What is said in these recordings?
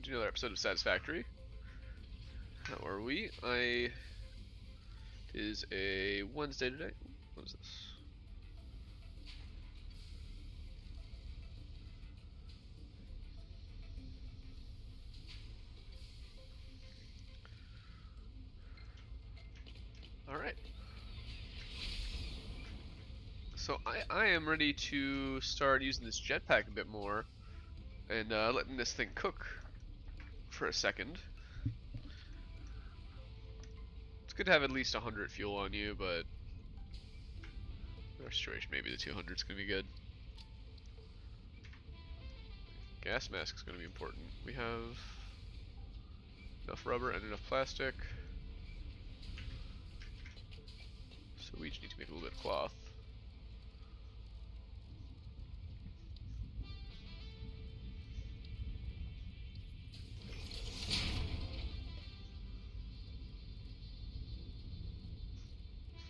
to another episode of Satisfactory. How are we? It is a Wednesday today. What is this? Alright. So I am ready to start using this jetpack a bit more and letting this thing cook for a second. It's good to have at least 100 fuel on you, but in our situation maybe the 200 is going to be good. Gas mask is going to be important. We have enough rubber and enough plastic. So we each need to make a little bit of cloth.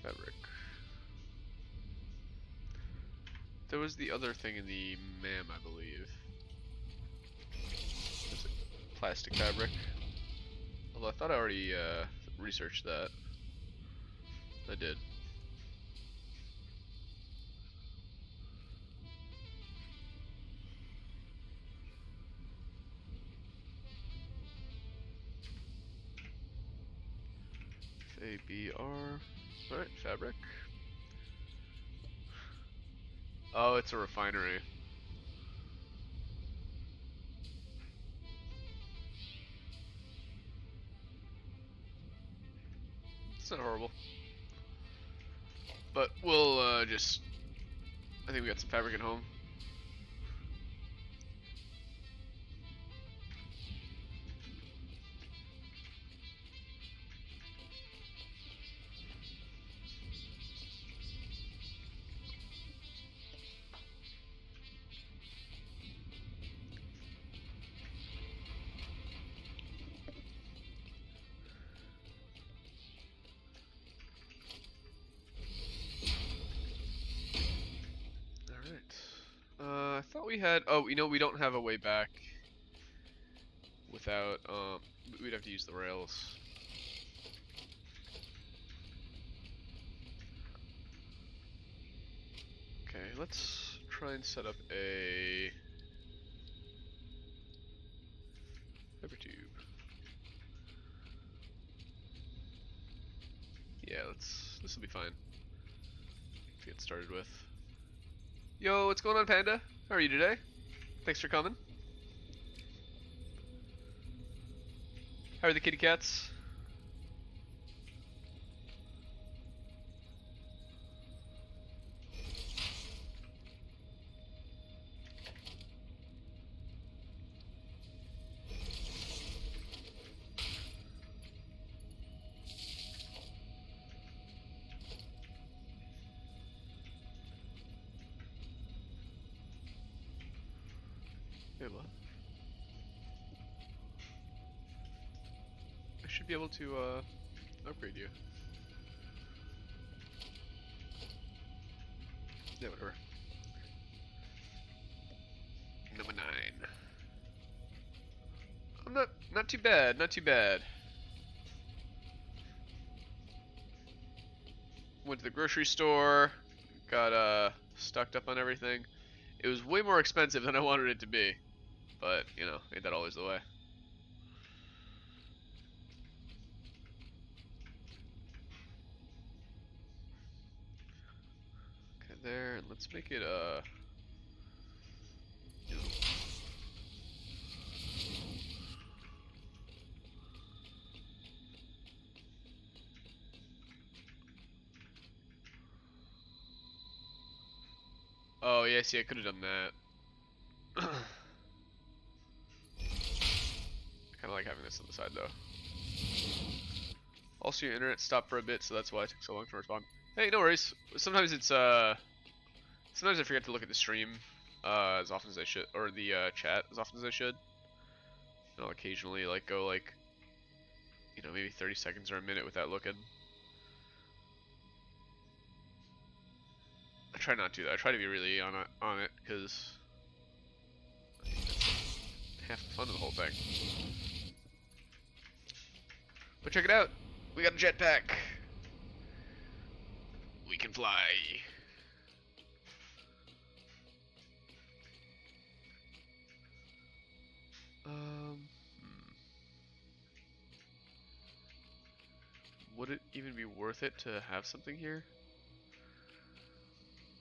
Fabric. There was the other thing in the MAM, I believe. Was it plastic fabric? Although I thought I already researched that. I did. FABR. Alright, fabric. Oh, it's a refinery. It's not horrible. But we'll I think we got some fabric at home. I thought we had. Oh, you know, we don't have a way back without. We'd have to use the rails. Okay, let's try and set up a fiber tube. Yeah, this will be fine to get started with. Yo, what's going on, Panda? How are you today? Thanks for coming. How are the kitty cats? Wait, what? I should be able to upgrade you. Yeah, whatever. Number 9. I'm not too bad, not too bad. Went to the grocery store, got stocked up on everything. It was way more expensive than I wanted it to be. But, you know, ain't that always the way? Okay, there, and let's make it, Oh, yeah, see, I could have done that. I kind of like having this on the side, though. Also, your internet stopped for a bit, so that's why it took so long to respond. Hey, no worries. Sometimes it's, sometimes I forget to look at the stream, as often as I should, or the, chat as often as I should. And I'll occasionally, like, go, like, you know, maybe 30 seconds or a minute without looking. I try not to, though. I try to be really on it, because half the fun of the whole thing. But check it out. We got a jetpack. We can fly. Would it even be worth it to have something here?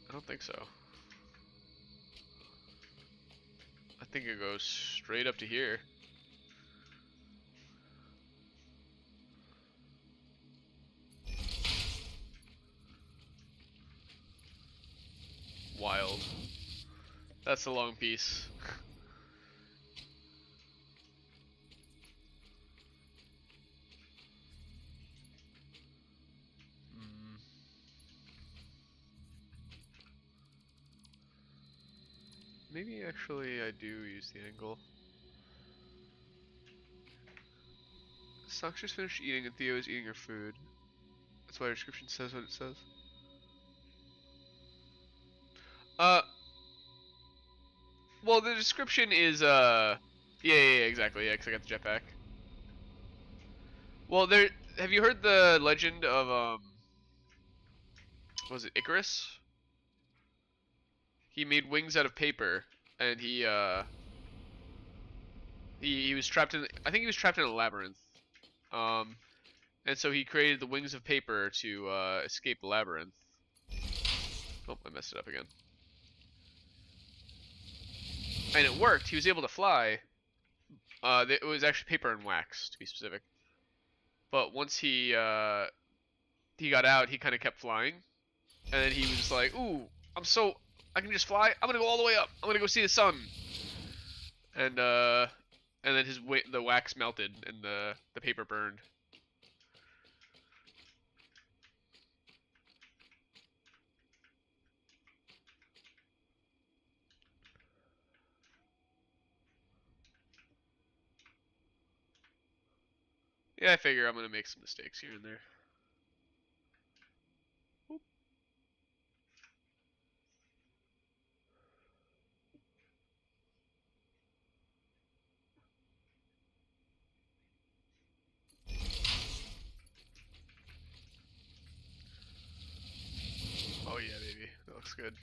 I don't think so. I think it goes straight up to here. Wild. That's the long piece. Maybe actually I do use the angle. Sox just finished eating and Theo is eating her food. That's why her description says what it says. Well, the description is, yeah, exactly, yeah, 'cause I got the jetpack. Well, have you heard the legend of, what was it, Icarus? He made wings out of paper, and he was trapped in, I think he was trapped in a labyrinth. And so he created the wings of paper to, escape the labyrinth. Oh, I messed it up again. And it worked, he was able to fly. It was actually paper and wax, to be specific. But once he got out, he kind of kept flying. And then he was just like, ooh, I can just fly. I'm gonna go all the way up. I'm gonna go see the sun. And then the wax melted and the paper burned. Yeah, I figure I'm gonna make some mistakes here and there. Oop. Oh yeah, baby, that looks good.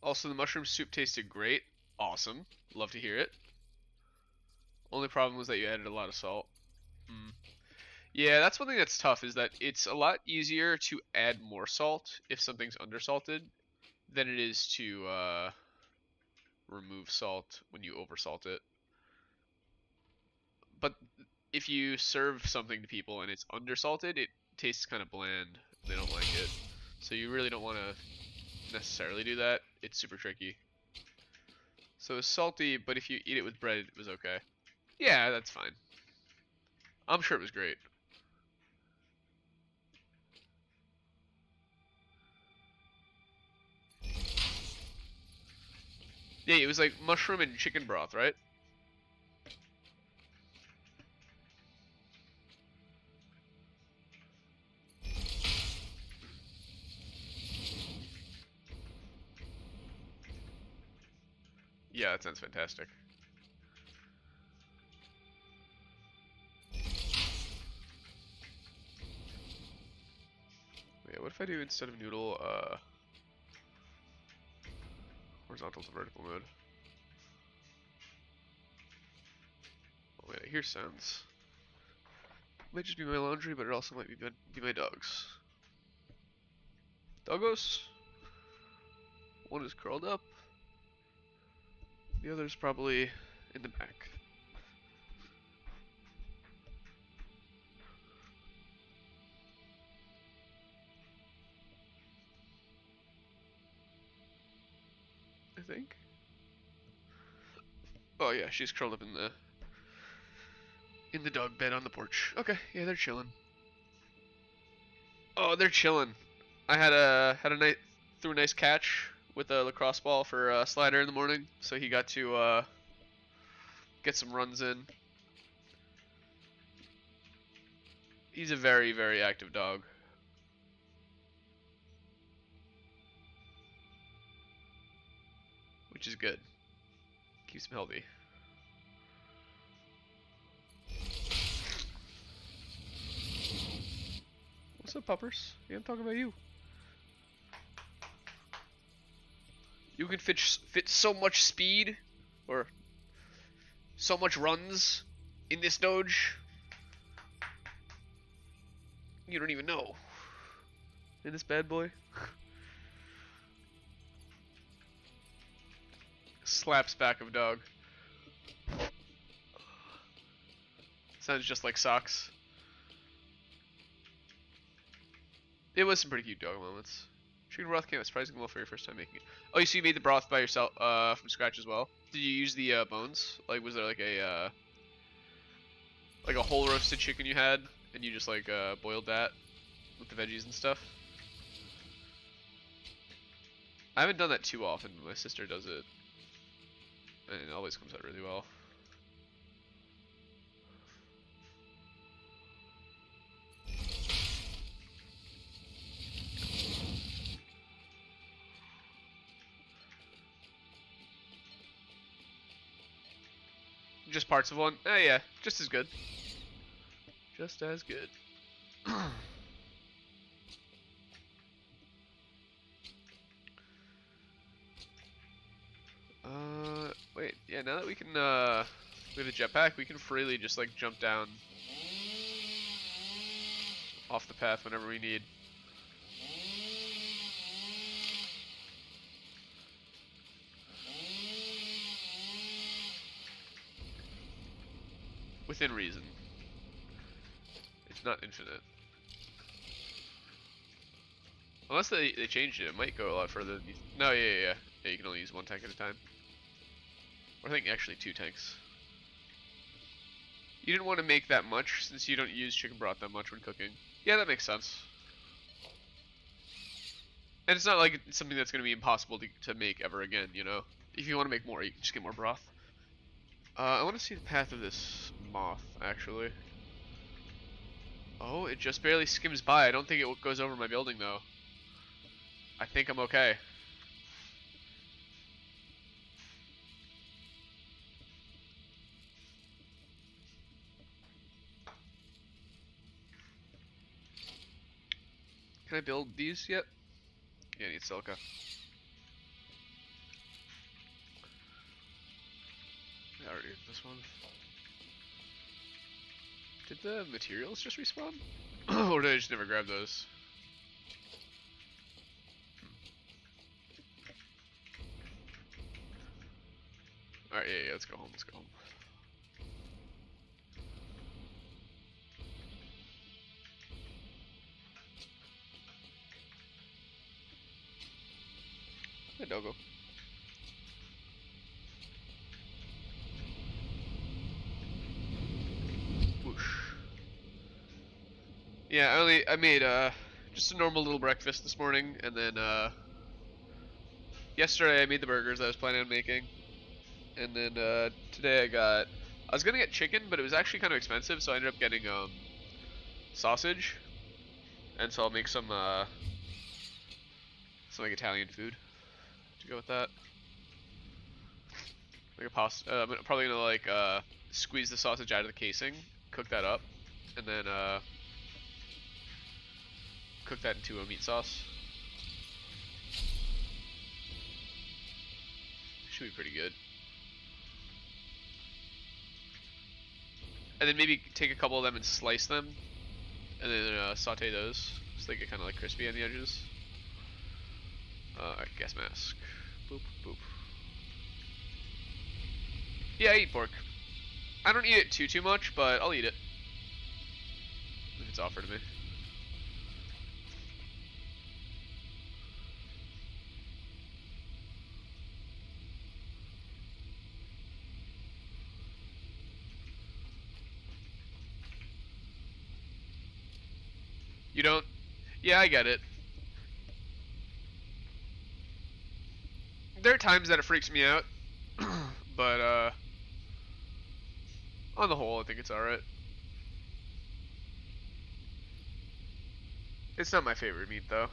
Also, the mushroom soup tasted great. Awesome. Love to hear it. Only problem was that you added a lot of salt. Yeah, that's one thing that's tough, is that it's a lot easier to add more salt if something's undersalted than it is to remove salt when you oversalt it. But if you serve something to people and it's undersalted, it tastes kind of bland. They don't like it. So you really don't want to necessarily do that. It's super tricky. So it's salty, but if you eat it with bread, it was okay. Yeah, that's fine. I'm sure it was great. Yeah, it was like mushroom and chicken broth, right? Yeah, that sounds fantastic. Yeah, what if I do, instead of noodle, horizontal to vertical mode? Oh wait, I hear sounds. Might just be my laundry, but it also might be my dogs. Doggos? One is curled up. The other's probably in the back. I think. Oh yeah, she's curled up in the dog bed on the porch. Okay, yeah, they're chilling. Oh, they're chilling. I had a nice threw a nice catch with a lacrosse ball for Slider in the morning, so he got to get some runs in. He's a very, very active dog. good. Keeps him healthy. What's up, puppers? Yeah, I'm talking about you. You can fit so much speed, or so much runs in this Doge. You don't even know. In this bad boy. Slaps back of dog. Sounds just like socks. It was some pretty cute dog moments. Chicken broth came out surprisingly well for your first time making it. Oh, so you made the broth by yourself, from scratch as well? Did you use the bones? Like, was there like a whole roasted chicken you had, and you just like boiled that with the veggies and stuff? I haven't done that too often, but my sister does it, and it always comes out really well. Just parts of one? Yeah, just as good. Just as good. Wait, yeah, now that we can, we have a jetpack, we can freely just, like, jump down off the path whenever we need. Within reason. It's not infinite. Unless they changed it, it might go a lot further than no, yeah, you can only use one tank at a time. Or I think actually 2 tanks. You didn't want to make that much since you don't use chicken broth that much when cooking. Yeah, that makes sense. And it's not like it's something that's going to be impossible to make ever again, you know? If you want to make more, you can just get more broth. I want to see the path of this moth, actually. Oh, it just barely skims by. I don't think it goes over my building, though. I think I'm okay. Can I build these yet? Yeah, I need silica. I already did this one. Did the materials just respawn? Or did I just never grab those? Alright, yeah, let's go home, let's go home. Hey, doggo. Whoosh. Yeah, I made just a normal little breakfast this morning, and then yesterday I made the burgers I was planning on making, and then today I was gonna get chicken, but it was actually kind of expensive, so I ended up getting sausage, and so I'll make some like Italian food to go with that, like a pasta. I'm probably gonna like squeeze the sausage out of the casing, cook that up, and then cook that into a meat sauce. Should be pretty good. And then maybe take a couple of them and slice them, and then saute those so they get kind of like crispy on the edges. Gas mask. Boop, boop. Yeah, I eat pork. I don't eat it too much, but I'll eat it if it's offered to me. You don't? Yeah, I get it. There are times that it freaks me out, but on the whole, I think it's alright. It's not my favorite meat, though.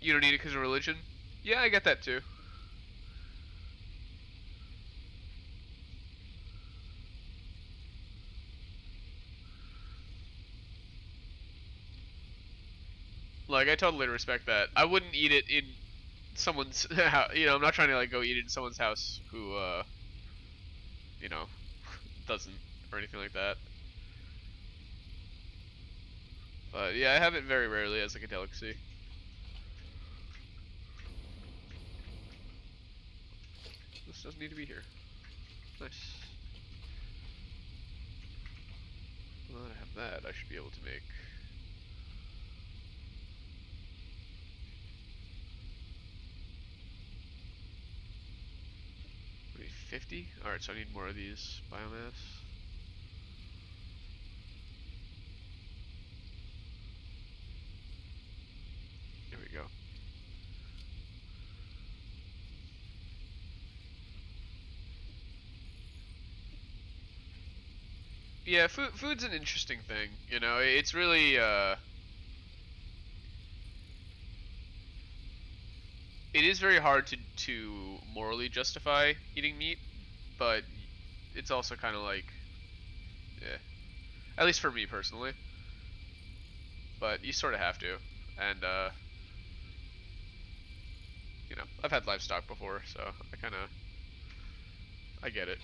You don't need it because of religion? Yeah, I get that too. Like, I totally respect that. I wouldn't eat it in someone's house. You know, I'm not trying to, like, go eat it in someone's house who, you know, doesn't, or anything like that. But, yeah, I have it very rarely as, like, a delicacy. This doesn't need to be here. Nice. Well, now that I have that, I should be able to make... Maybe 50? Alright, so I need more of these biomass. There we go. Yeah, food's an interesting thing, you know, it's really, it is very hard to morally justify eating meat, but it's also kind of like, yeah, at least for me personally, but you sort of have to, and, you know, I've had livestock before, so I get it.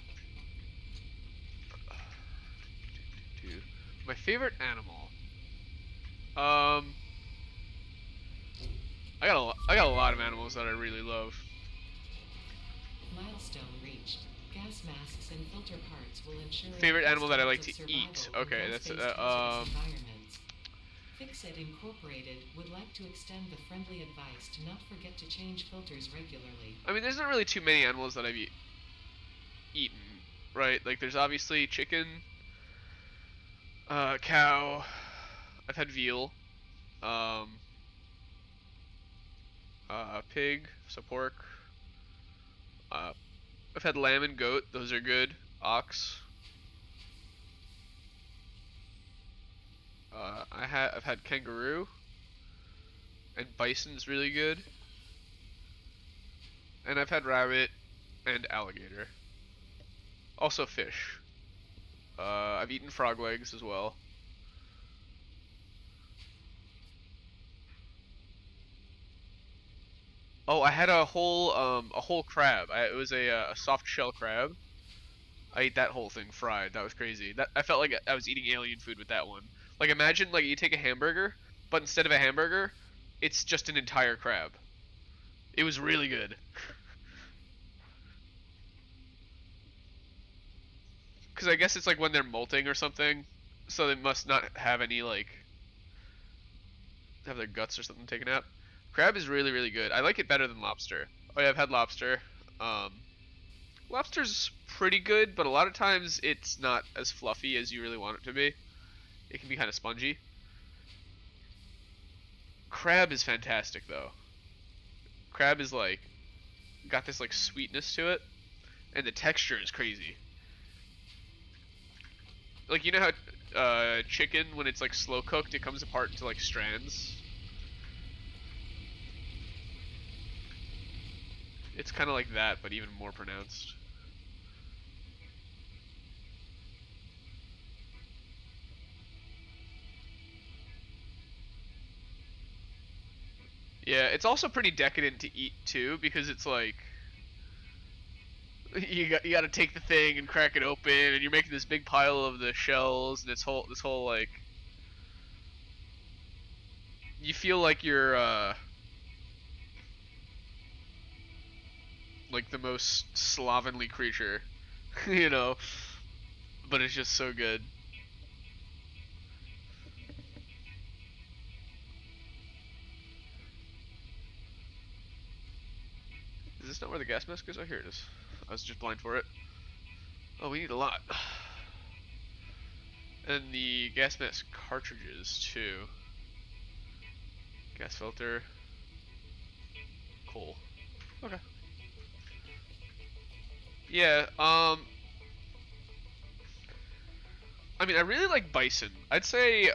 My favorite animal, I got a lot of animals that I really love. Milestone reached. Gas masks and filter parts will ensure favorite animal that I like to eat. Okay, that's Fixit Incorporated would like to extend the friendly advice to not forget to change filters regularly. I mean, there's not really too many animals that I've eaten, right? Like, there's obviously chicken, cow. I've had veal, pig, so pork. I've had lamb and goat. Those are good. Ox. I've had kangaroo, and bison's really good. And I've had rabbit and alligator. Also fish. I've eaten frog legs as well. Oh, I had a whole crab. It was a soft shell crab. I ate that whole thing fried. That was crazy. I felt like I was eating alien food with that one. Like, imagine like you take a hamburger, but instead of a hamburger, it's just an entire crab. It was really good. Because I guess it's like when they're molting or something, so they must not have any like have their guts or something taken out. Crab is really really good. I like it better than lobster. Oh yeah, I've had lobster. Lobster's pretty good, but a lot of times it's not as fluffy as you really want it to be. It can be kind of spongy. Crab is fantastic though. Crab is like got this like sweetness to it, and the texture is crazy. Like, you know how chicken, when it's like slow cooked, it comes apart into like strands. It's kind of like that, but even more pronounced. Yeah, it's also pretty decadent to eat too, because it's like you got to take the thing and crack it open, and you're making this big pile of the shells, and this whole like you feel like you're like the most slovenly creature, you know, but it's just so good. Is this not where the gas mask is? Oh, here it is. I was just blind for it. Oh, we need a lot. And the gas mask cartridges too. Gas filter. Cool. Okay. Yeah, I mean, I really like bison. I'd say,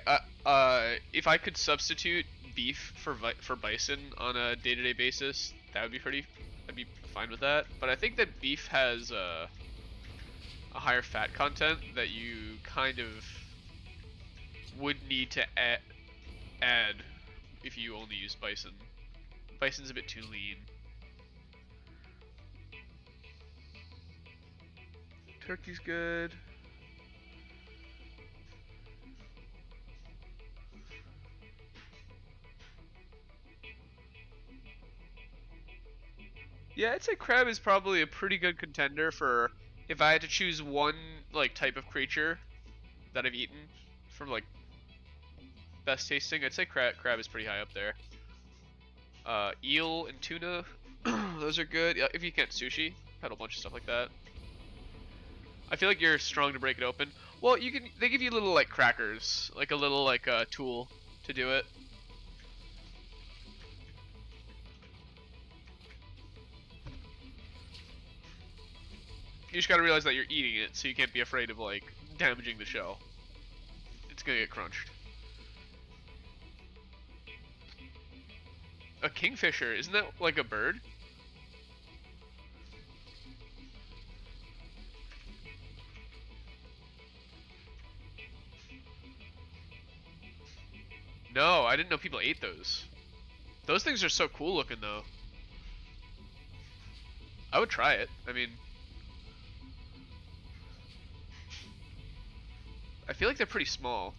if I could substitute beef for bison on a day-to-day basis, that would be pretty. I'd be fine with that. But I think that beef has a higher fat content that you kind of would need to add if you only use bison. Bison's a bit too lean. Turkey's good. Yeah, I'd say crab is probably a pretty good contender for if I had to choose one like type of creature that I've eaten from like best tasting. I'd say crab is pretty high up there. Eel and tuna, those are good. If you can't sushi, had a bunch of stuff like that. I feel like you're strong to break it open. Well, you can. They give you little like crackers, like a little like tool to do it. You just gotta realize that you're eating it, so you can't be afraid of like damaging the shell. It's gonna get crunched. A kingfisher, isn't that like a bird? No, I didn't know people ate those. Those things are so cool looking though. I would try it. I mean, I feel like they're pretty small,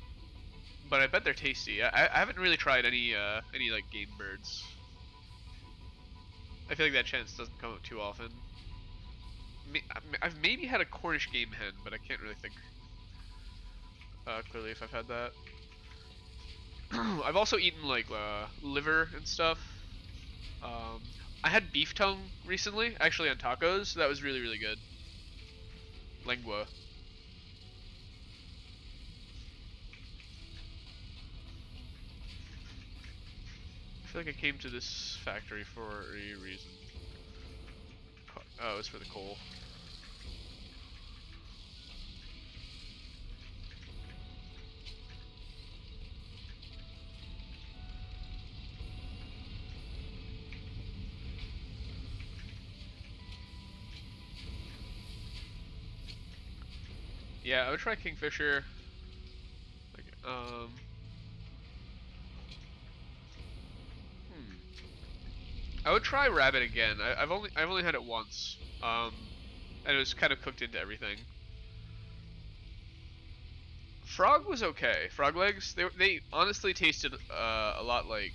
but I bet they're tasty. I haven't really tried any like game birds. I feel like that chance doesn't come up too often. I've maybe had a Cornish game hen, but I can't really think clearly if I've had that. I've also eaten like liver and stuff. I had beef tongue recently, actually on tacos. That was really, really good. Lengua. I feel like I came to this factory for a reason. Oh, it's for the coal. Yeah, I would try kingfisher. Like, I would try rabbit again. I've only had it once. And it was kind of cooked into everything. Frog was okay. Frog legs, they honestly tasted a lot like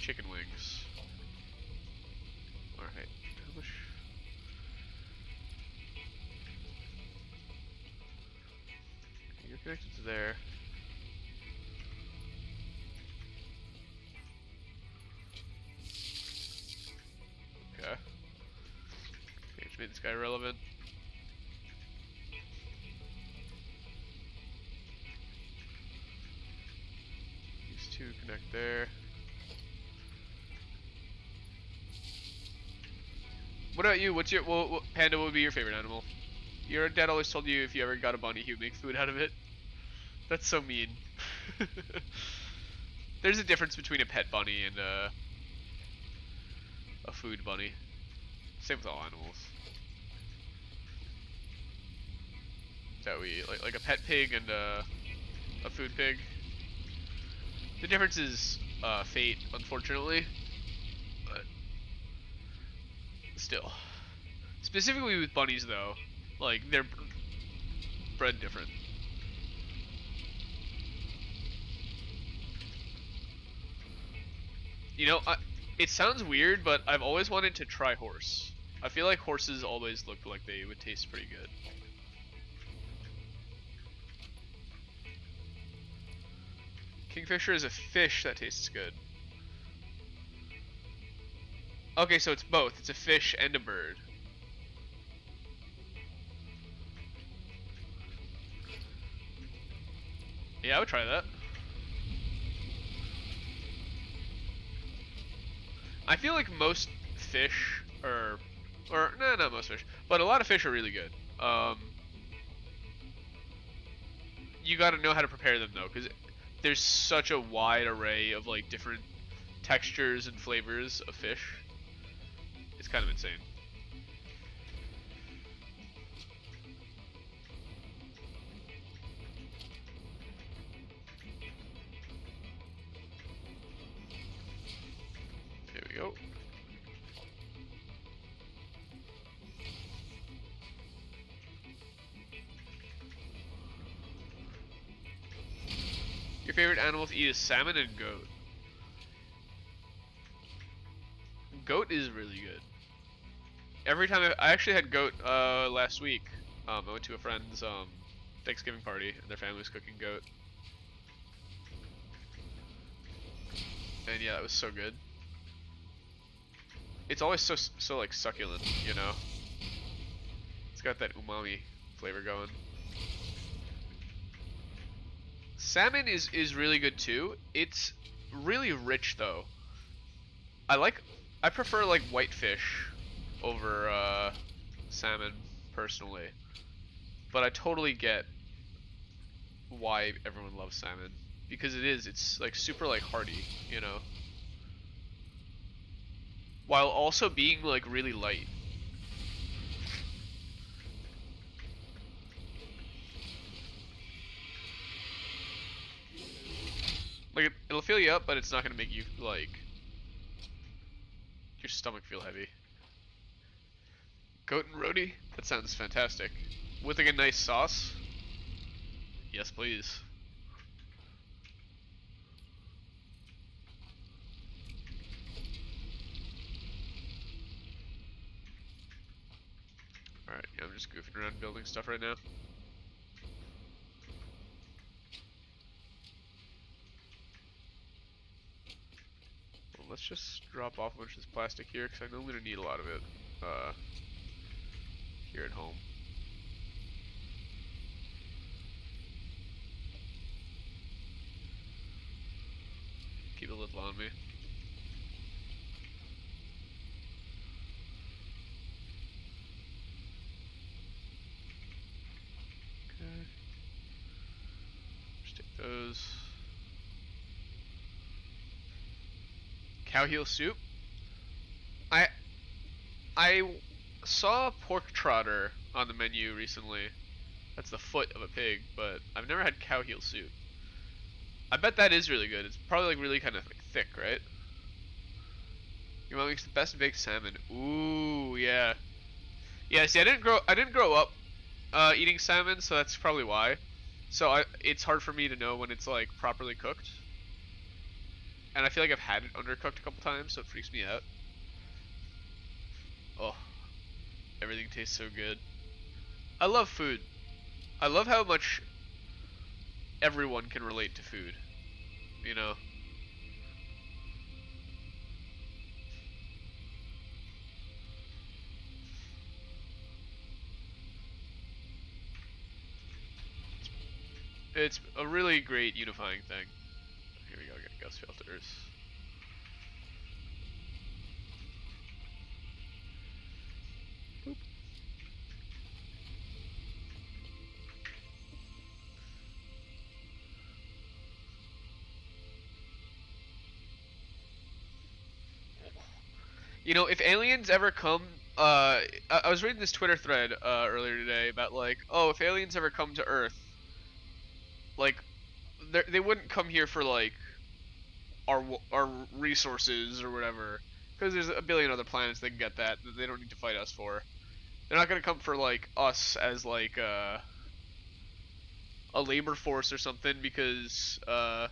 chicken wings. All right. You're connected to there. Okay. Okay, just made this guy relevant. These two connect there. What about you? What's your what panda would be your favorite animal? Your dad always told you if you ever got a bunny, he would make food out of it. That's so mean. There's a difference between a pet bunny and a food bunny. Same with all animals. That we like a pet pig and a food pig. The difference is fate, unfortunately. But still. Specifically with bunnies though, like they're bred different. You know, it sounds weird, but I've always wanted to try horse. I feel like horses always looked like they would taste pretty good. Kingfisher is a fish that tastes good. Okay, so it's both. It's a fish and a bird. Yeah, I would try that. I feel like most fish or no, not most fish, but a lot of fish are really good. You got to know how to prepare them though, because there's such a wide array of like different textures and flavors of fish. It's kind of insane. There we go. Your favorite animal to eat is salmon and goat. Goat is really good. Every time I actually had goat last week. I went to a friend's Thanksgiving party and their family was cooking goat. And yeah, that was so good. It's always so like succulent, you know. It's got that umami flavor going. Salmon is really good too. It's really rich though. I prefer like whitefish over salmon personally. But I totally get why everyone loves salmon because it's like super like hearty, you know. While also being like really light. Like it'll fill you up, but it's not gonna make you like your stomach feel heavy. Goat and roti? That sounds fantastic. With like a nice sauce? Yes, please. Alright, yeah, I'm just goofing around building stuff right now. Well, let's just drop off a bunch of this plastic here, because I know I'm going to need a lot of it here at home. Keep a little on me. Okay. Just take those. Cow heel soup? I saw pork trotter on the menu recently. That's the foot of a pig, but I've never had cow heel soup. I bet that is really good. It's probably like really kind of like thick, right? Your mom makes the best baked salmon. Ooh, yeah. Yeah, see, I didn't grow up eating salmon, so that's probably why. So it's hard for me to know when it's like properly cooked. And I feel like I've had it undercooked a couple times, so it freaks me out. Oh, everything tastes so good. I love food. I love how much everyone can relate to food. You know? It's a really great unifying thing. Here we go, get gas filters. Boop. You know, if aliens ever come, I was reading this Twitter thread earlier today about like, oh, if aliens ever come to Earth, like, they wouldn't come here for like our resources or whatever, because there's a billion other planets they can get that they don't need to fight us for. They're not gonna come for like us as like a labor force or something because they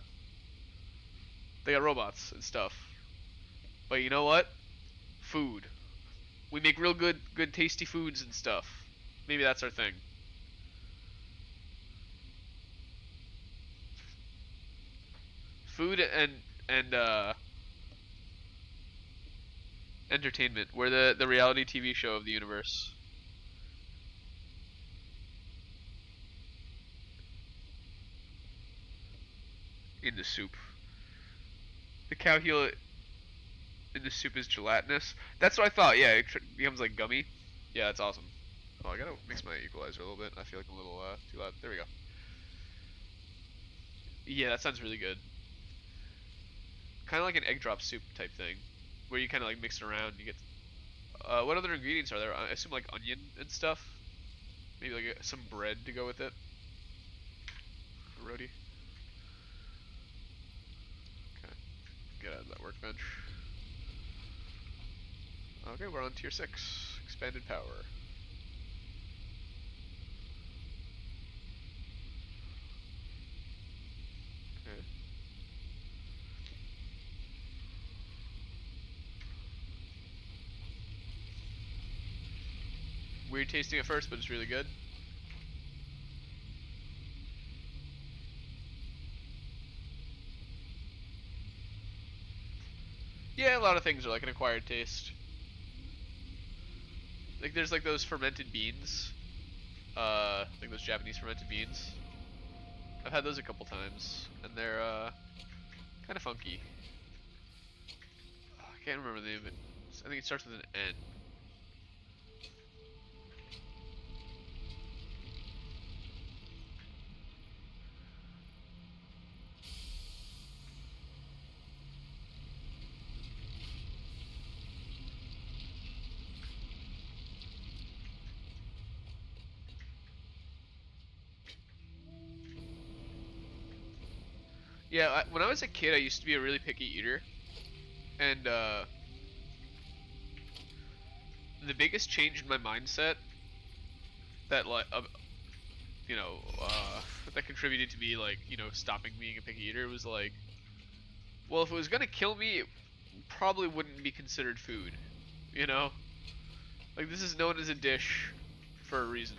got robots and stuff. But you know what? Food. We make real good tasty foods and stuff. Maybe that's our thing. Food and entertainment. We're the reality TV show of the universe. In the soup. The cow heel in the soup is gelatinous. That's what I thought. Yeah, it becomes like gummy. Yeah, that's awesome. Oh, I gotta mix my equalizer a little bit. I feel like I'm a little too loud. There we go. Yeah, that sounds really good. kind of like an egg drop soup type thing, where you kind of like mix it around. You get. What other ingredients are there? I assume like onion and stuff. Maybe like some bread to go with it. Roti. Okay. Get out of that workbench. Okay, we're on tier 6. Expanded power. Okay. Weird tasting at first, but it's really good. Yeah, a lot of things are like an acquired taste. Like there's like those fermented beans. Like those Japanese fermented beans. I've had those a couple times, and they're kind of funky. I can't remember the name of it. I think it starts with an N. Yeah, when I was a kid, I used to be a really picky eater, and the biggest change in my mindset that like you know that contributed to me like stopping being a picky eater was like, well, if it was gonna kill me, it probably wouldn't be considered food, you know? Like this is known as a dish for a reason.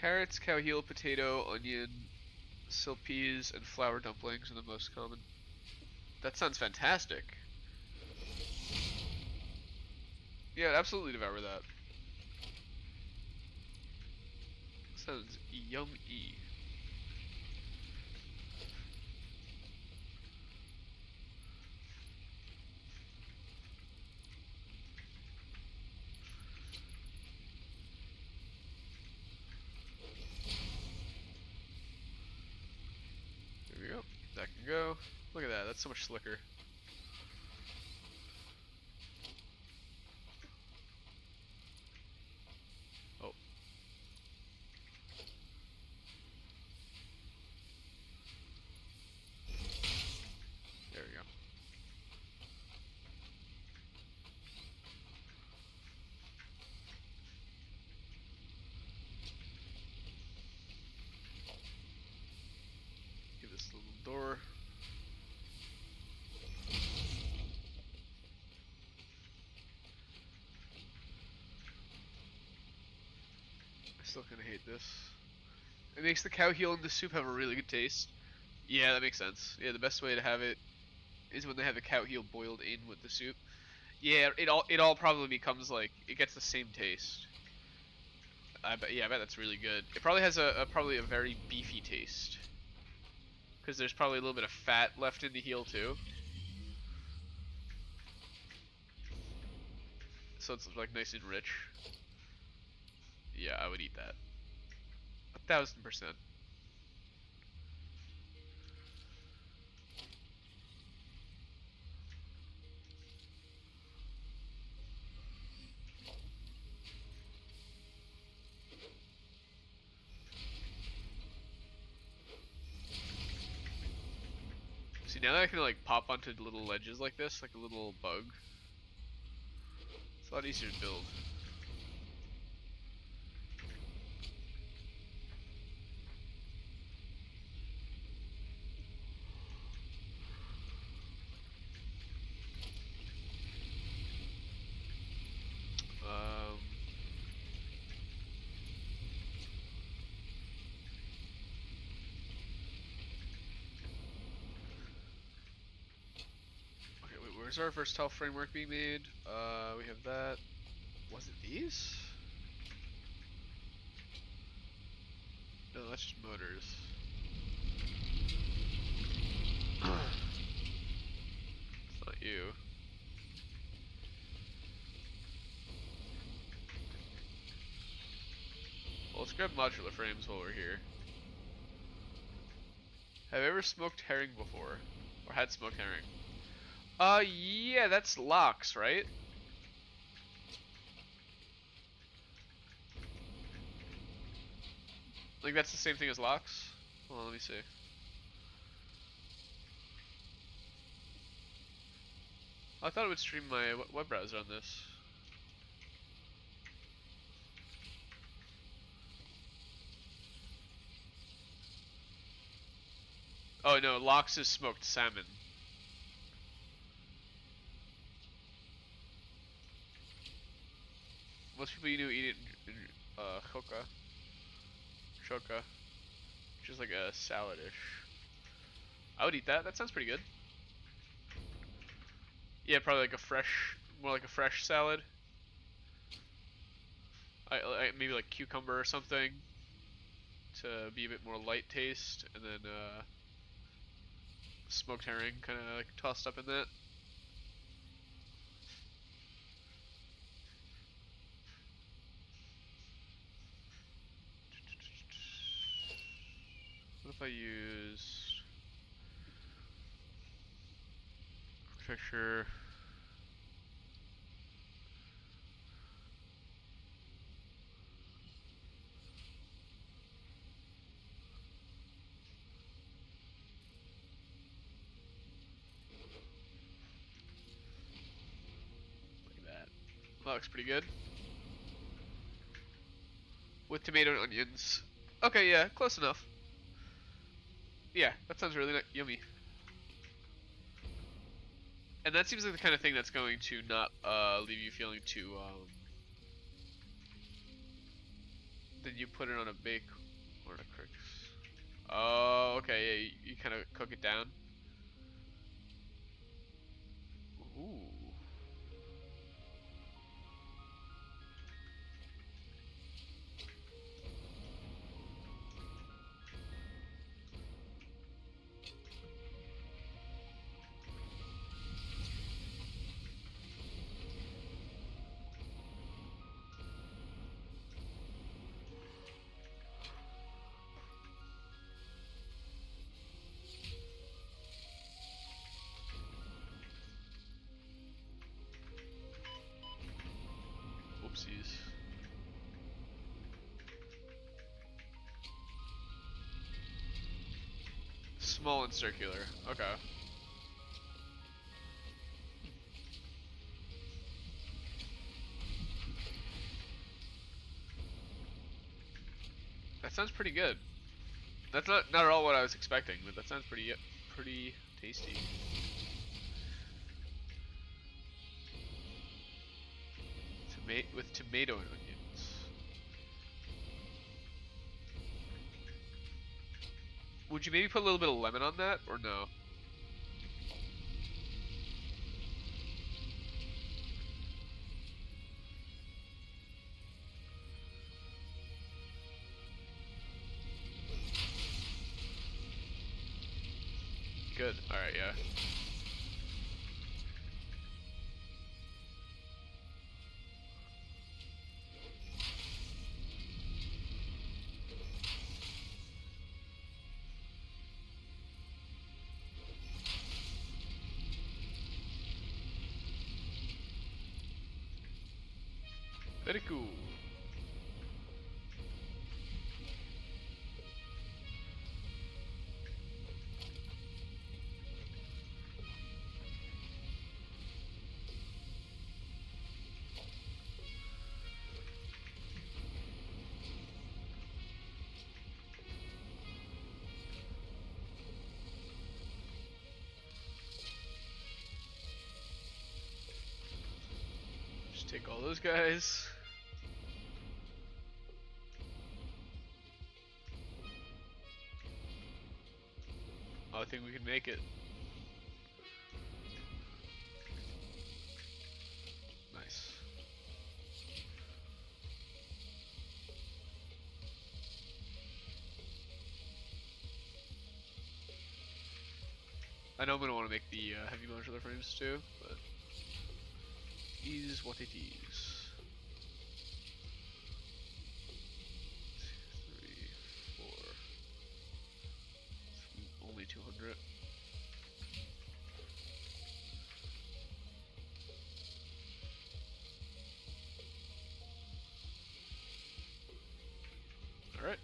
Carrots, cow heel, potato, onion, sil peas, and flour dumplings are the most common. That sounds fantastic. Yeah, I'd absolutely devour that. Sounds yummy. There we go. That can go. Look at that. That's so much slicker. Oh. There we go. Give this little door. I still kind of hate this. It makes the cow heel and the soup have a really good taste. Yeah, that makes sense. Yeah, the best way to have it is when they have the cow heel boiled in with the soup. Yeah, it all probably becomes like it gets the same taste. I bet that's really good. It probably has probably a very beefy taste because there's probably a little bit of fat left in the heel too. So it's like nice and rich. Yeah, I would eat that. 1,000%. See, now that I can like pop onto little ledges like this, like a little bug, it's a lot easier to build. Um, Where's our versatile framework being made? We have that. Was it these? No, that's just motors. It's not you. Well, let's grab modular frames while we're here. Have you ever smoked herring before? Or had smoked herring? Yeah, that's lox, right? Like, that's the same thing as lox? Hold on, let me see. I thought it would stream my web browser on this. Oh no, lox is smoked salmon. Most people you know eat it in choka, which is like a salad dish. I would eat that. That sounds pretty good. Yeah, probably like a fresh, more like a fresh salad. Maybe like cucumber or something to be a bit more light taste, and then smoked herring kind of like tossed up in that. What if I use architecture? Like that. That looks pretty good. With tomato and onions. Okay, yeah, close enough. Yeah, that sounds really yummy. And that seems like the kind of thing that's going to not leave you feeling too then you put it on a bake or a crick. Oh, okay, yeah, you kind of cook it down. Ooh. Whoopsies. Small and circular. Okay. That sounds pretty good. That's not at all what I was expecting, but that sounds pretty tasty. With tomato and onions. Would you maybe put a little bit of lemon on that, or no? Good. Alright, yeah. Very cool. Just take all those guys. I think we can make it. I know I'm gonna want to make the heavy modular frames too, but is what it is. 2, 3, 4. Only 200. All right.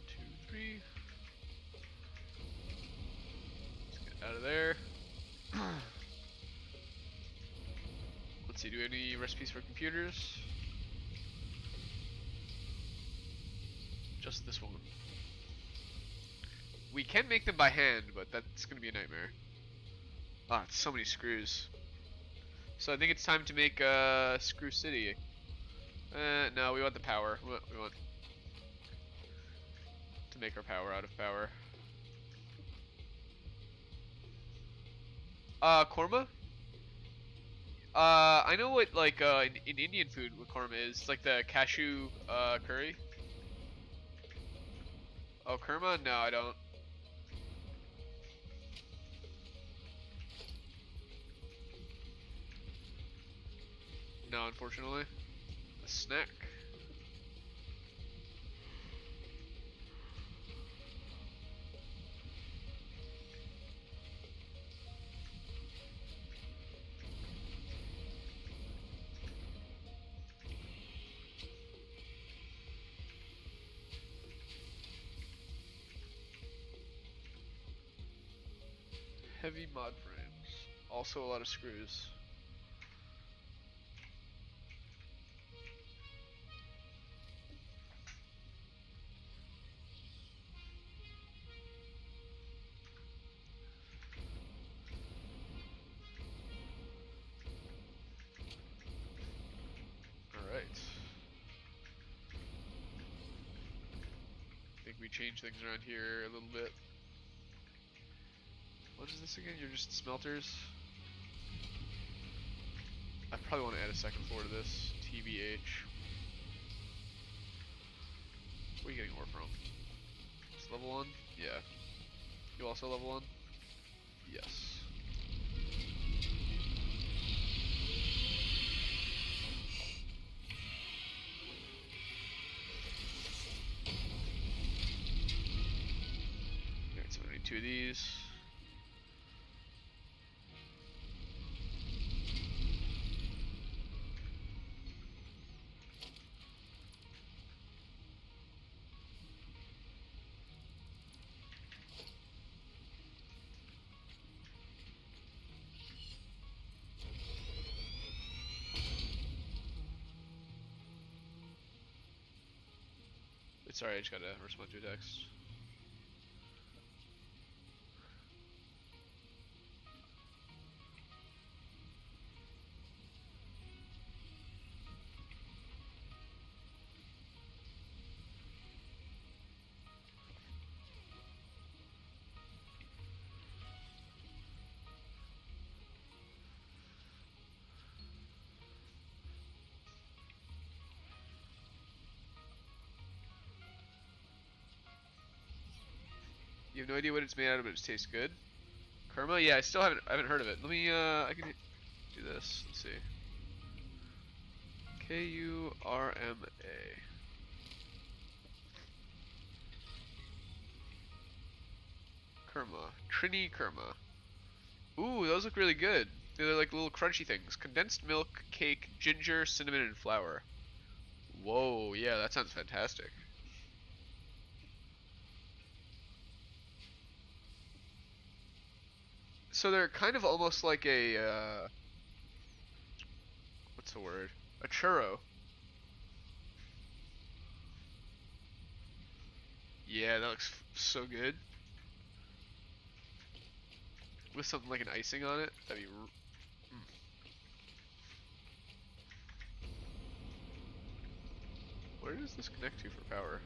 Two, three. Let's get out of there. Let's see. Do we have any recipes for computers? Just this one. We can make them by hand, but that's gonna be a nightmare. Ah, it's so many screws. So I think it's time to make Screw City. No, we want the power. We want to make our power out of power. Korma? I know what like in Indian food what korma is. It's like the cashew curry. Oh, kurma? No, I don't. No, unfortunately. A snack. Heavy mod frames. Also a lot of screws. Alright. I think we change things around here a little bit. What is this again? You're just smelters? I probably want to add a second floor to this. TBH. Where are you getting ore from? It's level 1? Yeah. You also level 1? Yes. Alright, so we need 2 of these. Sorry, I just gotta respond to a text. You have no idea what it's made out of, but it tastes good. Kurma? Yeah, I haven't heard of it. Let me I can do this. Let's see. Kurma. Kurma. Trini Kurma. Ooh, those look really good. They're like little crunchy things. Condensed milk, cake, ginger, cinnamon, and flour. Whoa, yeah, that sounds fantastic. So they're kind of almost like a, what's the word? A churro. Yeah, that looks so good. With something like an icing on it, that'd be. Where does this connect to for power?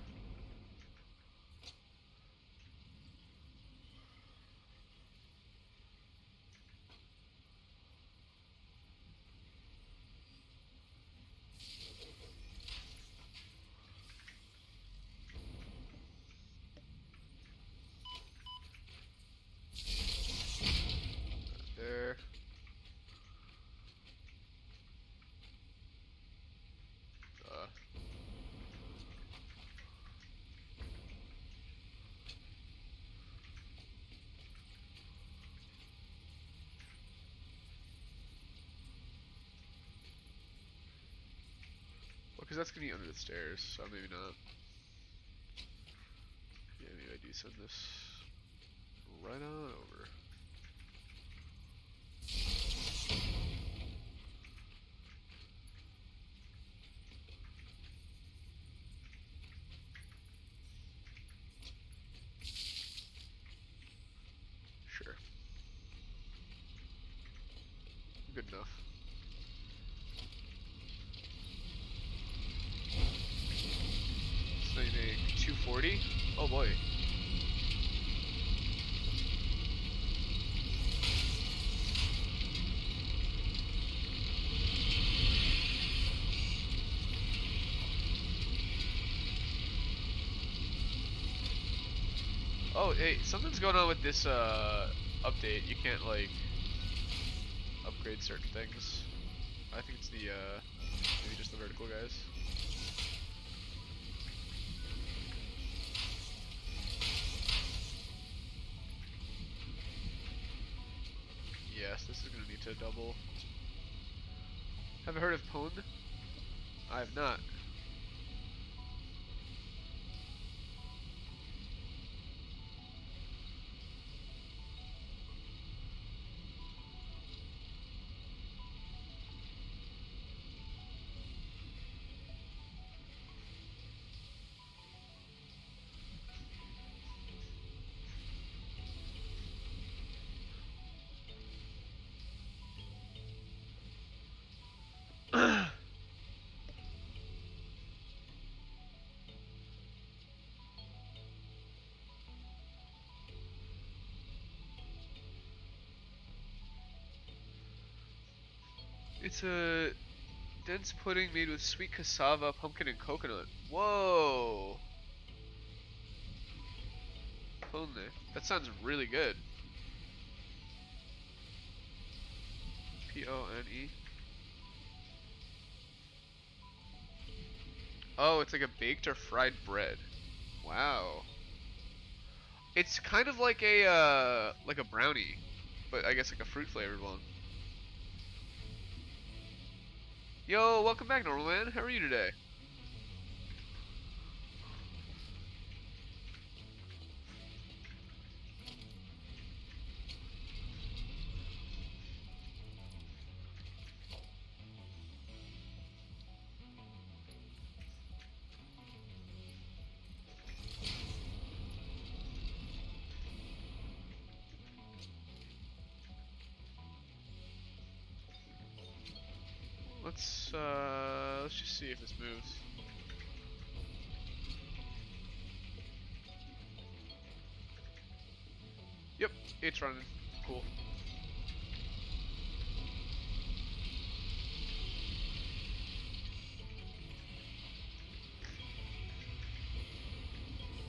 Because that's gonna be under the stairs, so maybe not. Yeah, maybe I do send this right on over. Sure. Good enough. So you make 240? Oh boy. Oh, hey, something's going on with this update. You can't like upgrade certain things. I think it's the maybe just the vertical guys. Yes, this is gonna need to double. Have you heard of Pwn? I have not. It's a dense pudding made with sweet cassava, pumpkin, and coconut. Whoa! Pone. That sounds really good. P-O-N-E. Oh, it's like a baked or fried bread. Wow. It's kind of like a brownie, but I guess like a fruit flavored one. Yo, welcome back, normal man. How are you today? Let's just see if this moves. Yep, it's running. Cool.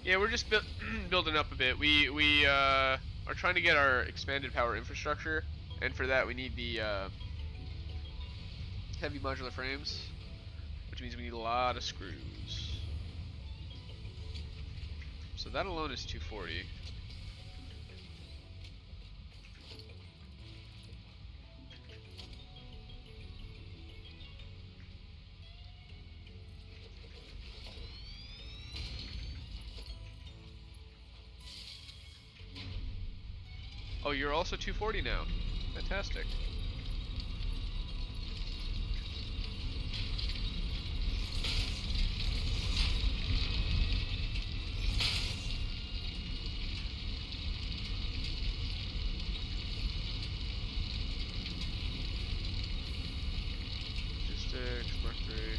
Yeah, we're just building up a bit. We are trying to get our expanded power infrastructure, and for that we need the heavy modular frames, which means we need a lot of screws. So that alone is 240. Oh, you're also 240 now. Fantastic. Logistics, Mercury.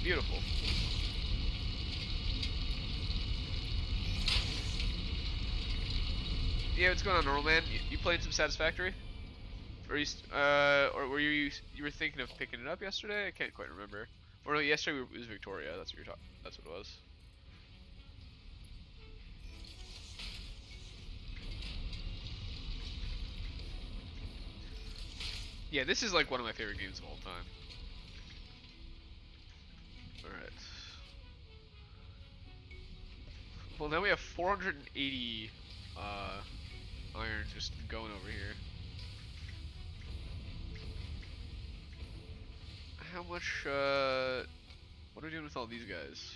Beautiful. Yeah, what's going on, normal man? You played some Satisfactory? Or were you were thinking of picking it up yesterday? I can't quite remember. Or no, yesterday it was Victoria. That's what you're talking. That's what it was. Yeah, this is like one of my favorite games of all time. All right. Well, now we have 480 iron just going over here. How much, what are we doing with all these guys?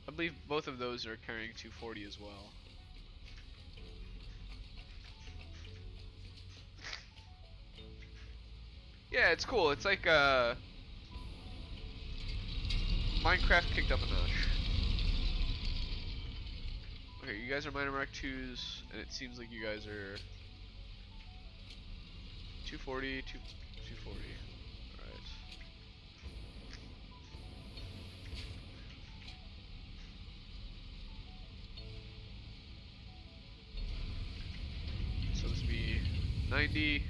I believe both of those are carrying 240 as well. Yeah, it's cool. It's like, Minecraft kicked up a notch. Okay, you guys are minor Mark 2s, and it seems like you guys are 240, 240. Alright. So this would be 90.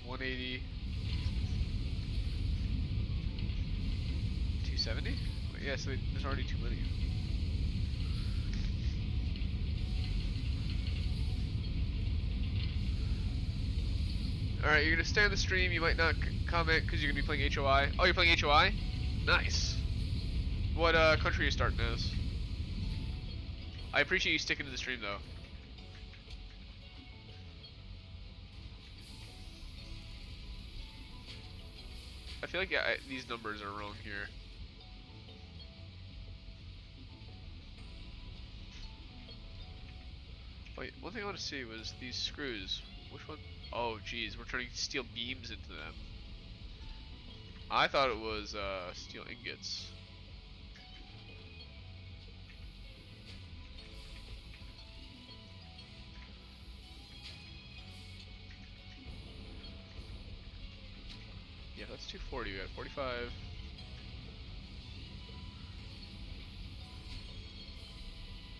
180. 270? Yeah, so there's already too many. Alright, you're gonna stay on the stream. You might not comment because you're gonna be playing HOI. Oh, you're playing HOI? Nice. What country are you starting as? I appreciate you sticking to the stream though. I feel like these numbers are wrong here. Wait, one thing I want to see was these screws. Which one? Oh, geez, we're turning steel beams into them. I thought it was steel ingots. Yeah, that's 240. We got 45.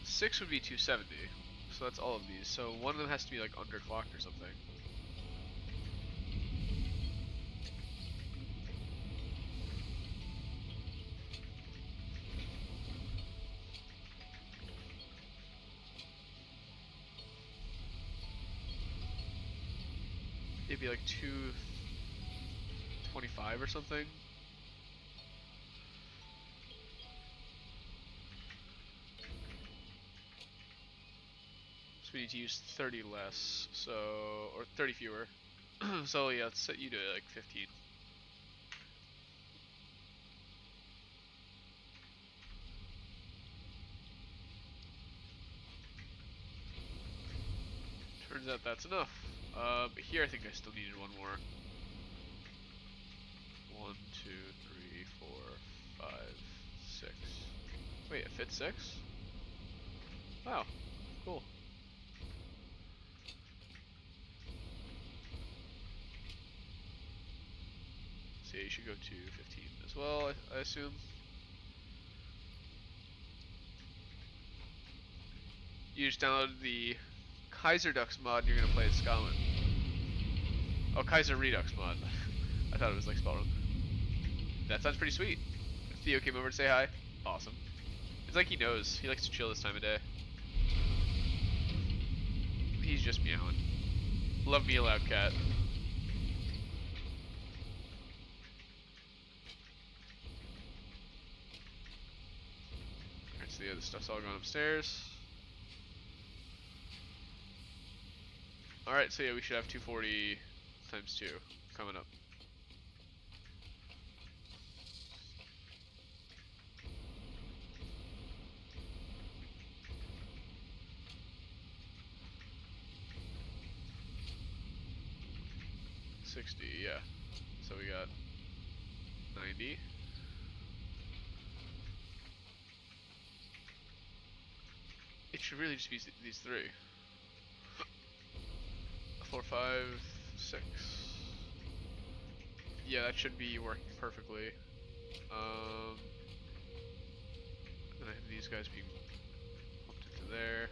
Six would be 270. So that's all of these. So one of them has to be like underclocked or something. It'd be like 225 or something. So we need to use 30 less, so, or 30 fewer. So yeah, let's set you to like 15. Turns out that's enough. But here I think I still needed one more. 1, 2, 3, 4, 5, 6. Wait, it fits 6? Wow, cool. So yeah, you should go to 15 as well, I assume. You just downloaded the Kaiser Ducks mod, you're gonna play as Scotland. Oh, Kaiser Redux mod. I thought it was like spelled wrong. That sounds pretty sweet. Theo came over to say hi. Awesome. It's like he knows. He likes to chill this time of day. He's just meowing. Love me a loud cat. Alright, so the other stuff's all gone upstairs. Alright, so yeah, we should have 240 times 2 coming up. $60, yeah. So we got 90. It should really just be these three. 4, 5, 6. Yeah, that should be working perfectly. Then I have these guys being pumped into there.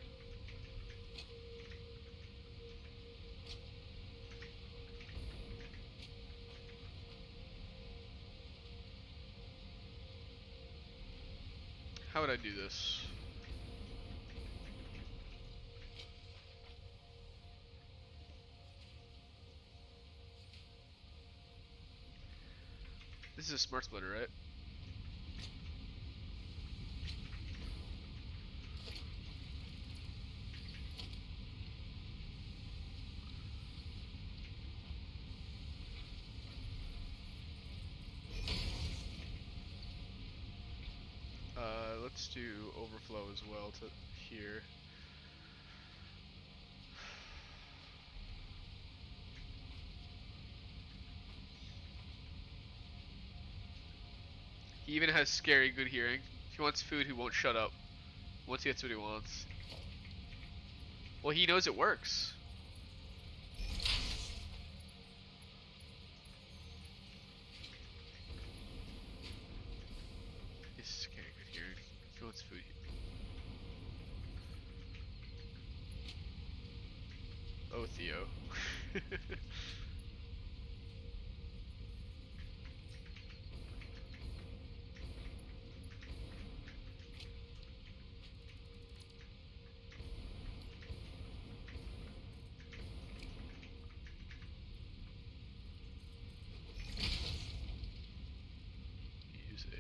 How would I do this? This is a smart splitter, right? Let's do overflow as well to here. He even has scary good hearing. If he wants food, he won't shut up. Once he gets what he wants. Well, he knows it works. He's scary good hearing. If he wants food, oh, Theo. Use a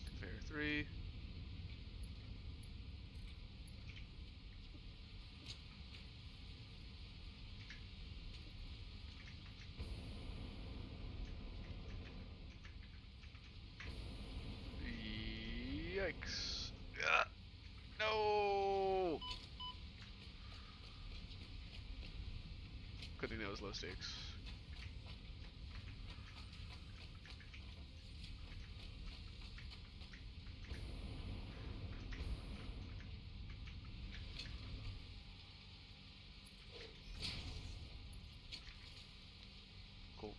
conveyor 3. Yikes. Ah, no! Good thing that was low stakes. Cool.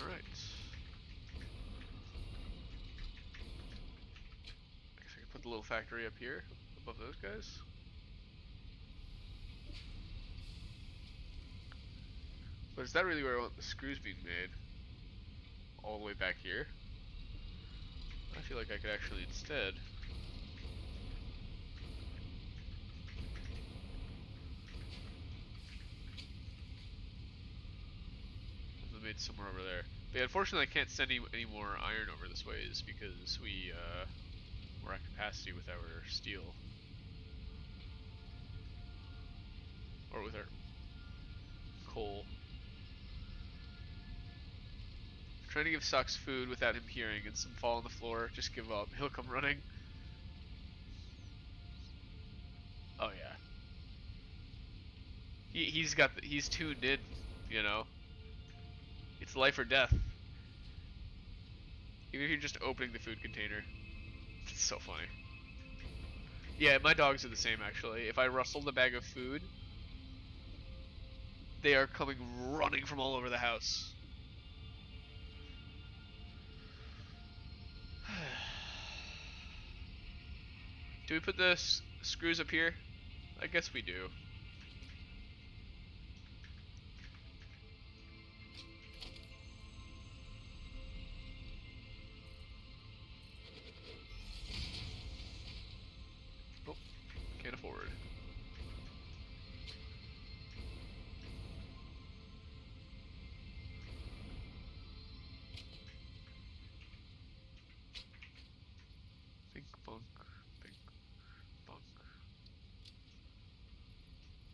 Alright. I guess I can put the little factory up here, above those guys. But is that really where I want the screws being made? All the way back here? I feel like I could actually instead have them made somewhere over there. But yeah, unfortunately I can't send any more iron over this ways because we're at capacity with our steel. Or with our coal. Trying to give Sux food without him hearing and some fall on the floor. Just give up. He'll come running. Oh yeah. He's tuned in, you know. It's life or death. Even if you're just opening the food container. It's so funny. Yeah, my dogs are the same actually. If I rustle the bag of food, they are coming running from all over the house. Do we put the screws up here? I guess we do. Oh, can't afford. Think bunk, think bunk.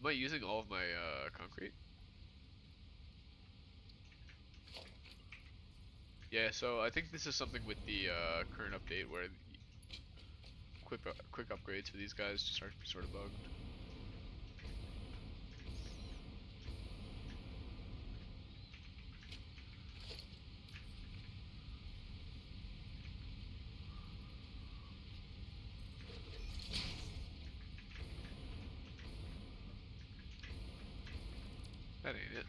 Am I using all of my concrete? Yeah, so I think this is something with the current update where quick upgrades for these guys just are sort of bugged. That ain't it.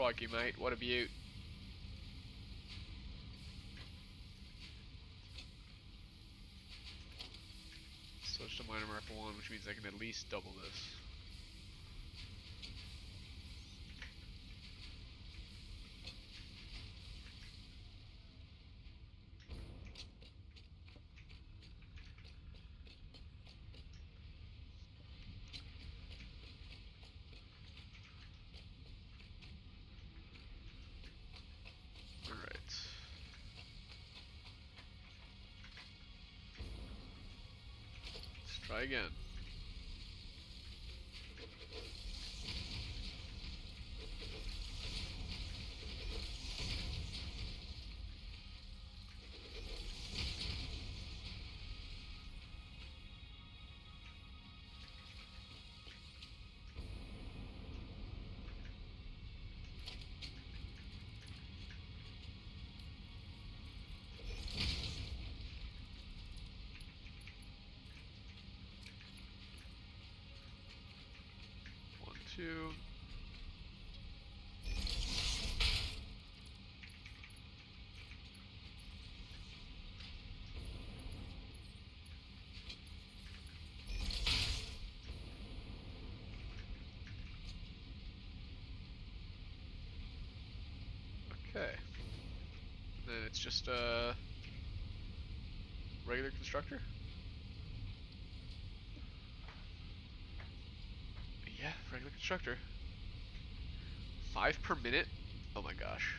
Crikey, mate, what a beaut. Switch to minor mark 1, which means I can at least double this. Alright. Let's try again. One, two. Okay. Then it's just a regular constructor? Yeah, regular constructor. 5 per minute? Oh my gosh.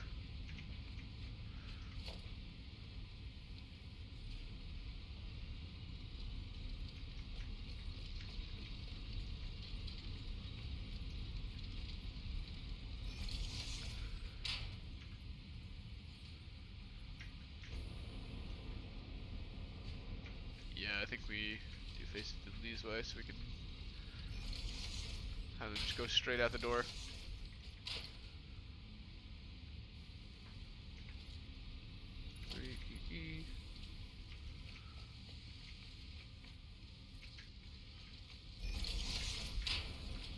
Yeah, I think we do face it these way so we can have them just go straight out the door.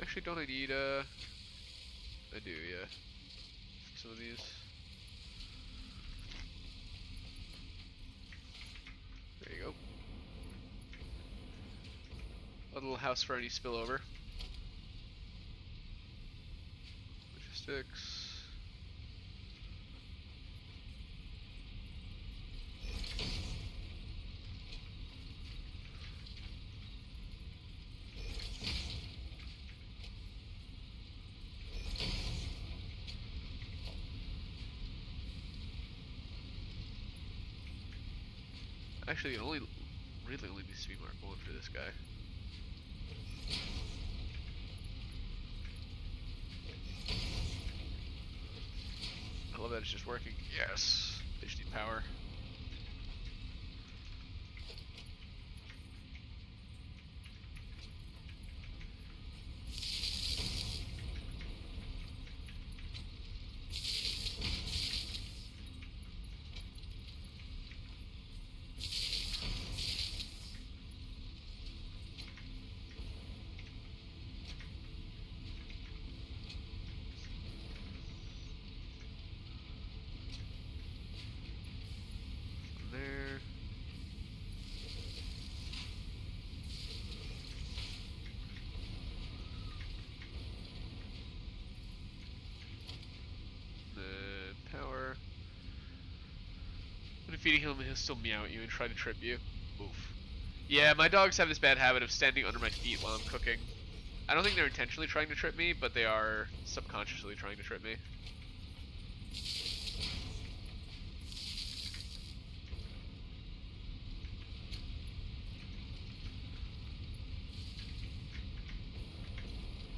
Actually, don't I need I do, yeah. Some of these. There you go. A little house for any spillover. Logistics. Actually, it really only needs to be Mark 1 for this guy. I love that it's just working. Yes! They just need power. There. Then power. When feeding him, he'll still meow at you and try to trip you. Oof. Yeah, my dogs have this bad habit of standing under my feet while I'm cooking. I don't think they're intentionally trying to trip me, but they are subconsciously trying to trip me.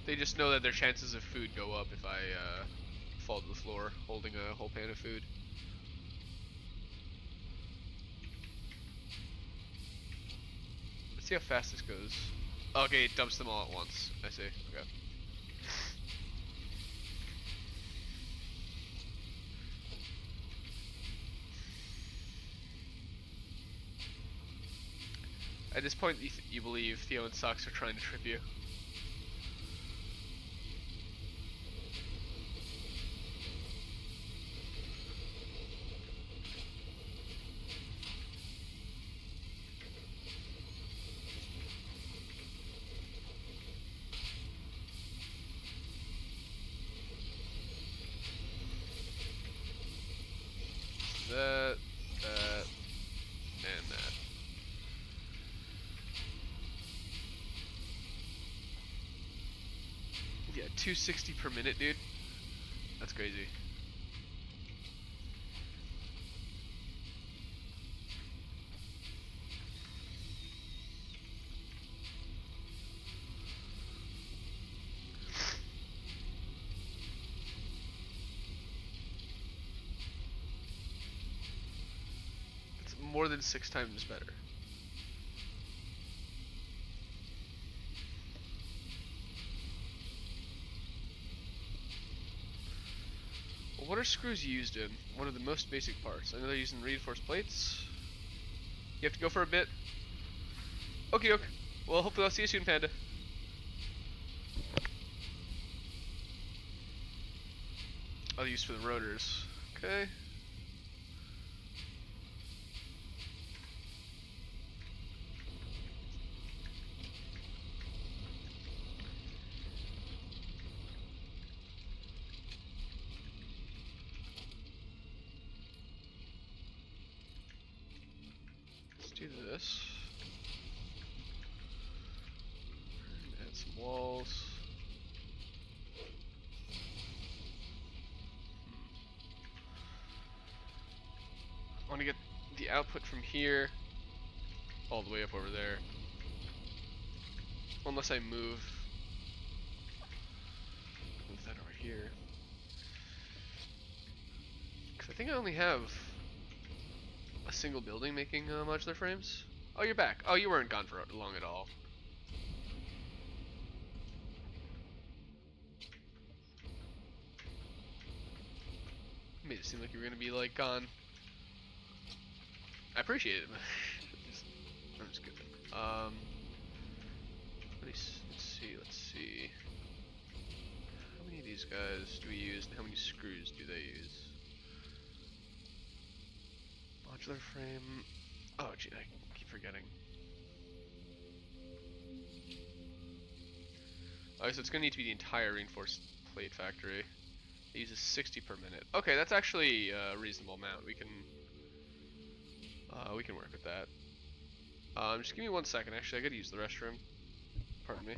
They just know that their chances of food go up if I fall to the floor holding a whole pan of food. Let's see how fast this goes. Okay, it dumps them all at once. I see. Okay. At this point, you believe Theo and Socks are trying to trip you. Yeah, 260 per minute, dude. That's crazy. It's more than 6 times better. Well, what are screws used in? One of the most basic parts. I know they're using reinforced plates. You have to go for a bit. Okay, okay. Well, hopefully I'll see you soon, Panda. I'll use for the rotors. Okay. Let's do this. Add some walls. I want to get the output from here all the way up over there. Unless I move that over here. Because I think I only have a single building making modular frames. Oh, you're back. Oh, you weren't gone for long at all. Made it seem like you were gonna be like gone. I appreciate it. I'm just kidding. Let's see. How many of these guys do we use, and how many screws do they use? Modular frame. Oh, gee, I keep forgetting. Alright, so it's gonna need to be the entire reinforced plate factory. It uses 60 per minute. Okay, that's actually a reasonable amount. We can work with that. Just give me 1 second. Actually, I gotta use the restroom. Pardon me.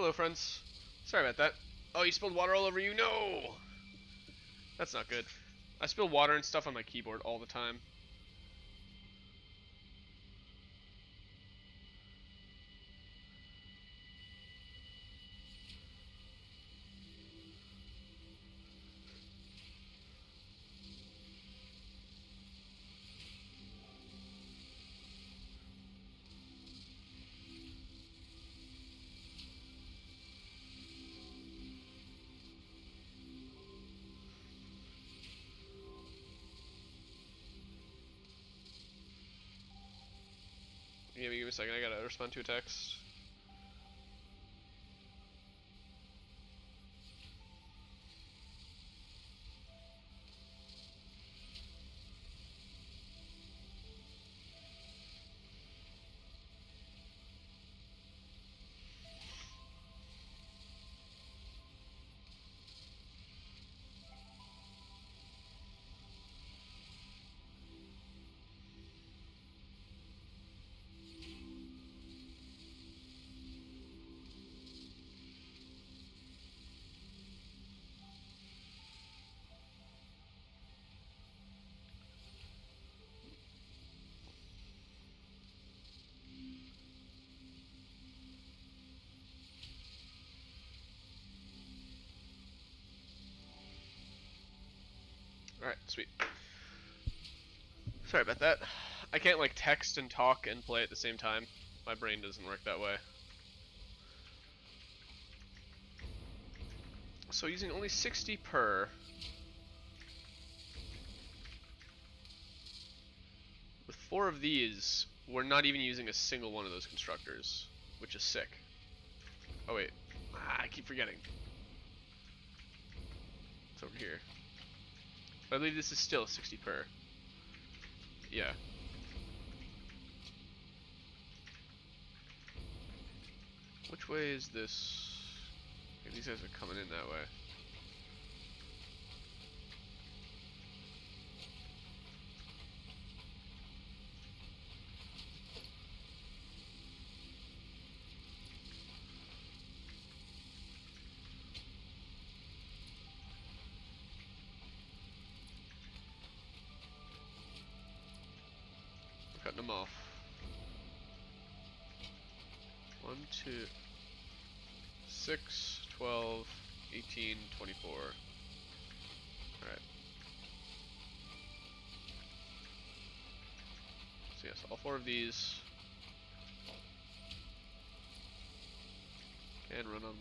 hello, friends. Sorry about that. Oh, you spilled water all over you? No! That's not good. I spill water and stuff on my keyboard all the time. Give me a second, I gotta respond to a text. Alright, sweet. Sorry about that. I can't like text and talk and play at the same time. My brain doesn't work that way. So using only 60 per. With 4 of these, we're not even using a single one of those constructors, which is sick. Oh wait, I keep forgetting. It's over here. But I believe this is still 60 per. Yeah. Which way is this? Okay, these guys are coming in that way. I'm cutting them off. 1, 2, 6, 12, 18, 24. Alright. So yes, all 4 of these can run on 1.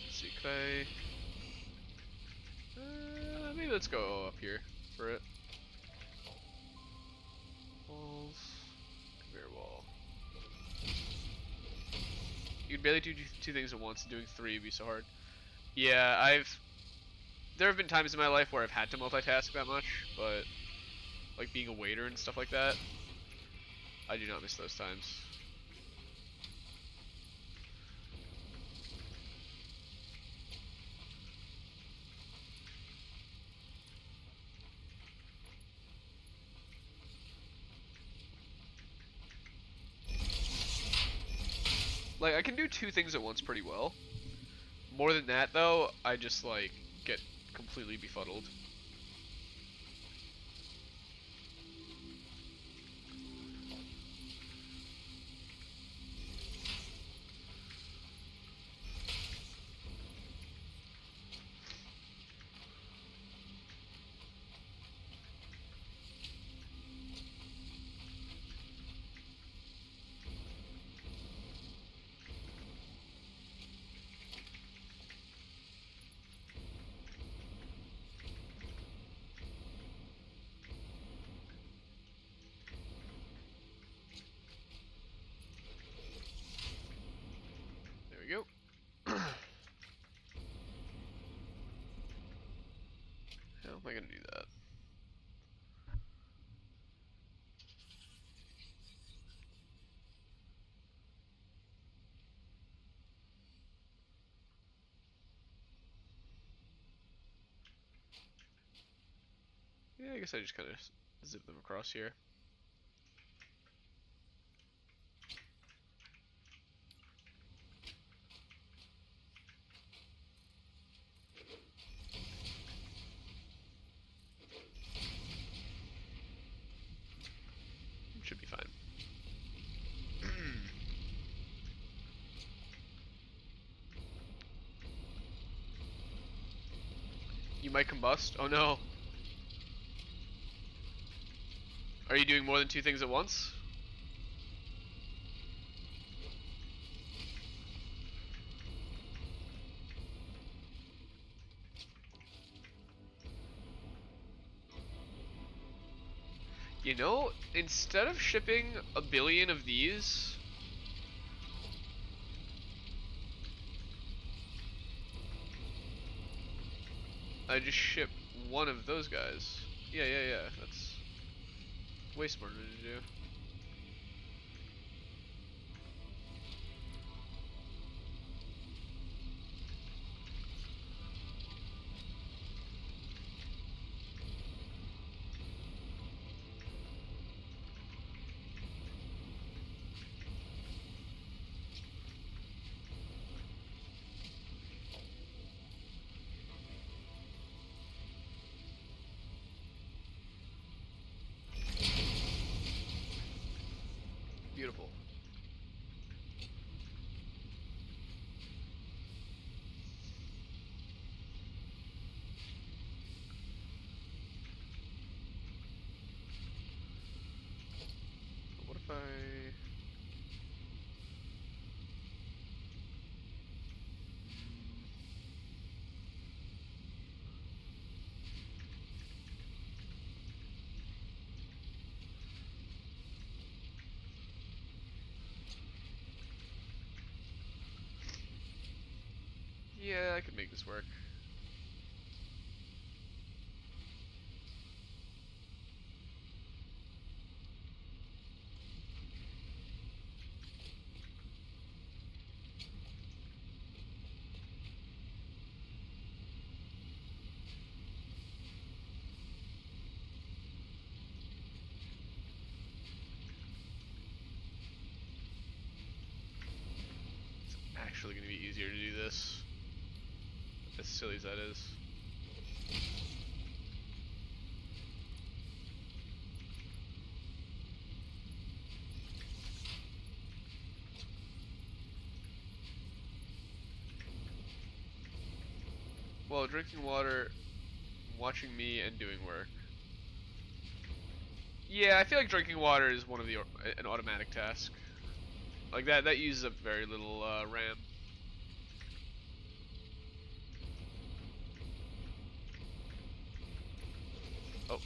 Let's see, could I... maybe let's go up here for it. Walls. Conveyor wall. You'd barely do 2 things at once, and doing 3 would be so hard. Yeah, there have been times in my life where I've had to multitask that much, but like being a waiter and stuff like that, I do not miss those times. Like, I can do 2 things at once pretty well. More than that, though, I just, like, get completely befuddled. There we go. How am I gonna do that? Yeah, I guess I just kind of zip them across here. Should be fine. You might combust. Oh no. Are you doing more than 2 things at once? You know, instead of shipping 1 billion of these, I just ship 1 of those guys. Yeah, that's way smarter to do. Beautiful. What if I... Yeah, I could make this work. It's actually going to be easier to do this. As silly as that is. Well, drinking water, watching me, and doing work. Yeah, I feel like drinking water is one of the an automatic task. Like that uses up very little RAM. Oh.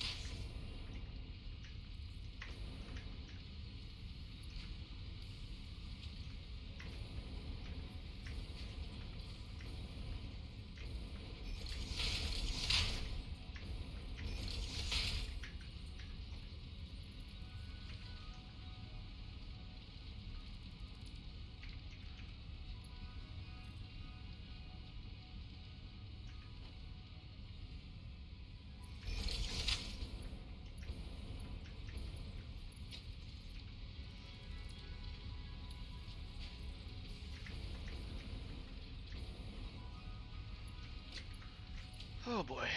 Oh boy.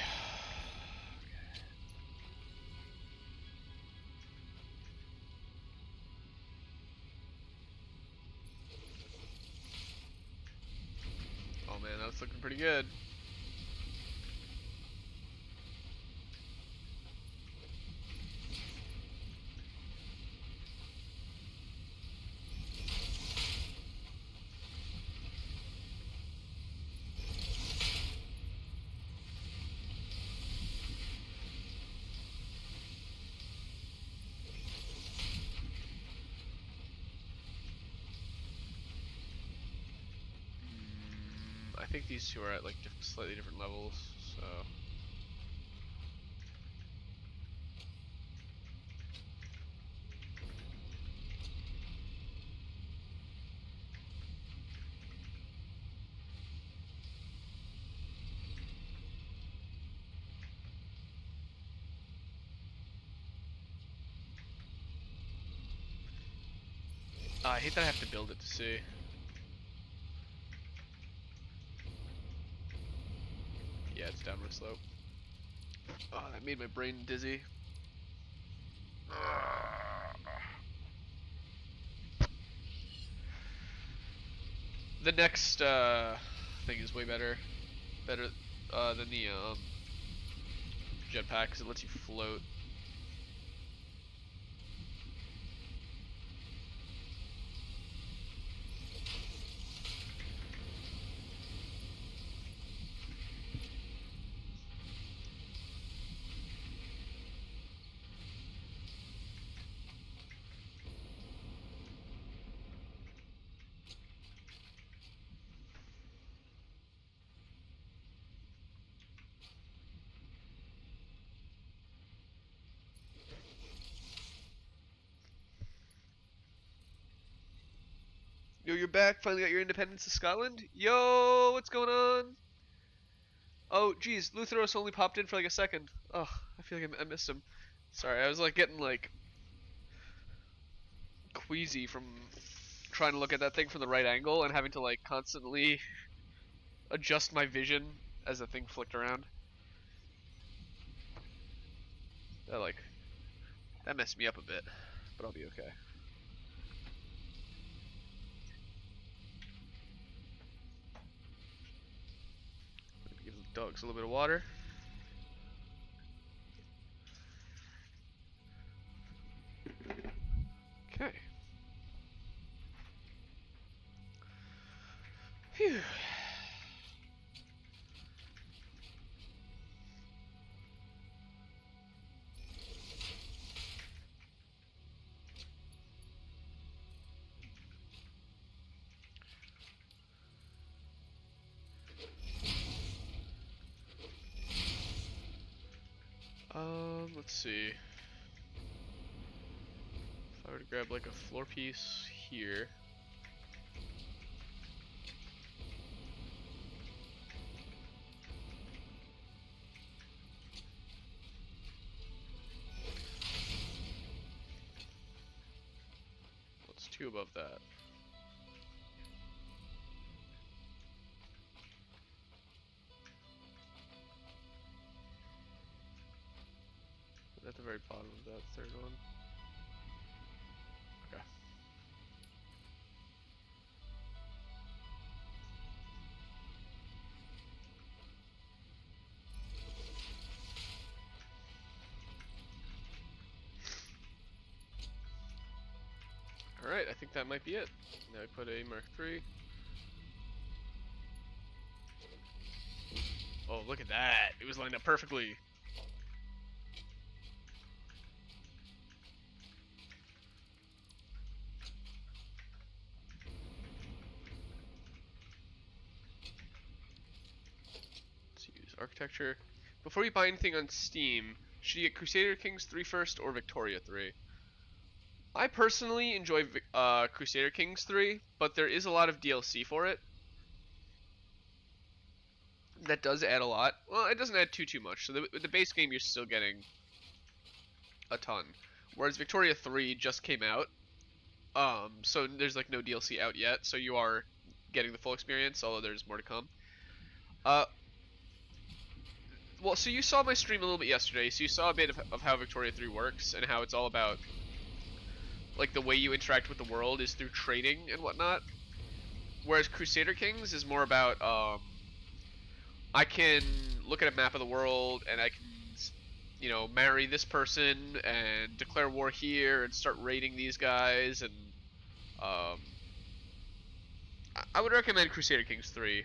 Oh man, that's looking pretty good. I think these two are at like slightly different levels, so. I hate that I have to build it to see. Yeah, it's downward slope. Oh, that made my brain dizzy. The next thing is way better than the jetpack because it lets you float. Yo, you're back. Finally got your independence of Scotland. Yo, what's going on? Oh, geez, Lutheros only popped in for like a second. Oh, I feel like I missed him. Sorry, I was like getting like queasy from trying to look at that thing from the right angle and having to like constantly adjust my vision as the thing flicked around. That messed me up a bit, but I'll be okay. Give the dogs a little bit of water. Okay. Phew. Let's see. If I were to grab like a floor piece here. What's two above that? At the very bottom of that third one. Okay. Alright, I think that might be it. Now I put a Mark III. Oh, look at that! It was lined up perfectly! Let's use architecture. Before you buy anything on Steam, should you get Crusader Kings 3 first or Victoria 3? I personally enjoy Crusader Kings 3, but there is a lot of DLC for it. That does add a lot. Well, it doesn't add too much. So the base game, you're still getting a ton. Whereas Victoria 3 just came out. So there's like no DLC out yet. So you are getting the full experience, although there's more to come. Well, so you saw my stream a little bit yesterday. So you saw a bit of how Victoria 3 works and how it's all about like the way you interact with the world is through trading and whatnot. Whereas Crusader Kings is more about I can look at a map of the world and I can, you know, marry this person and declare war here and start raiding these guys. And I would recommend Crusader Kings 3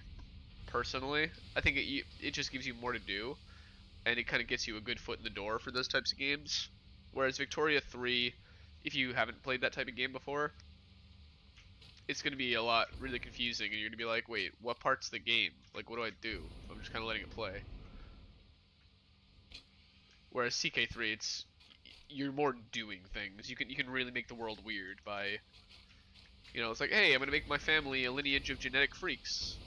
personally. I think it just gives you more to do and it kind of gets you a good foot in the door for those types of games. Whereas Victoria 3, if you haven't played that type of game before, it's going to be a lot really confusing and you're going to be like, wait, what part's the game? Like, what do I do? I'm just kind of letting it play. Whereas CK3, you're more doing things. You can really make the world weird by, you know, it's like, hey, I'm going to make my family a lineage of genetic freaks.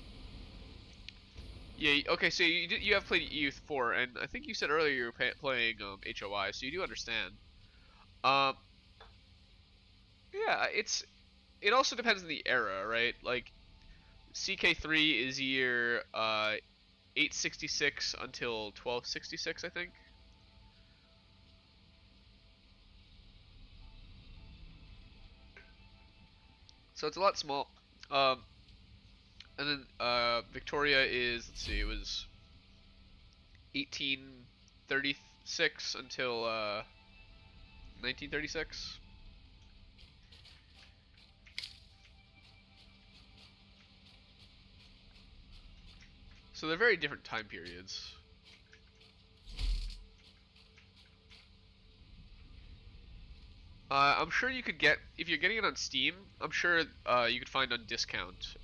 Yeah, okay, so you have played EU4, and I think you said earlier you were playing HOI, so you do understand. Um, yeah, it also depends on the era, right? Like CK3 is year 866 until 1266, I think. So it's a lot small. Um, and then Victoria is, let's see, it was 1836 until 1936. So they're very different time periods. I'm sure you could get, if you're getting it on Steam, I'm sure you could find on discount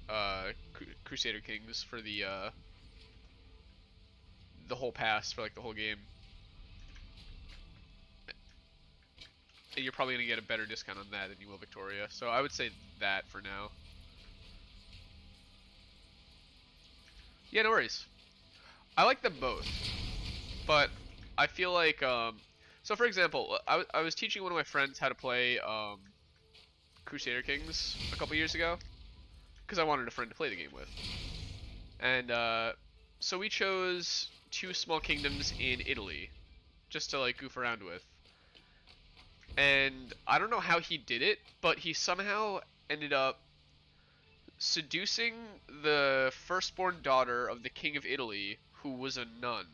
Crusader Kings for the whole pass for like the whole game. And you're probably gonna get a better discount on that than you will Victoria. So I would say that for now. Yeah, no worries. I like them both, but I feel like so for example, I was teaching one of my friends how to play Crusader Kings a couple years ago because I wanted a friend to play the game with, and so we chose two small kingdoms in Italy just to like goof around with. And I don't know how he did it, but he somehow ended up seducing the firstborn daughter of the king of Italy, who was a nun.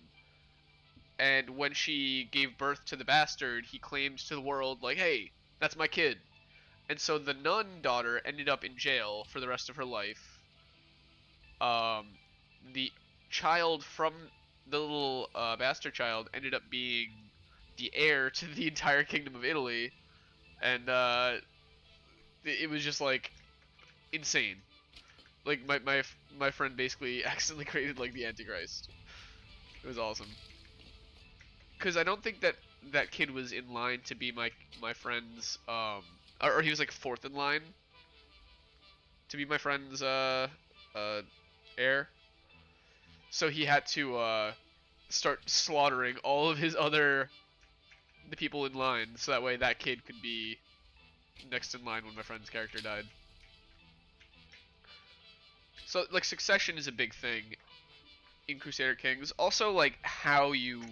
And when she gave birth to the bastard, he claimed to the world, like, hey, that's my kid. And so the nun daughter ended up in jail for the rest of her life. The child from the little bastard child ended up being the heir to the entire kingdom of Italy. And it was just like insane. Like my friend basically accidentally created like the Antichrist. It was awesome. Because I don't think that that kid was in line to be my friend's or he was like fourth in line to be my friend's heir. So he had to start slaughtering all of his the people in line, so that way that kid could be next in line when my friend's character died. So like succession is a big thing in Crusader Kings. Also like how you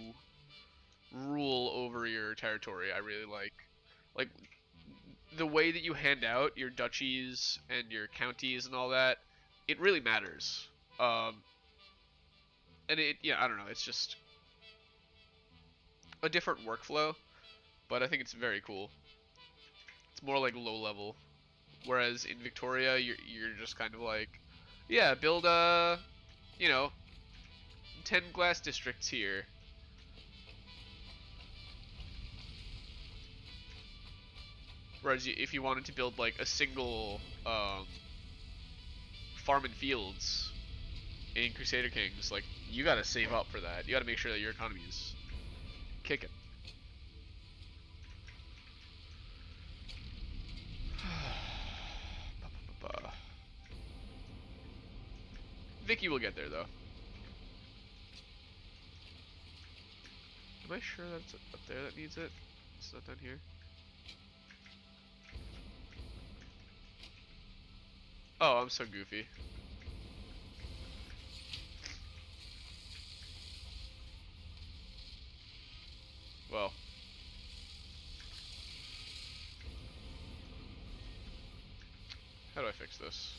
rule over your territory, I really like. Like the way that you hand out your duchies and your counties and all that, it really matters. And yeah, I don't know, it's just a different workflow, but I think it's very cool. It's more like low level, whereas in Victoria, you're just kind of like, yeah, build you know, 10 glass districts here. Whereas if you wanted to build like a single farm and fields in Crusader Kings, like you gotta save up for that. You gotta make sure that your economy is kicking. Vicky will get there though. Am I sure that's up there that needs it? It's not down here. Oh, I'm so goofy. Well. How do I fix this?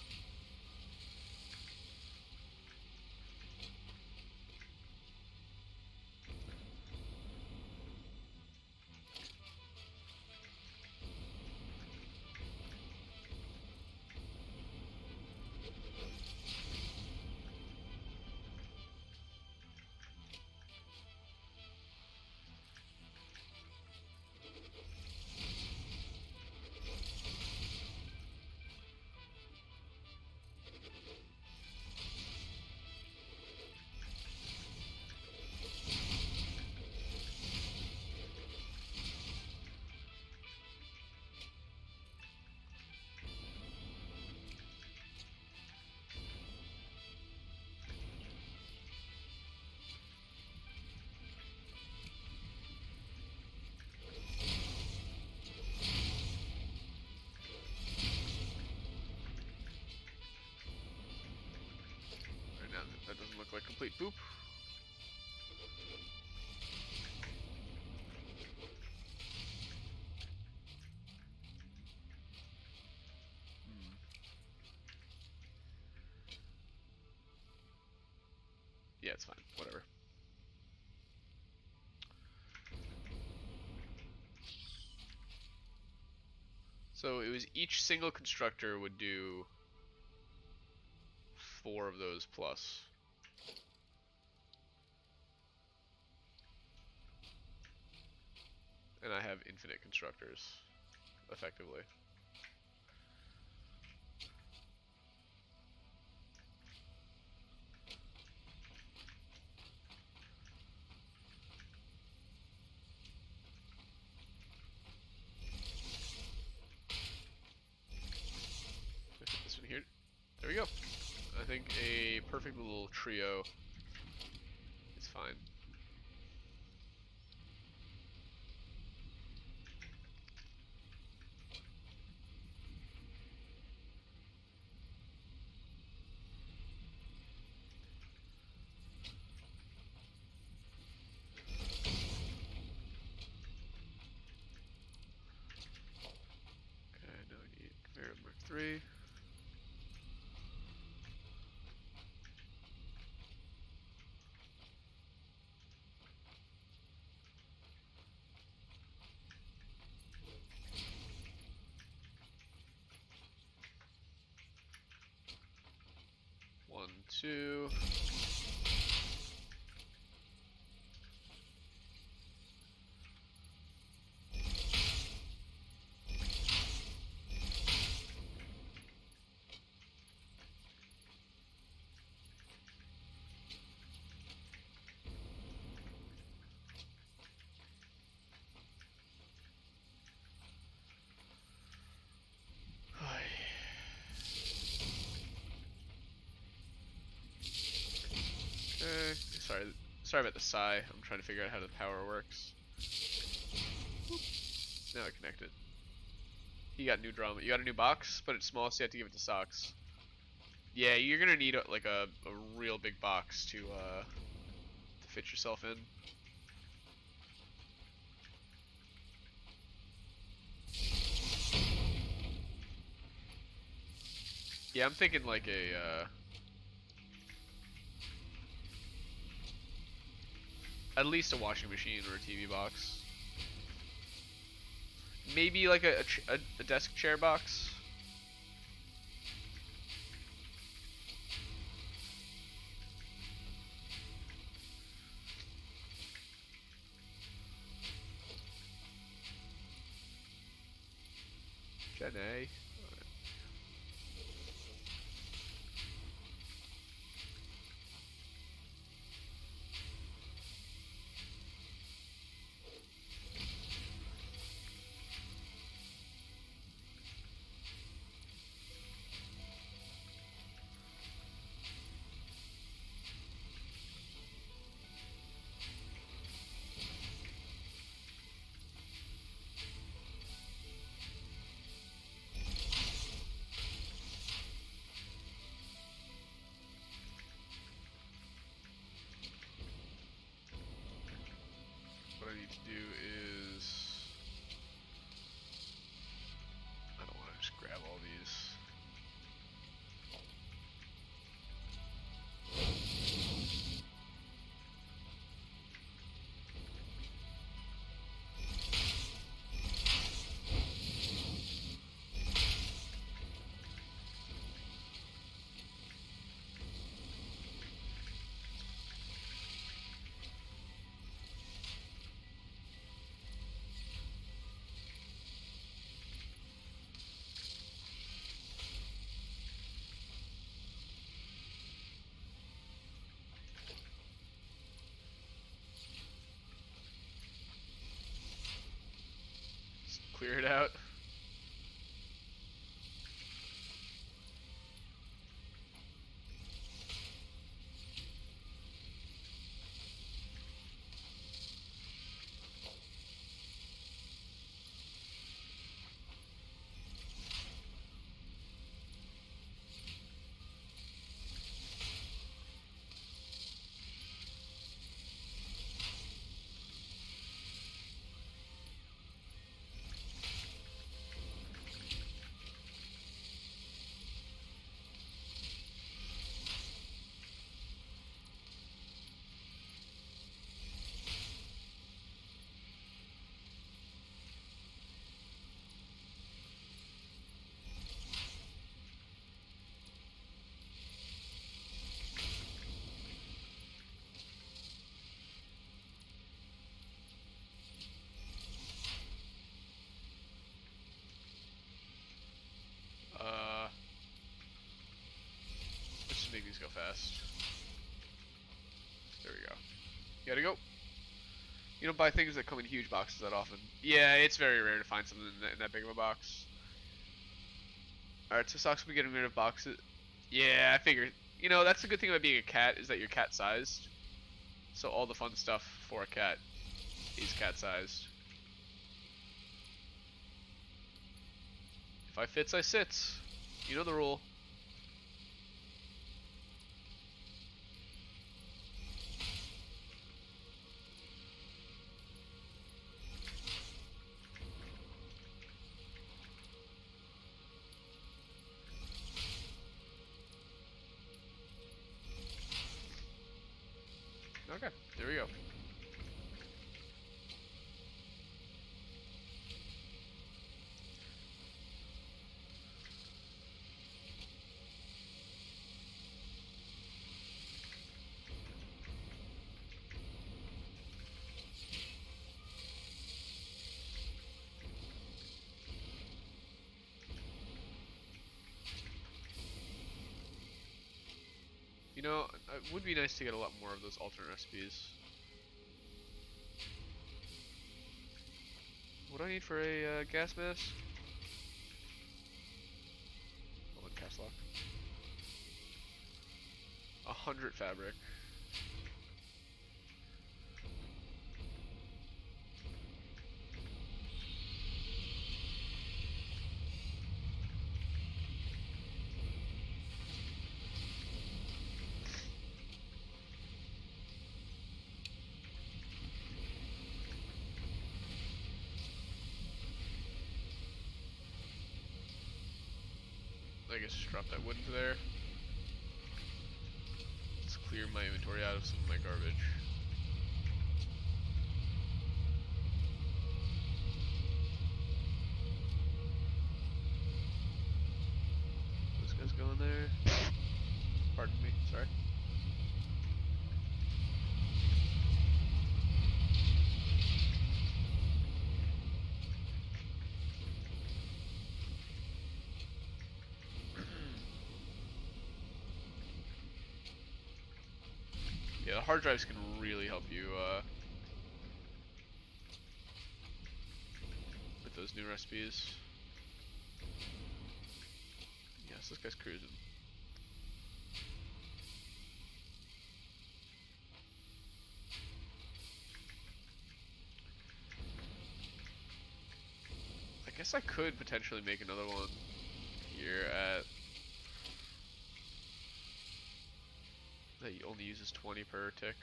complete boop. Yeah, it's fine. Whatever. So it was each single constructor would do 4 of those plus. And I have infinite constructors, effectively. This one here. There we go. I think a perfect little trio is fine. Okay, now I need variable mark 3. One, two. Okay, sorry about the sigh. I'm trying to figure out how the power works. Now I connected. He got new drum. You got a new box, but it's small, so you have to give it to Socks. Yeah, you're gonna need a real big box to fit yourself in. Yeah, I'm thinking like a at least a washing machine or a TV box. Maybe like a desk chair box. Jenny. What I need to do is I don't want to just grab all these. Just clear it out. fast. There we go. You gotta go. You don't buy things that come in huge boxes that often. Yeah, it's very rare to find something in that big of a box. Alright, so Socks will be getting rid of boxes. Yeah, I figured. You know, that's the good thing about being a cat, is that you're cat-sized. So all the fun stuff for a cat is cat-sized. If I fits, I sits. You know the rule. Okay, there we go. You know, it would be nice to get a lot more of those alternate recipes. What do I need for a gas mask? Hold on, cast lock. 100 fabric. I guess just drop that wood into there. Let's clear my inventory out of some of my garbage. Those guys go in there. Pardon me, sorry. Yeah, the hard drives can really help you with those new recipes. Yes, this guy's cruising. I guess I could potentially make another one here at that only uses 20 per tick.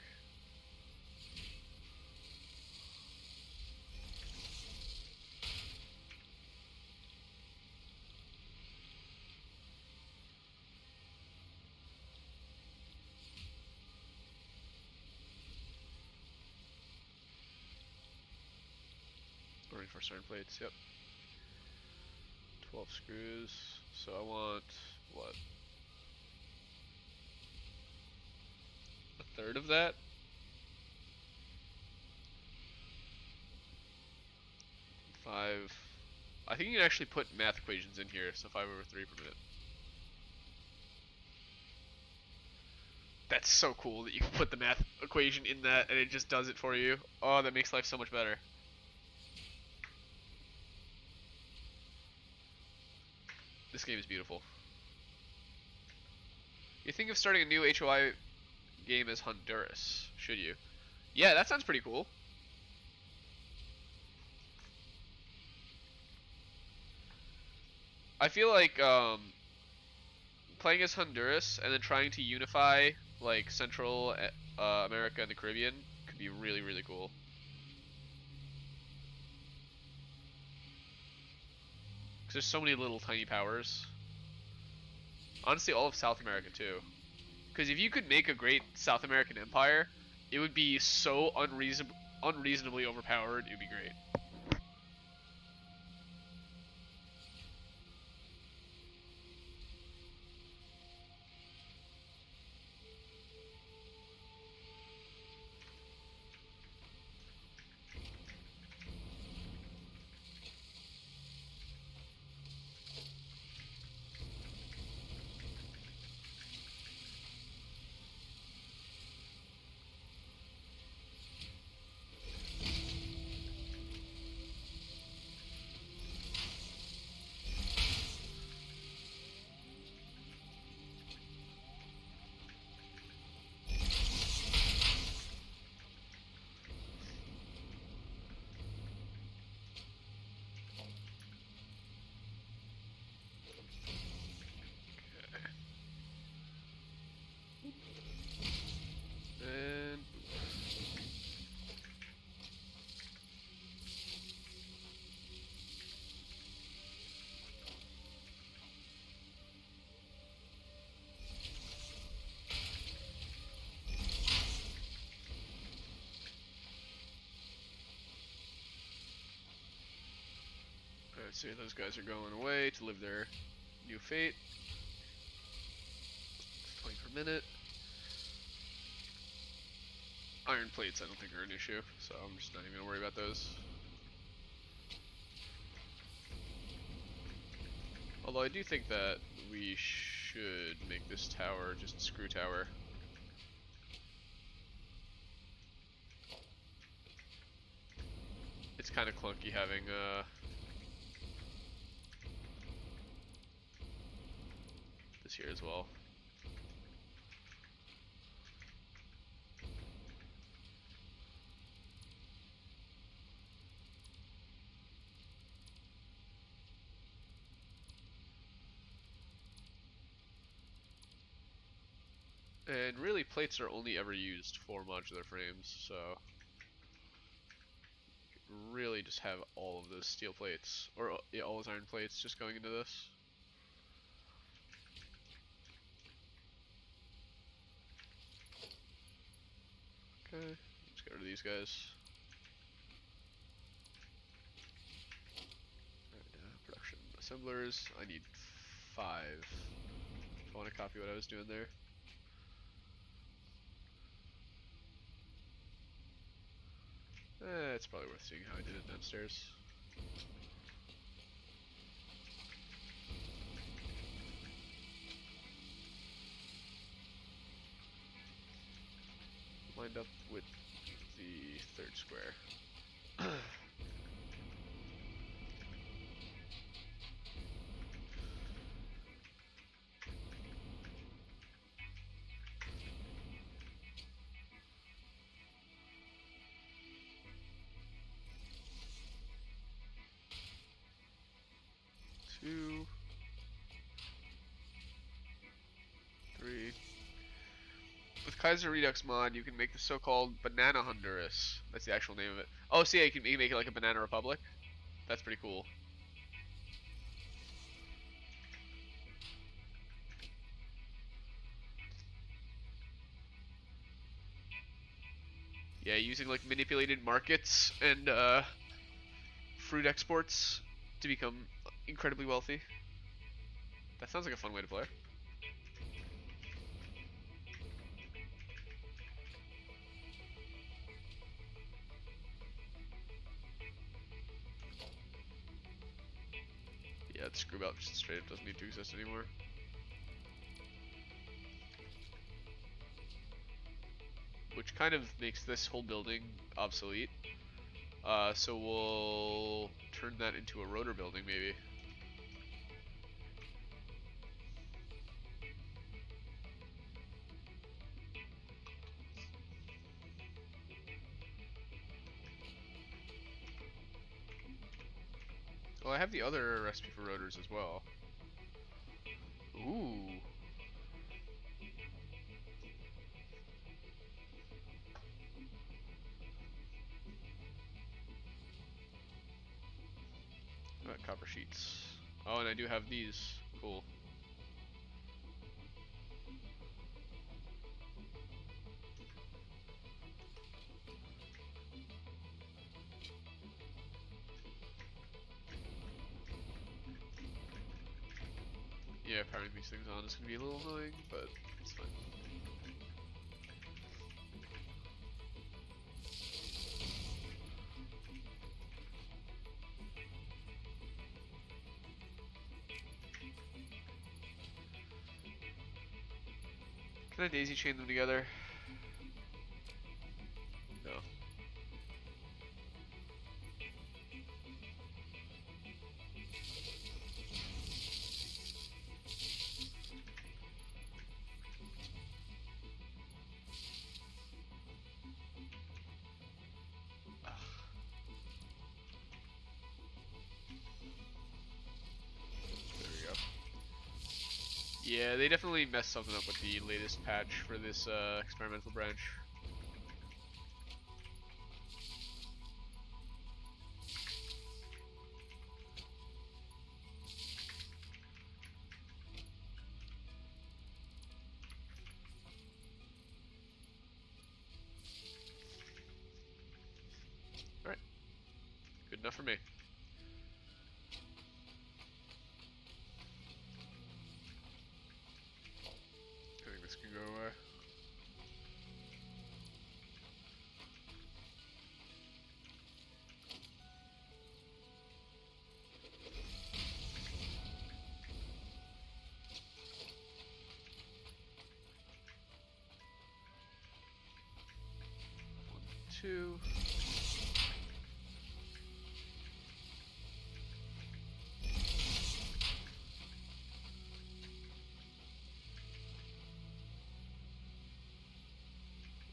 For certain plates, yep. 12 screws. So I want what? A third of that? 5. I think you can actually put math equations in here, so 5/3 per minute. That's so cool that you can put the math equation in that and it just does it for you. Oh, that makes life so much better. This game is beautiful. You think of starting a new HOI game as Honduras, should you? Yeah, that sounds pretty cool. I feel like playing as Honduras and then trying to unify like Central America and the Caribbean could be really, really cool. Because there's so many little tiny powers. Honestly, all of South America too. Because if you could make a great South American empire, it would be so unreasonably overpowered, it would be great. Let's see, those guys are going away to live their new fate. 20 per minute. Iron plates I don't think are an issue, so I'm just not even gonna worry about those. Although I do think that we should make this tower just a screw tower. It's kind of clunky having this here as well. And really, plates are only ever used for modular frames, so really just have all of those steel plates, or yeah, all those iron plates just going into this. Okay, let's get rid of these guys. Alright, production assemblers. I need 5 if I want to copy what I was doing there. It's probably worth seeing how I did it downstairs. Lined up with the third square. 2, 3. With Kaiser Redux mod, you can make the so-called Banana Honduras. That's the actual name of it. Oh, so yeah, you can make it like a Banana Republic. That's pretty cool. Yeah, using like manipulated markets and fruit exports to become incredibly wealthy. That sounds like a fun way to play. Yeah, the screw belt just straight up doesn't need to exist anymore. Which kind of makes this whole building obsolete. So we'll turn that into a rotor building maybe. Well, I have the other recipe for rotors as well. Ooh. Copper sheets. Oh, and I do have these. Cool. Yeah, powering these things on is going to be a little annoying, but it's fine. Can I daisy chain them together? No. There we go. Yeah, they definitely messed something up with the latest patch for this experimental branch. Alright. Good enough for me. 2.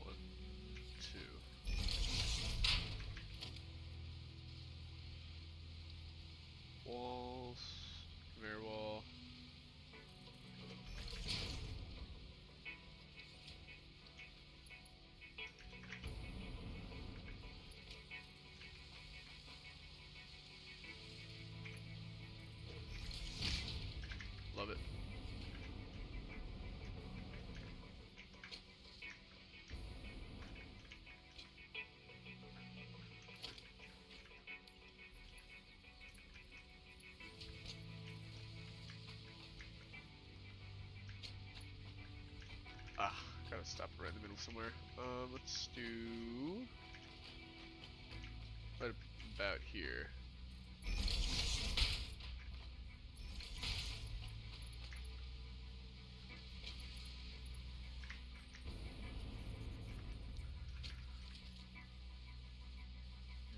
One, 2. Walls. Conveyor wall. Love it. Ah, gotta stop right in the middle somewhere. Let's do right about here.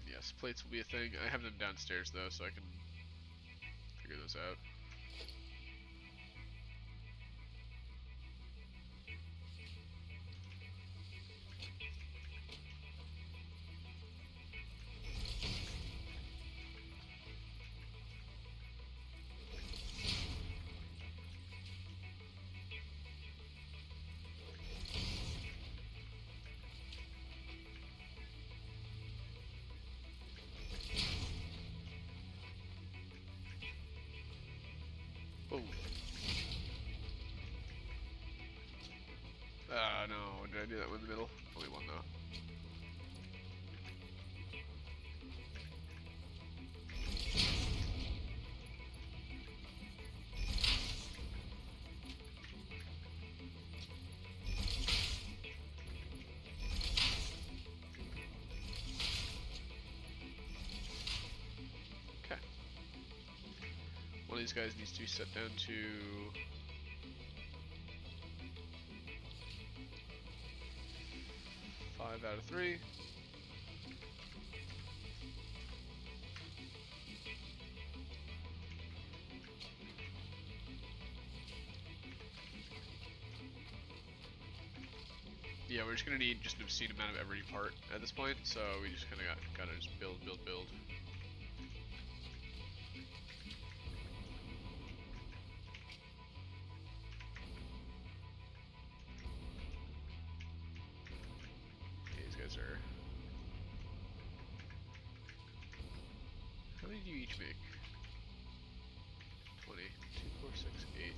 Yes, plates will be a thing. I have them downstairs though, so I can figure those out. Oh. Ah, no. Did I do that one in the middle? Only one though. Okay. One of these guys needs to be set down to 5 out of 3. Yeah, we're just gonna need just an obscene amount of every part at this point, so we just kinda gotta just build. Okay, these guys are... How many do you each make? 20. 2, 4, 6, 8.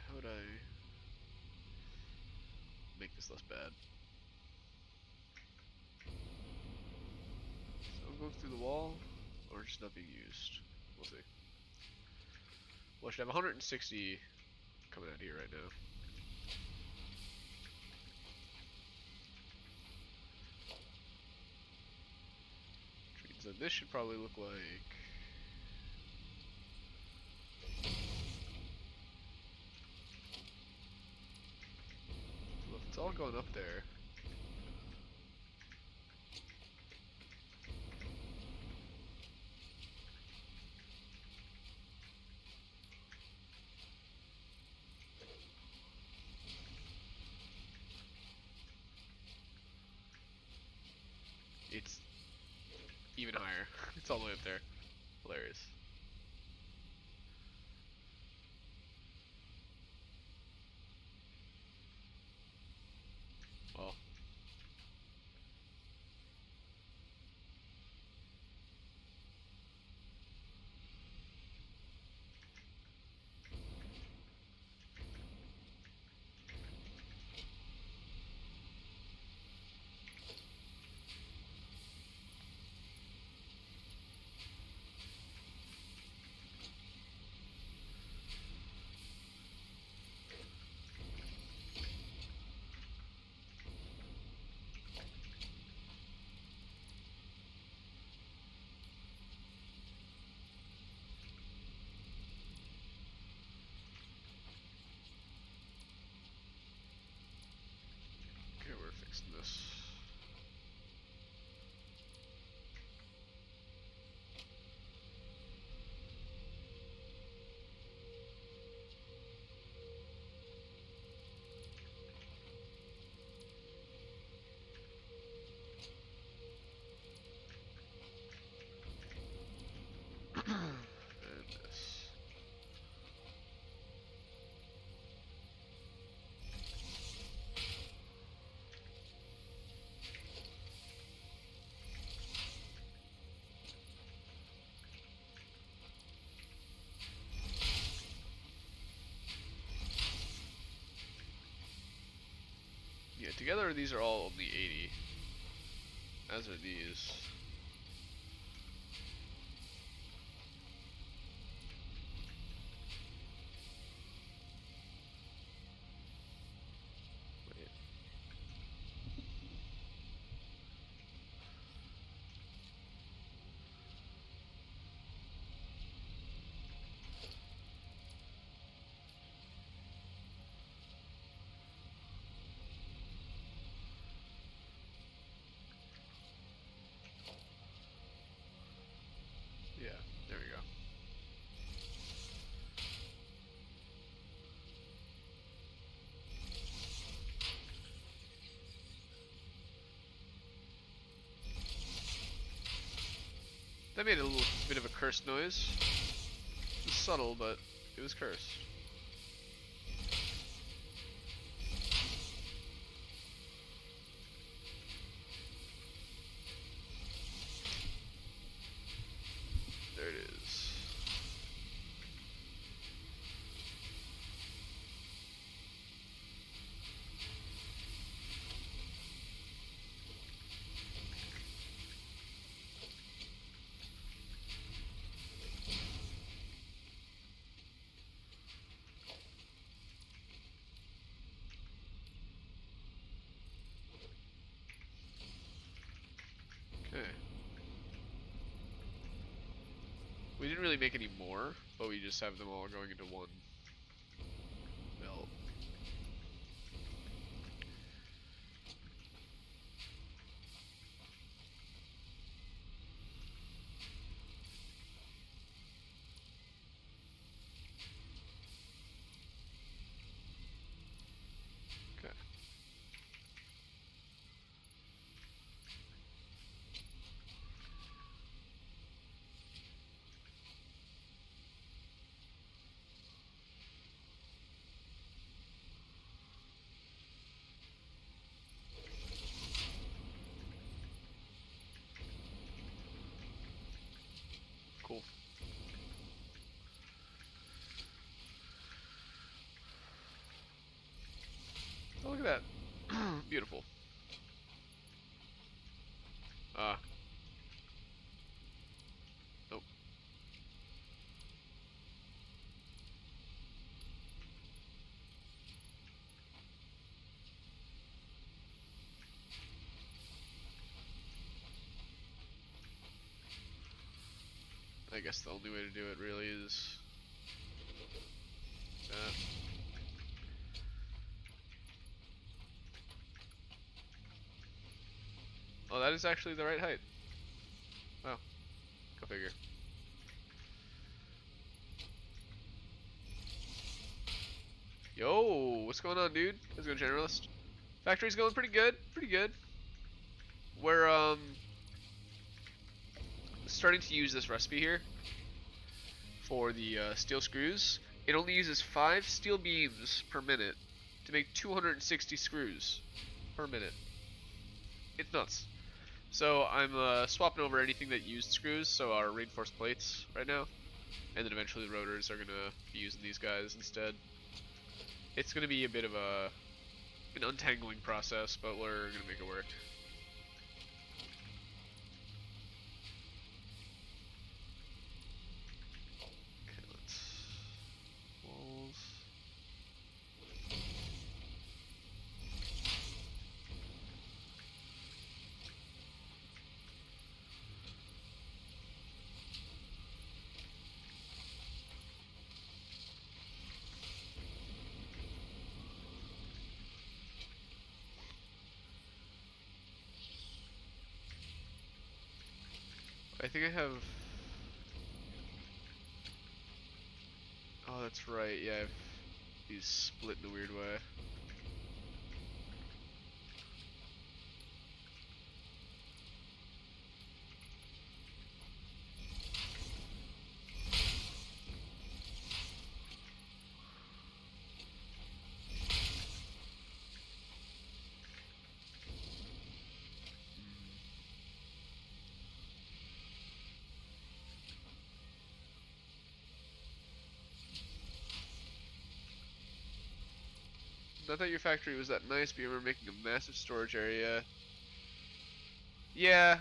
How would I make this less bad? So I'm going through the wall, or just not being used. We'll see. Well, I should have 160 coming out here right now. Which means that this should probably look like... Well, if it's all going up there... It's even higher. It's all the way up there. Hilarious. Well. together, these are all only 80. As are these. Wait. Yeah, there we go. That made a little bit of a cursed noise. It was subtle, but it was cursed. There it is. Okay. We didn't really make any more, but we just have them all going into one belt. Okay. Cool. Oh, look at that. Beautiful. Nope. I guess the only way to do it really is that. Oh, that is actually the right height. Wow. Go figure. Yo, what's going on, dude? How's it going, generalist? Factory's going pretty good. Pretty good. We're starting to use this recipe here for the steel screws. It only uses 5 steel beams per minute to make 260 screws per minute. It's nuts. So I'm swapping over anything that used screws, so our reinforced plates right now, and then eventually the rotors are gonna be using these guys instead. It's gonna be a bit of an untangling process, but we're gonna make it work. Okay, let's walls. I think I have. Oh, that's right. Yeah, he's split in a weird way. Not that your factory was that nice, but you were making a massive storage area. Yeah,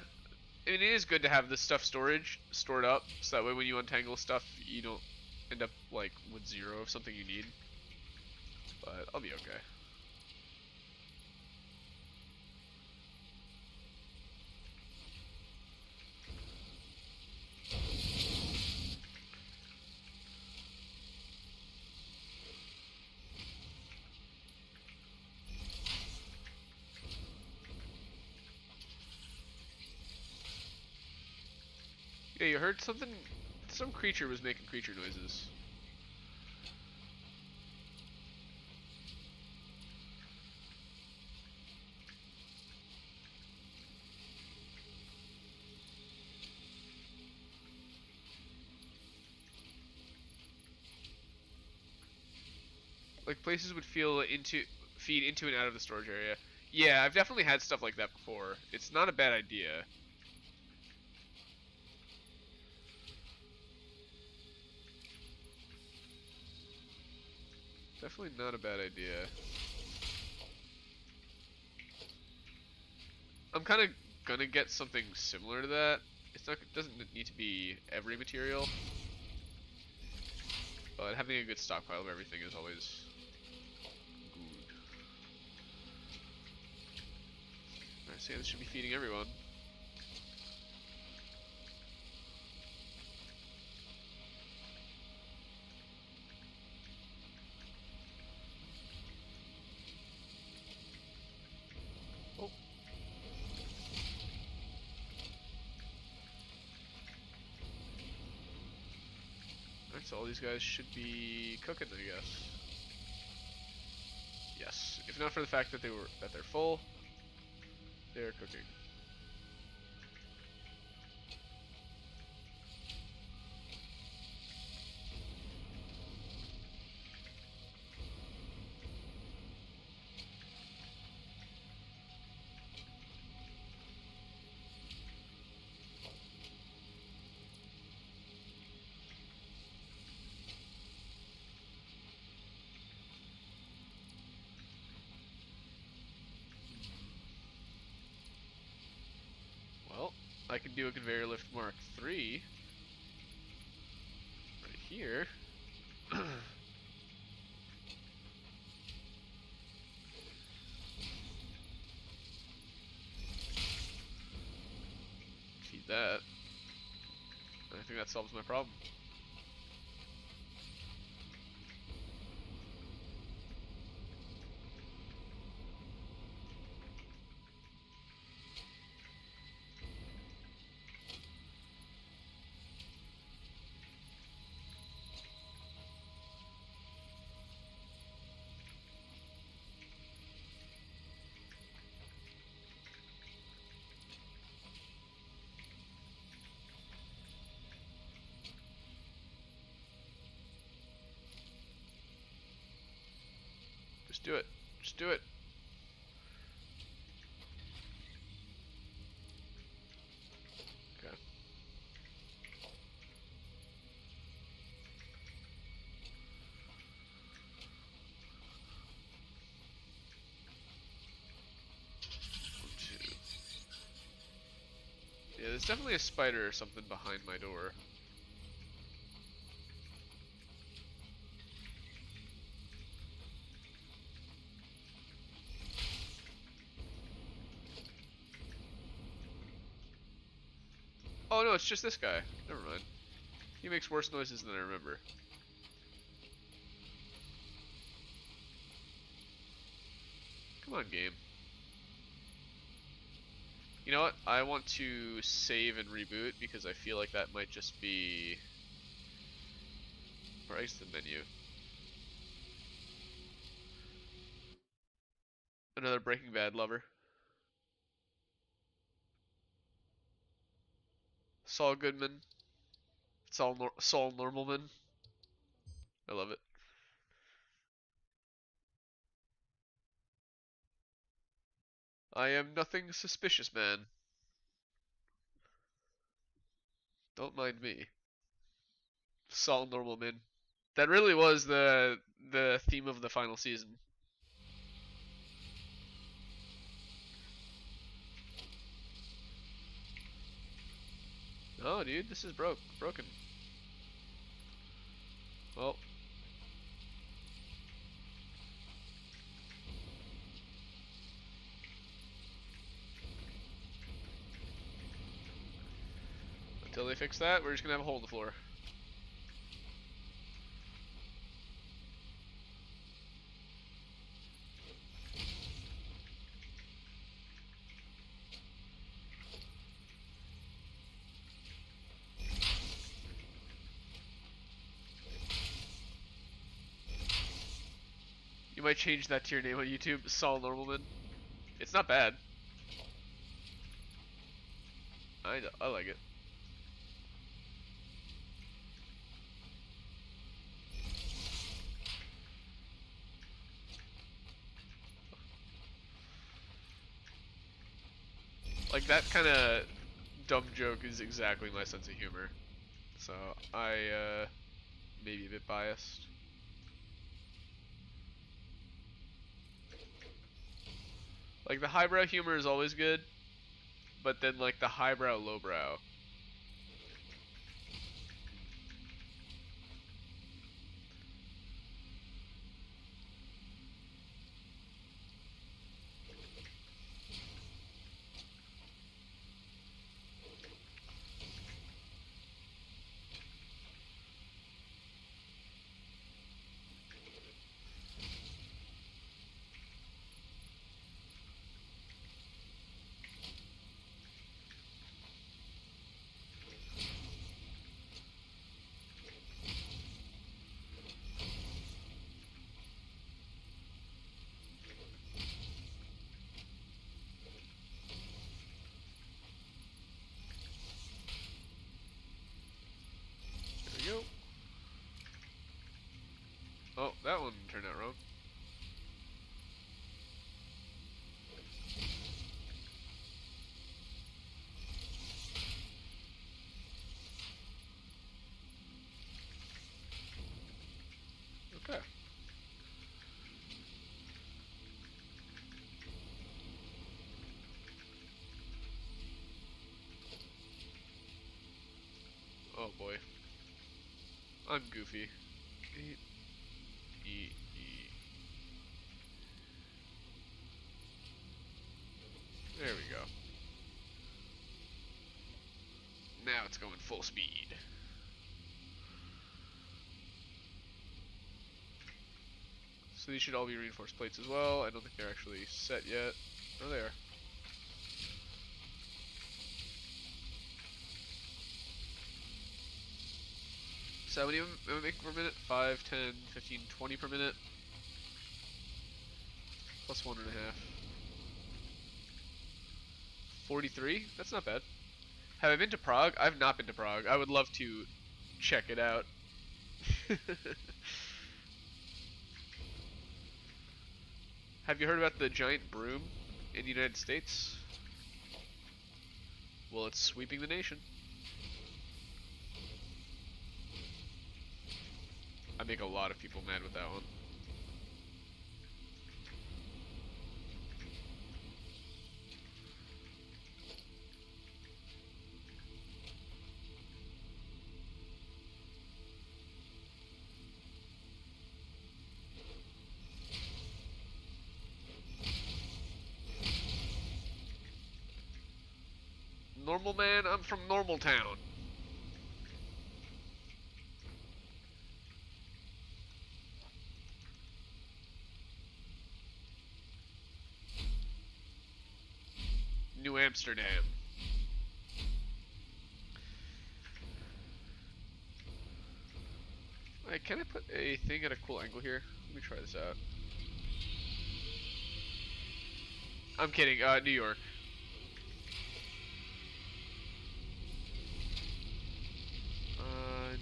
I mean, it is good to have this stuff stored up, so that way when you untangle stuff, you don't end up like with zero of something you need. But I'll be okay. Yeah, you heard something? Some creature was making creature noises. Like places would feed into and out of the storage area. Yeah, I've definitely had stuff like that before. It's not a bad idea. Definitely not a bad idea. I'm kind of gonna get something similar to that. It doesn't need to be every material, but having a good stockpile of everything is always good. Alright, so yeah, this should be feeding everyone. Oh. Alright, so all these guys should be cooking, I guess. Yes. If not for the fact that they're full, they're cooking. Well, I can do a conveyor lift Mark 3 right here. Feed that. I think that solves my problem. Just do it. Just do it. Okay. One, two. Yeah, there's definitely a spider or something behind my door. Oh no, it's just this guy. Never mind. He makes worse noises than I remember. Come on, game. You know what? I want to save and reboot because I feel like that might just be... Or exit the menu. Another Breaking Bad lover. Saul Goodman. Saul Normalman. I love it. I am nothing suspicious, man. Don't mind me. Saul Normalman. That really was the theme of the final season. No, dude, this is broken. Well, until they fix that, we're just gonna have a hole in the floor. You might change that to your name on YouTube, Saul Normalman. It's not bad. I like it. Like that kind of dumb joke is exactly my sense of humor. So I may be a bit biased. Like the highbrow humor is always good, but then like the highbrow lowbrow. There we go. Oh, that one turned out wrong. Okay. Oh boy. I'm goofy. E. There we go. Now it's going full speed. So these should all be reinforced plates as well. I don't think they're actually set yet. Oh, they are. So how many am I making per minute? 5, 10, 15, 20 per minute. Plus 1.5. 43? That's not bad. Have I been to Prague? I've not been to Prague. I would love to check it out. Have you heard about the giant broom in the United States? Well, it's sweeping the nation. I make a lot of people mad with that one. Normal man, I'm from Normal Town. New Amsterdam. Alright, can I put a thing at a cool angle here? Let me try this out. I'm kidding, New York.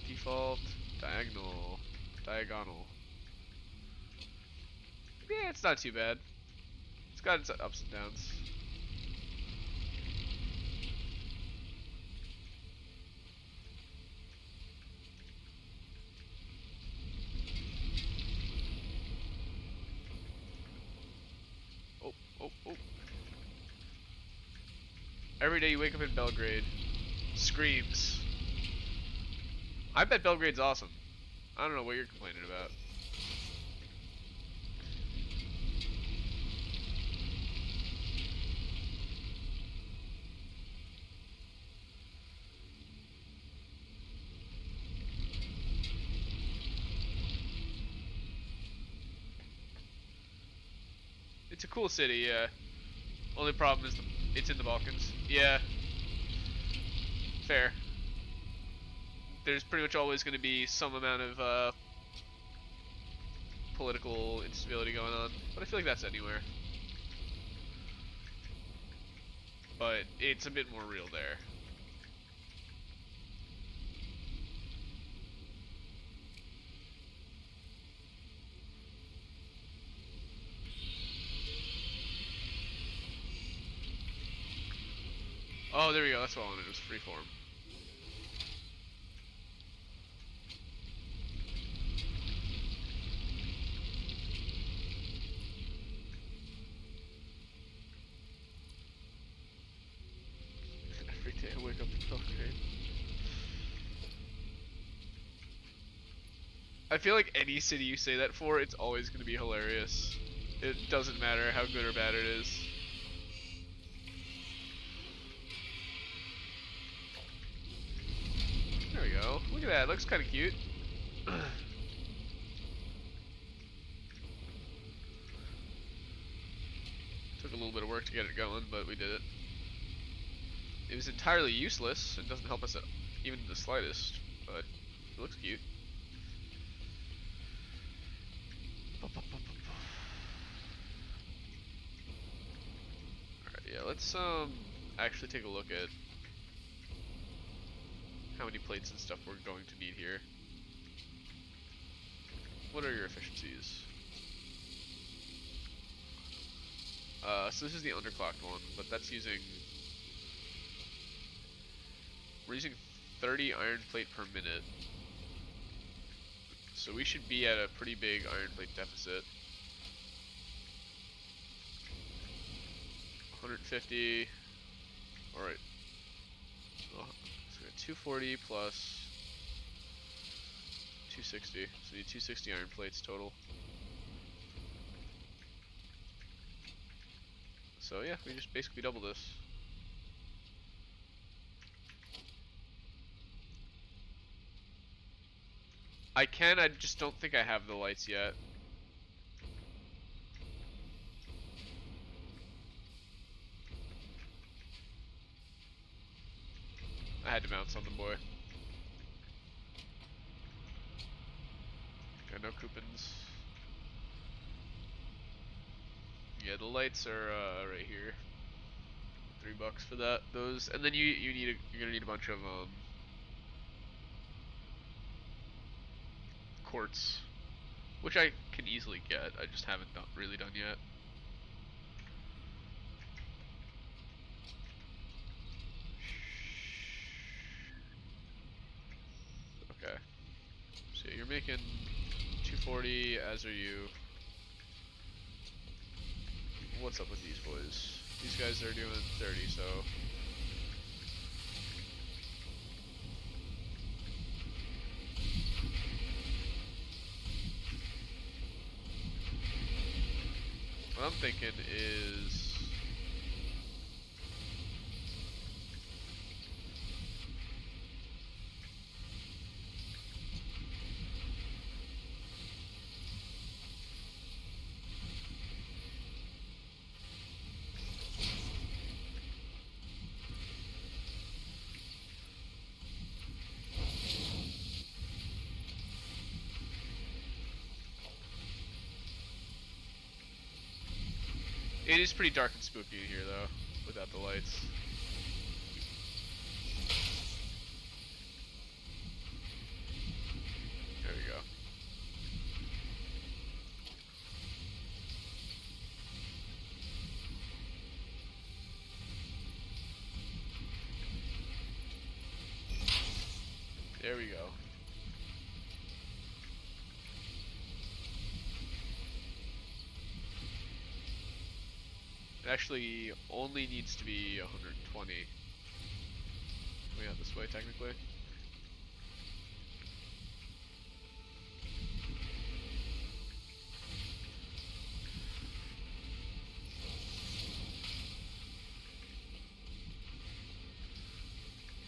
Default, diagonal. Yeah, it's not too bad. It's got its ups and downs. Oh. Every day you wake up in Belgrade, Screams. I bet Belgrade's awesome. I don't know what you're complaining about. It's a cool city, yeah. Only problem is it's in the Balkans. Yeah. Fair. There's pretty much always going to be some amount of political instability going on, but I feel like that's anywhere. But it's a bit more real there. Oh, there we go. That's what I wanted. It was freeform. Every day I wake up in Belgrade. I feel like any city you say that for, it's always going to be hilarious. It doesn't matter how good or bad it is. There we go. Look at that. It looks kind of cute. Took a little bit of work to get it going, but we did it. It was entirely useless. It doesn't help us even the slightest, but it looks cute. Alright, yeah, let's actually take a look at how many plates and stuff we're going to need here. What are your efficiencies? So this is the underclocked one, but that's using... We're using 30 iron plate per minute. So we should be at a pretty big iron plate deficit. 150. Alright. So we got 240 plus 260. So we need 260 iron plates total. So yeah, we just basically double this. I just don't think I have the lights yet. I had to mount something, boy. Got no coupons. Yeah, the lights are right here. $3 for that. Those, and then you're gonna need a bunch of quartz, which I can easily get. I just haven't really done yet. Okay. So you're making 240, as are you. What's up with these boys? These guys are doing 30, so. What I'm thinking is... It is pretty dark and spooky in here, though, without the lights. There we go. There we go. It actually only needs to be 120. Yeah, this this way, technically.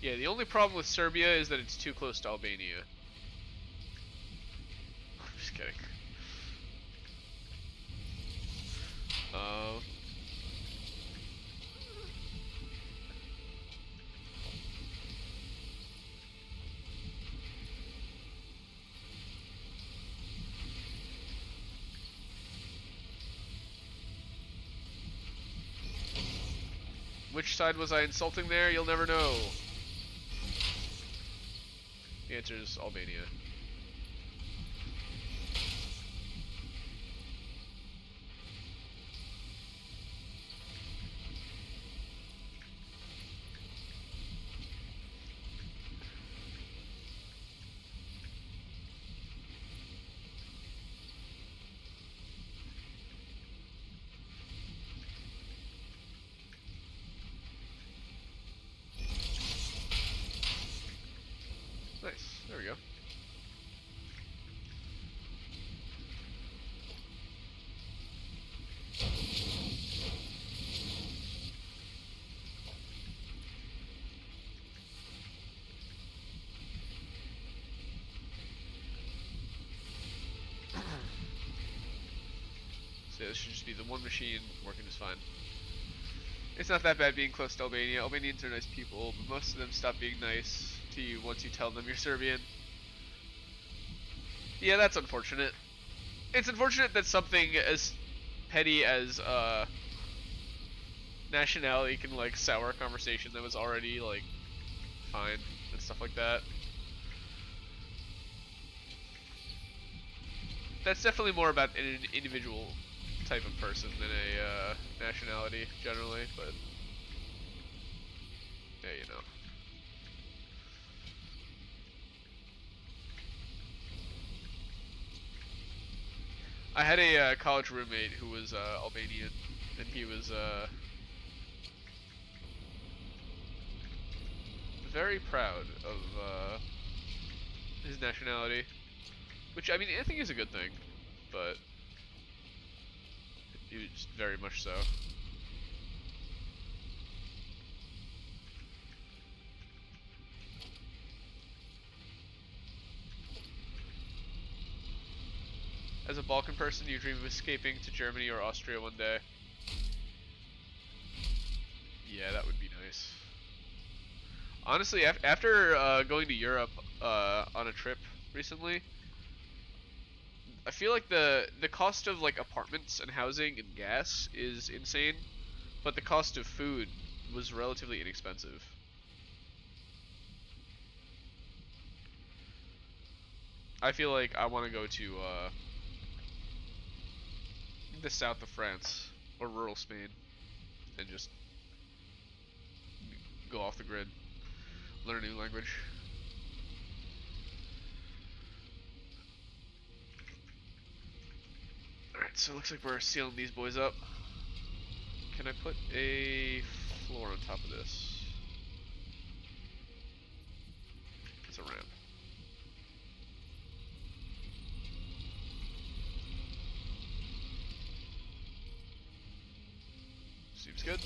Yeah, the only problem with Serbia is that it's too close to Albania. I'm just kidding. Which side was I insulting there? You'll never know. The answer is Albania. Nice. There we go. So yeah, this should just be the one machine working just fine. It's not that bad being close to Albania. Albanians are nice people, but most of them stop being nice to you once you tell them you're Serbian. Yeah, that's unfortunate. It's unfortunate that something as petty as nationality can like sour a conversation that was already like fine and stuff like that. That's definitely more about an individual type of person than a nationality generally, but yeah, you know. I had a college roommate who was Albanian, and he was very proud of his nationality, which I mean I think is a good thing, but he was very much so. As a Balkan person, you dream of escaping to Germany or Austria one day. Yeah, that would be nice. Honestly, after going to Europe on a trip recently, I feel like the cost of like apartments and housing and gas is insane, but the cost of food was relatively inexpensive. I feel like I want to go to the south of France or rural Spain and just go off the grid, learn a new language. Alright, so it looks like we're sealing these boys up. Can I put a floor on top of this? It's a ramp. Seems good.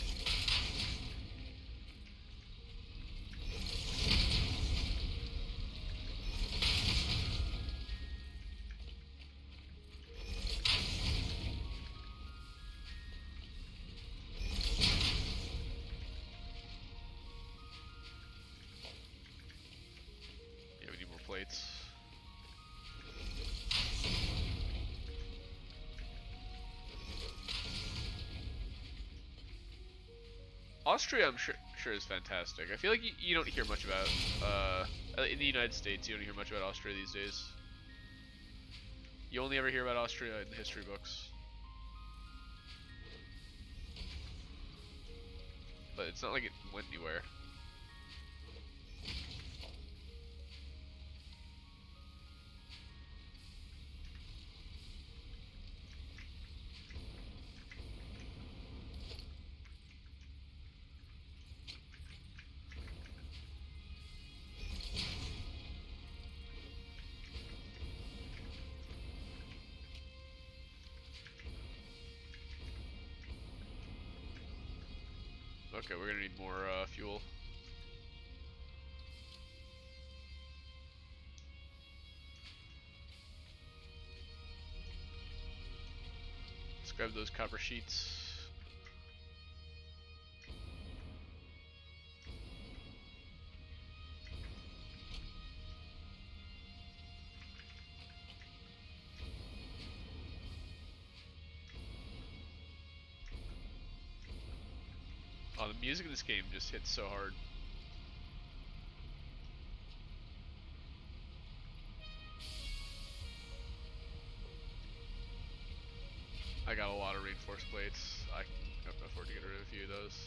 Yeah, we need more plates. Austria, I'm sure is fantastic. I feel like you don't hear much about in the United States. You don't hear much about Austria these days. You only ever hear about Austria in the history books. But it's not like it went anywhere. Okay, we're gonna need more fuel. Let's grab those copper sheets. Oh, the music in this game just hits so hard. I got a lot of reinforced plates. I can afford to get rid of a few of those.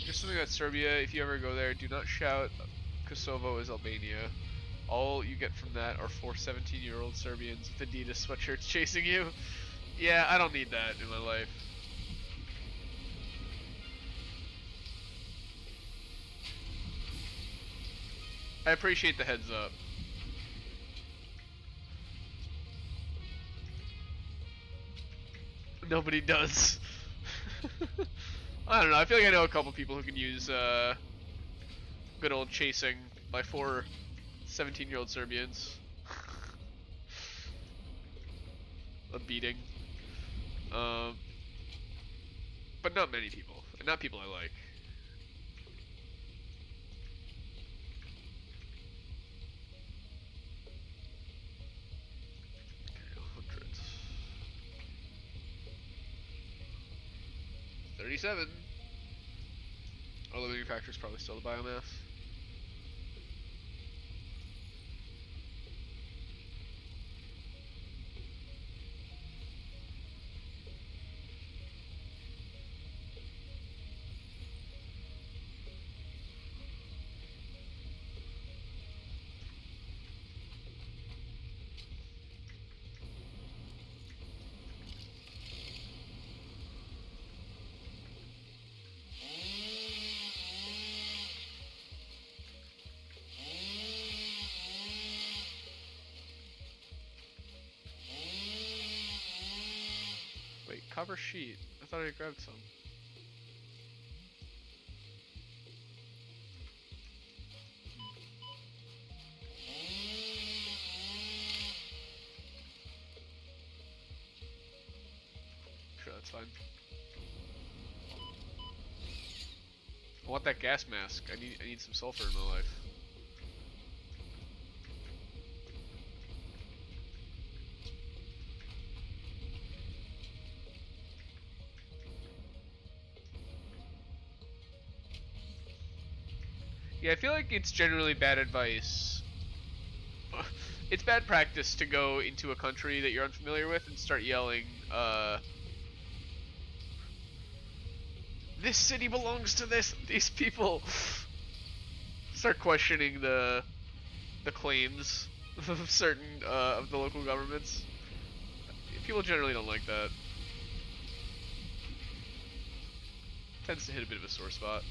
Just something about Serbia, if you ever go there, do not shout Kosovo is Albania. All you get from that are 4 17-year-old Serbians with Adidas sweatshirts chasing you. Yeah, I don't need that in my life. I appreciate the heads up. Nobody does. I don't know, I feel like I know a couple people who can use good old chasing by 4 17-year-old Serbians. A beating. But not many people. And not people I like. Okay, hundreds. 37. Our limiting factor is probably still the biomass. Wait, copper sheet. I thought I grabbed some. Sure, that's fine. I want that gas mask. I need some sulfur in my life. Yeah, I feel like it's generally bad advice. It's bad practice to go into a country that you're unfamiliar with and start yelling, this city belongs to these people. Start questioning the claims of certain of the local governments. People generally don't like that. Tends to hit a bit of a sore spot.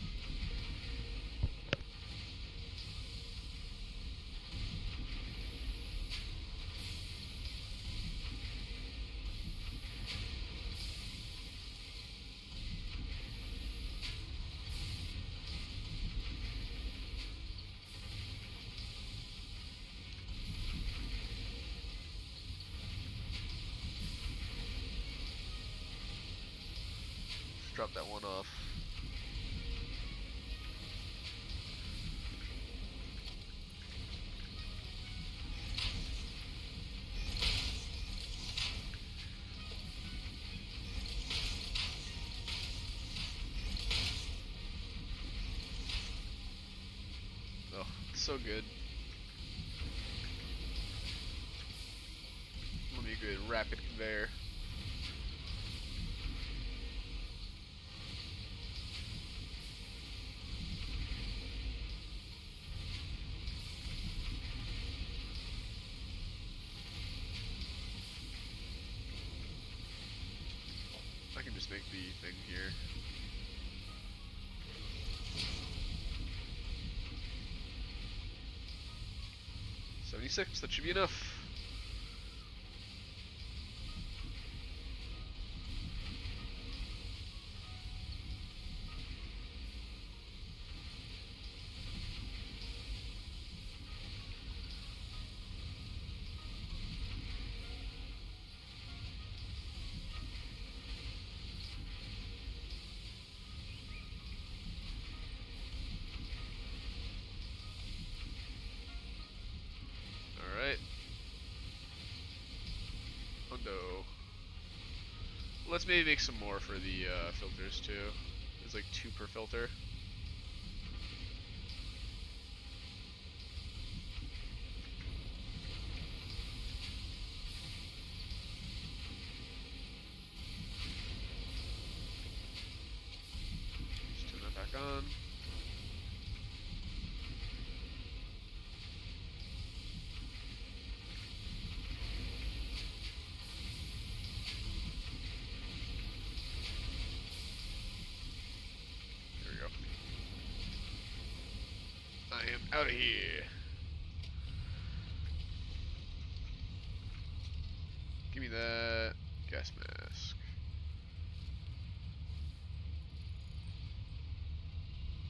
Drop that one off. Oh, it's so good. Let me a good rapid conveyor. I can just make the thing here. $76, that should be enough. let's maybe make some more for the filters too. There's like 2 per filter. Just turn that back on. I am out of here. Give me that gas mask.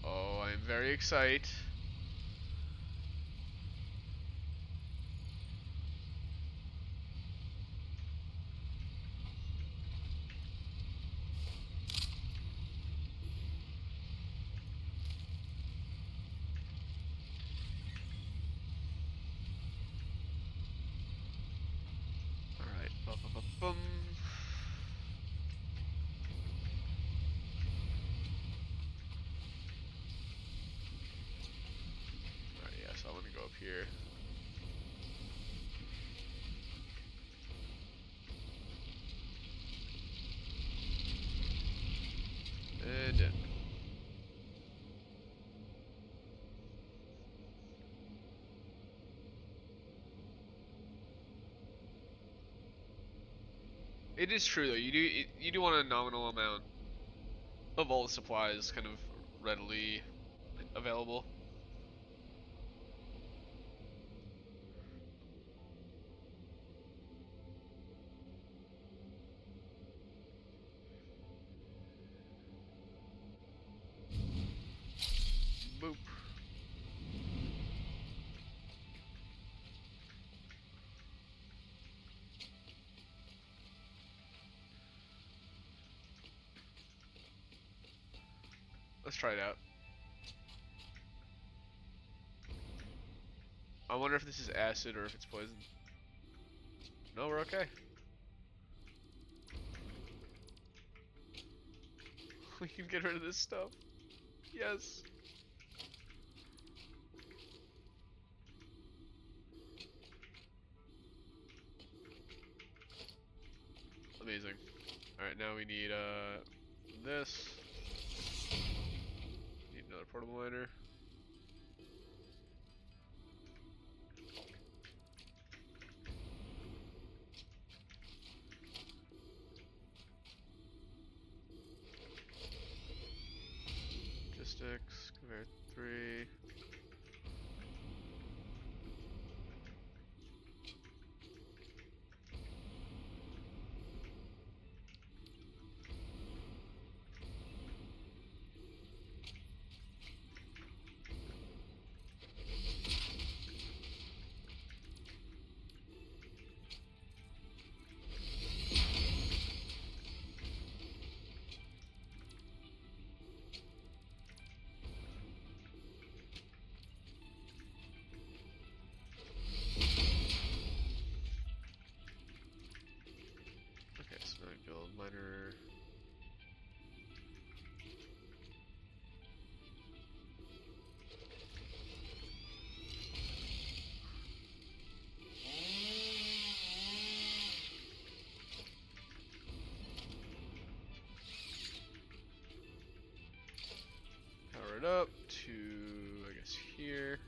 Oh, I am very excited. Alright, bum. Alright, yeah, so I want to go up here. And in. It is true though. You do want a nominal amount of all the supplies kind of readily available. Boop. Let's try it out. I wonder if this is acid or if it's poison. No, we're okay. We can get rid of this stuff. Yes. Amazing. Alright, now we need this. Need another portable miner. Logistics, conveyor 3. Okay, so now we build miner. Power it up to, I guess, here.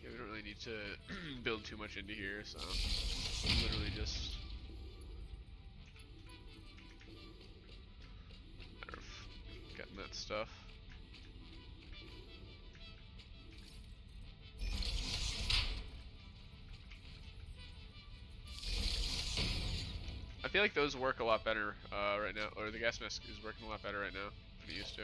Yeah, we don't really need to build too much into here, so literally just matter of getting that stuff. I feel like those work a lot better right now, or the gas mask is working a lot better right now than it used to.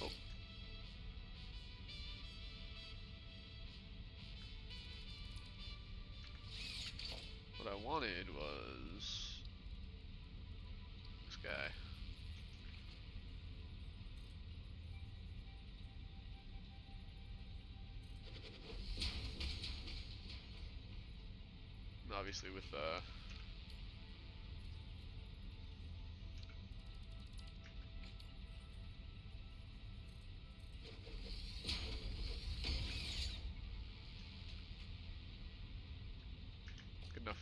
Oh. What I wanted was this guy. And obviously with good enough.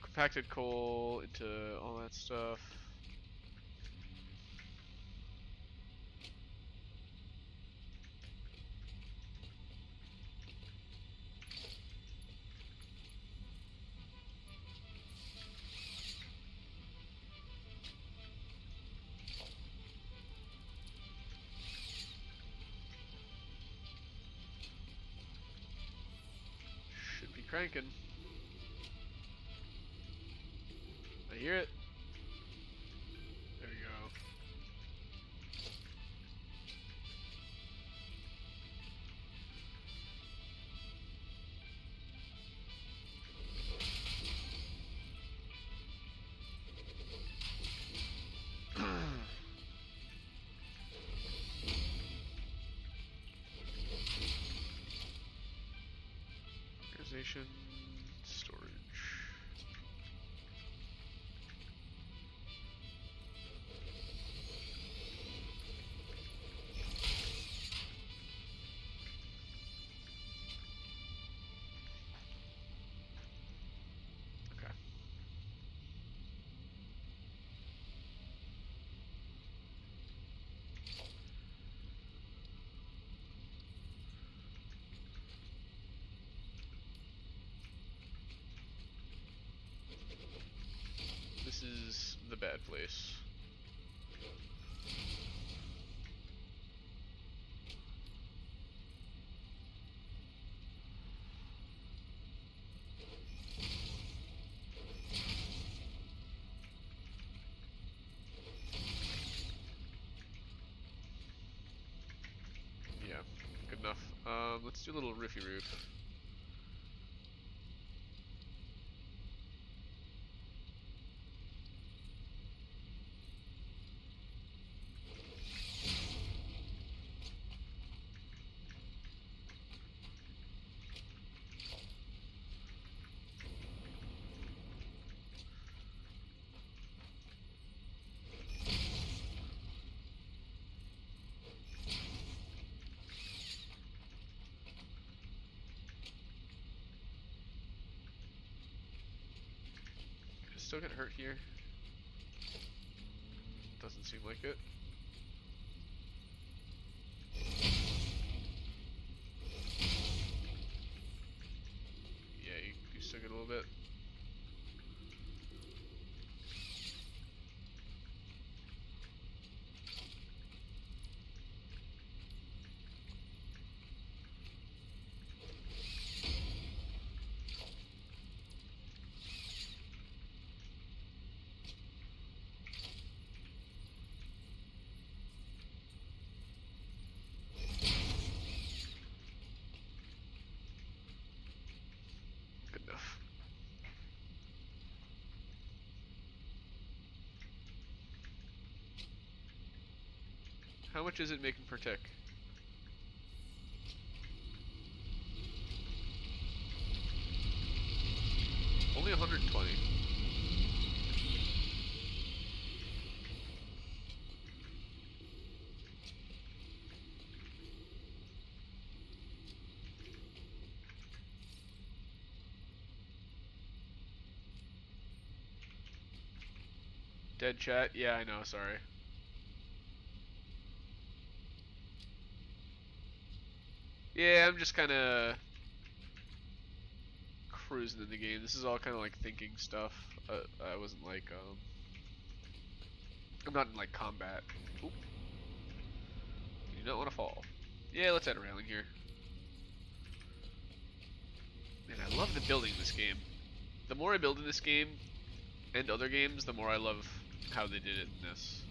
Compacted coal into all that stuff. Should be cranking. I hear it. There we go. Organization, storage. Okay. This is the bad place. Yeah, good enough. Let's do a little roofy roof. Still get hurt here? Doesn't seem like it. Yeah, you still get a little bit. Good enough. How much is it making per tick? Only 120. Dead chat? Yeah, I know, sorry. Yeah, I'm just kinda cruising in the game. This is all kinda like thinking stuff. I wasn't like, I'm not in like combat. Oop. do not want to fall. Yeah, let's add a railing here. Man, I love the building in this game. The more I build in this game and other games, the more I love how they did it in this.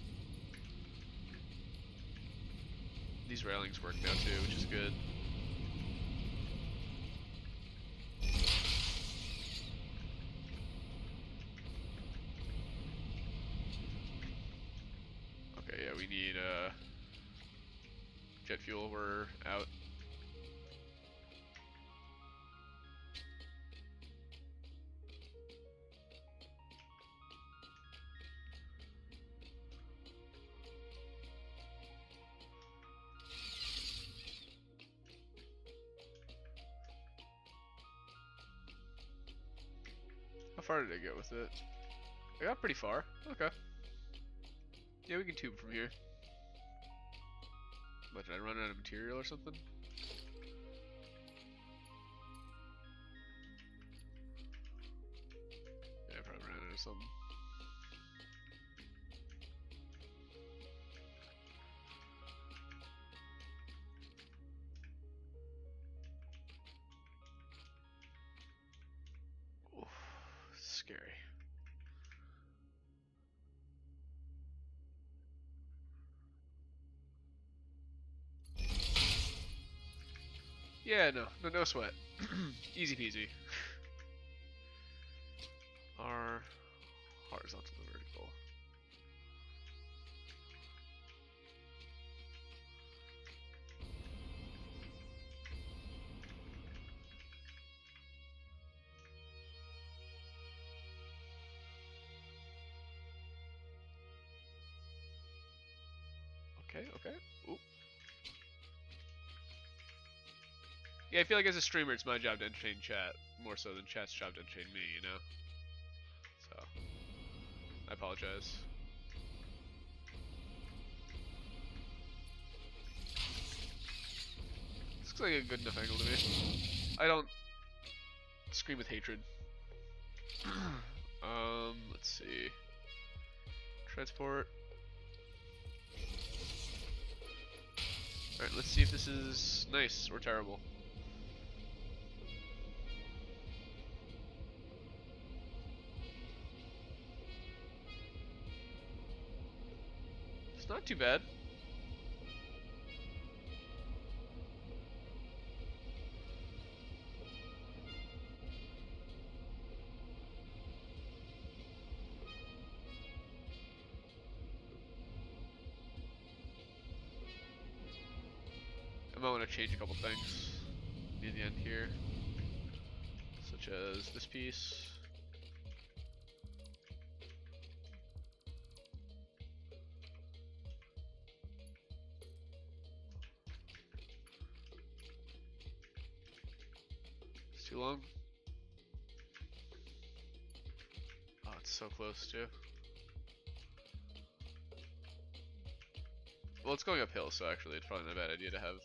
These railings work now too, which is good. Okay, yeah, we need jet fuel. We're out. How far did I get with it? I got pretty far. Okay. Yeah, we can tube from here. What, did I run out of material or something? Yeah, I probably ran out of something. Oof, scary. Yeah, no sweat. Easy peasy. R horizontal to vertical. Okay. Ooh. Yeah, I feel like as a streamer, it's my job to entertain chat more so than chat's job to entertain me, you know? So, I apologize. This looks like a good enough angle to me. I don't scream with hatred. Let's see. Transport. Alright, let's see if this is nice or terrible. It's not too bad. I might want to change a couple things near the end here, such as this piece. It's too long. Oh, it's so close too. Well, it's going uphill, so actually it's probably not a bad idea to have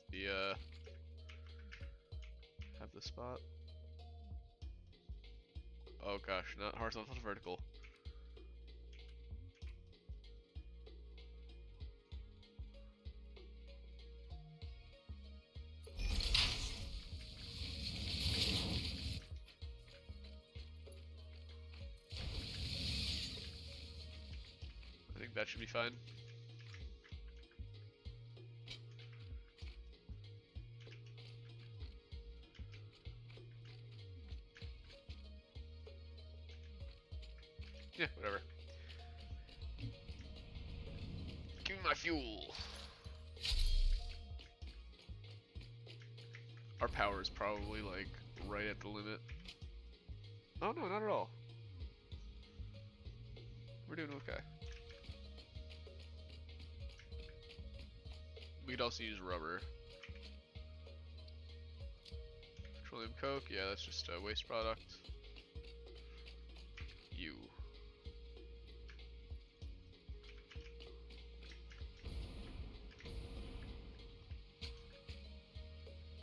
the spot. Oh gosh, not horizontal to vertical. I think that should be fine. Yeah, whatever. Give me my fuel. Our power is probably like right at the limit. Oh no, not at all. We're doing okay. We could also use rubber. Petroleum coke, yeah, that's just a waste product. You.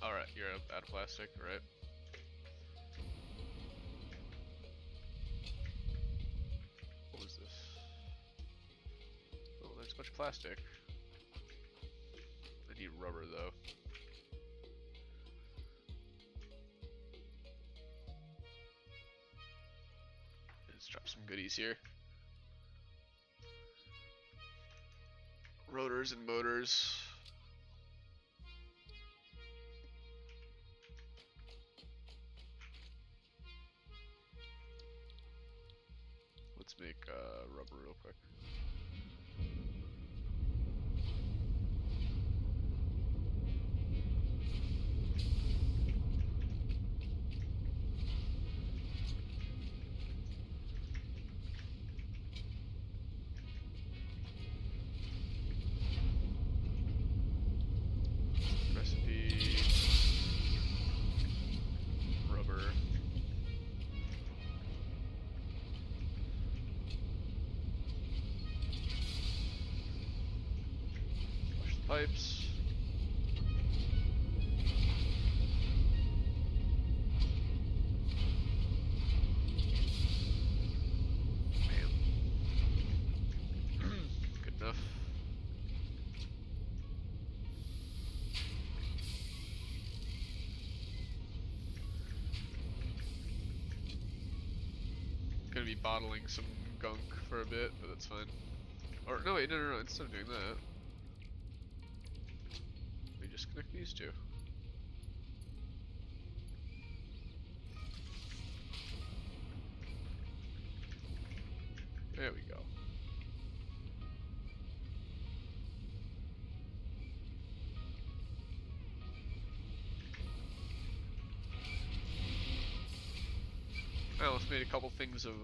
Alright, you're out of plastic, right? What was this? Oh, there's a bunch of plastic. I need rubber though. Let's drop some goodies here. Rotors and motors. Let's make rubber real quick. Recipe. Rubber. Flush the pipes. Good enough. Gonna be bottling some gunk for a bit, but that's fine. Or no, wait, no. Instead of doing that, we just connect these two. There we go. I almost made a couple things of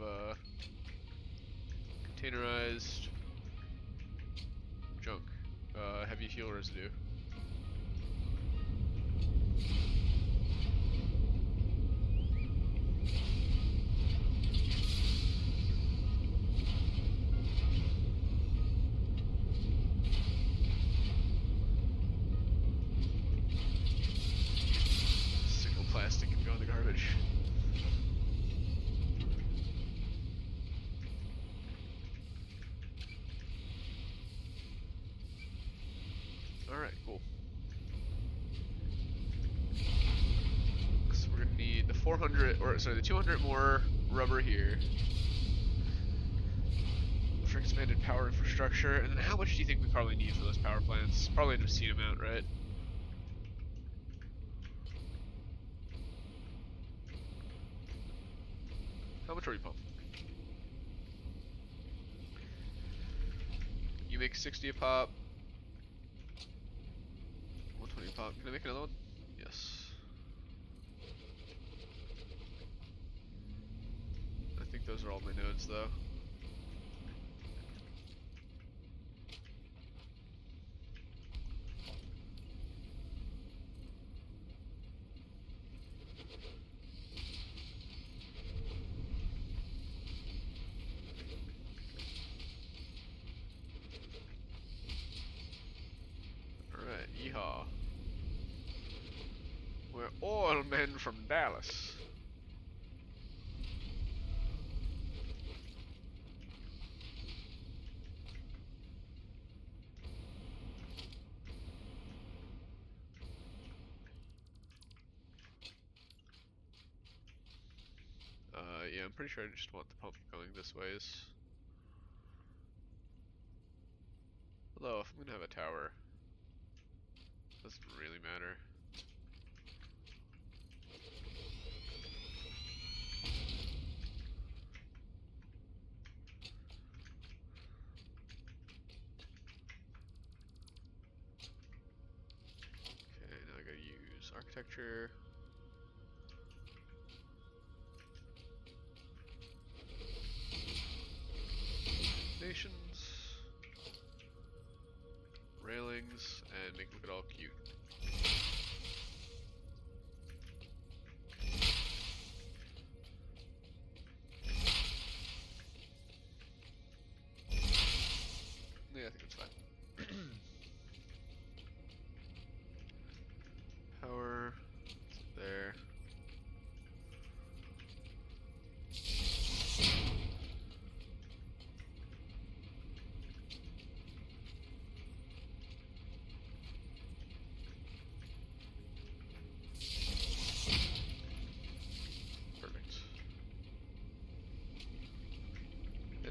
containerized junk, heavy fuel residue. Single plastic can go in the garbage. Alright, cool. So we're gonna need the 400, or sorry, the 200 more rubber here. For expanded power infrastructure. And then how much do you think we probably need for those power plants? Probably an obscene amount, right? How much are we pumping? You make 60 a pop. 120 a pop. Can I make another one? Yes. I think those are all my nodes though. Alright, yeehaw. We're oil men from Dallas. Yeah, I'm pretty sure I just want the pump going this ways. Although, if I'm gonna have a tower, doesn't really matter. Okay, now I gotta use architecture. Nations. Railings, and make it look all cute. Yeah, I think it's fine. Power, there.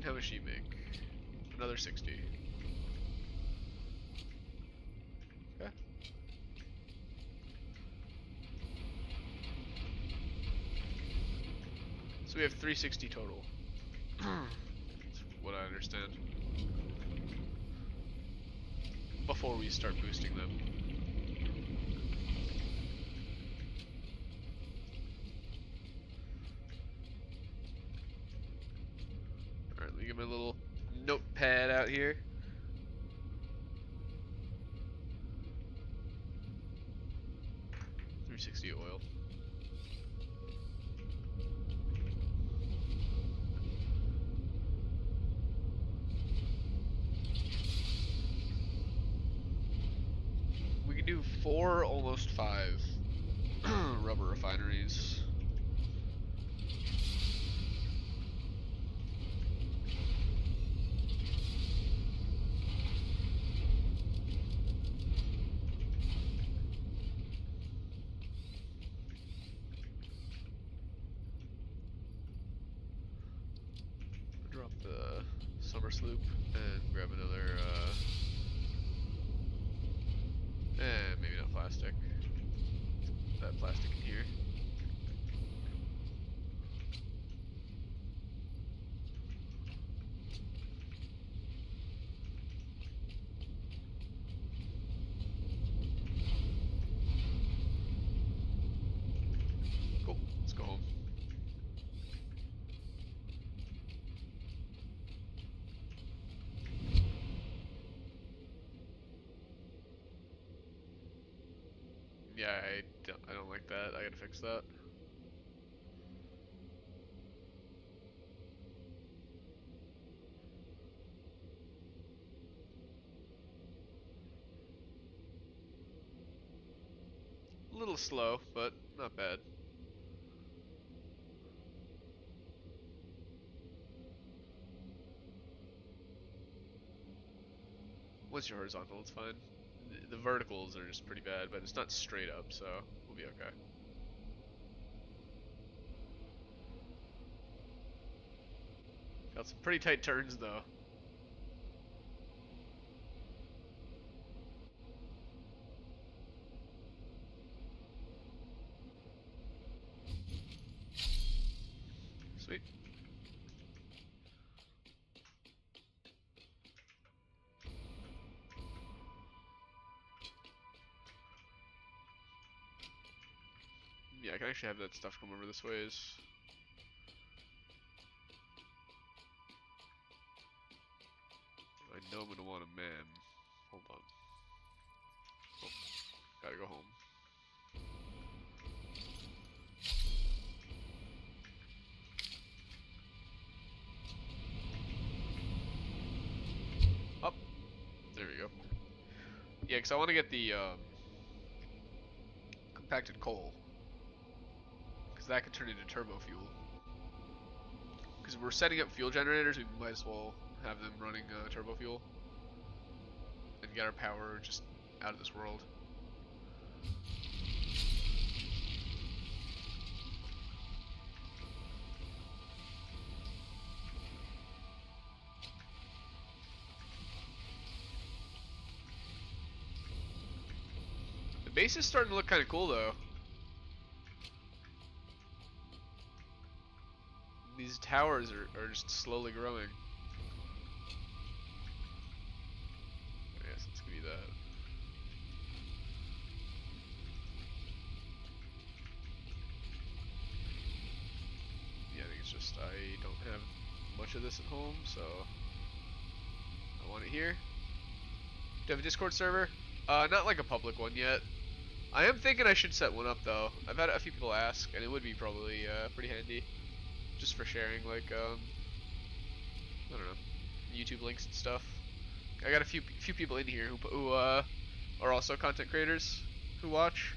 And how much do you make? Another 60. Okay. So we have 360 total. That's what I understand. Before we start boosting them. Alright, let me get my little notepad out here. $360 oil. We can do 4, almost 5 rubber refineries. Drop the summer sloop and grab another, maybe not plastic. That plastic in here. Cool, let's go home. Yeah, I don't like that. I gotta fix that. A little slow, but not bad. Once you're horizontal, it's fine. The verticals are just pretty bad, but it's not straight up, so we'll be okay. Got some pretty tight turns, though. Sweet. Yeah, I can actually have that stuff come over this ways. I know I'm gonna want a man. Hold on. Oh, gotta go home. Up. There we go. Yeah, because I want to get the compacted coal. Because that could turn into turbo fuel. Because we're setting up fuel generators, we might as well have them running turbo fuel. And get our power just out of this world. The base is starting to look kind of cool, though. These towers are just slowly growing. Yes, let's give you that. Yeah, I think it's just I don't have much of this at home, so I want it here. Do you have a Discord server? Not like a public one yet. I am thinking I should set one up though. I've had a few people ask, and it would be probably pretty handy, just for sharing like I don't know, YouTube links and stuff. I got a few people in here who are also content creators who watch,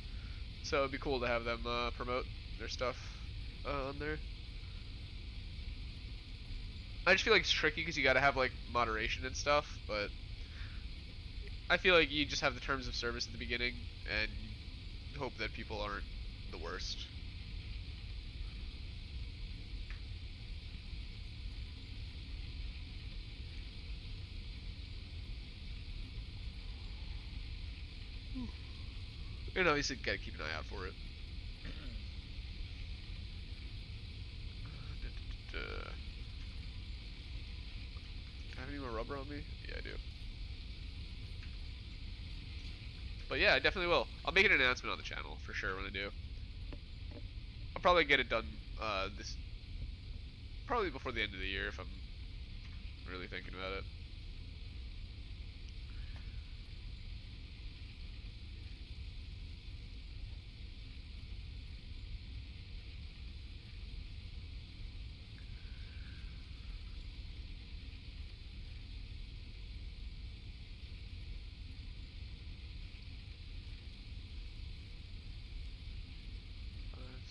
so it'd be cool to have them promote their stuff on there. I just feel like it's tricky because you gotta have like moderation and stuff, but I feel like you just have the terms of service at the beginning and hope that people aren't the worst. And obviously, gotta keep an eye out for it. Do I have any more rubber on me? Yeah, I do. But yeah, I definitely will. I'll make an announcement on the channel for sure when I do. I'll probably get it done this probably before the end of the year if I'm really thinking about it.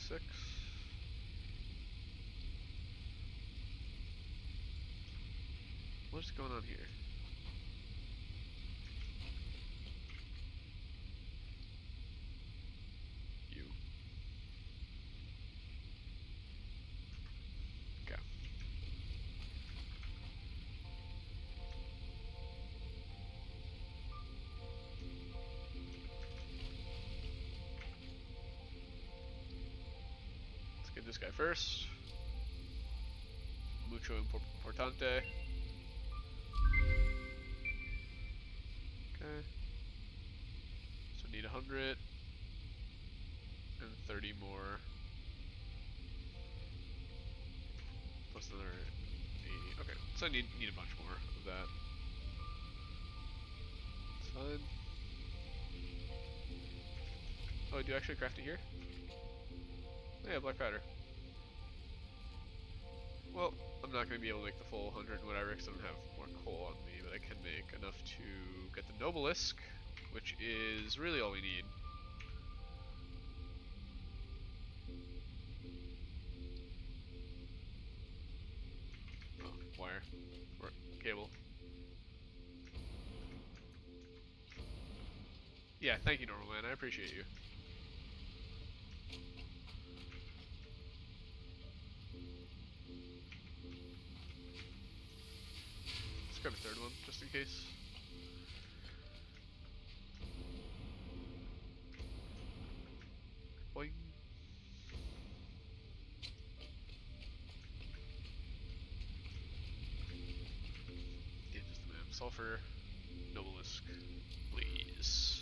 Six. What's going on here? You. Okay. Let's get this guy first. Mucho importante. Okay. So need 100 and 30 more. Plus another 80. Okay. So I need a bunch more of that. It's fine. Oh, I do actually craft it here? Oh, yeah, black powder. Well, I'm not going to be able to make the full 100 and whatever because I don't have more coal on me, but I can make enough to get the Nobelisk, which is really all we need. Oh, wire. Or cable. Yeah, thank you, Normal Man. I appreciate you. Let's grab a third one, just in case. Boing. Yeah, just a minute. Sulfur, Nobelisk, please.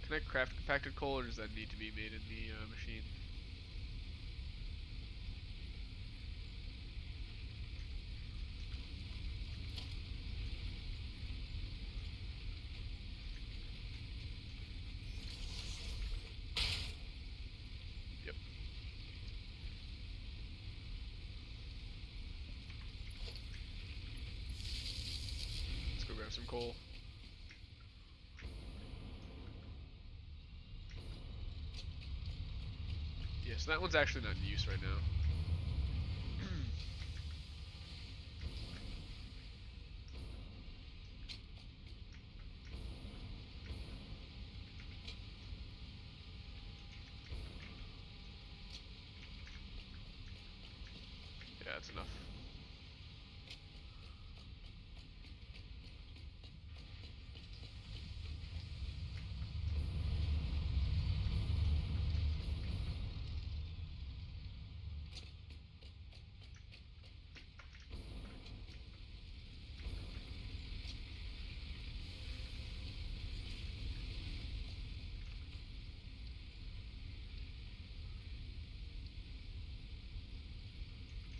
Can I craft compacted coal, or does that need to be made in the machine? Yep. Let's go grab some coal. Yeah, so that one's actually not in use right now. Yeah, that's enough.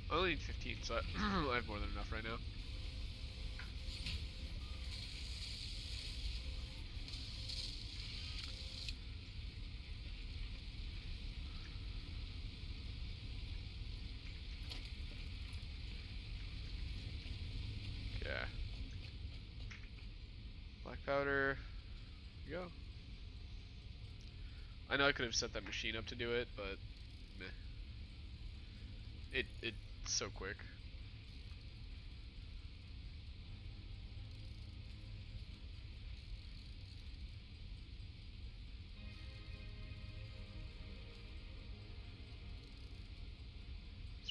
I only need 15, so I have more than enough right now. Yeah. Black powder. Here we go. I know I could have set that machine up to do it, but meh. It's so quick.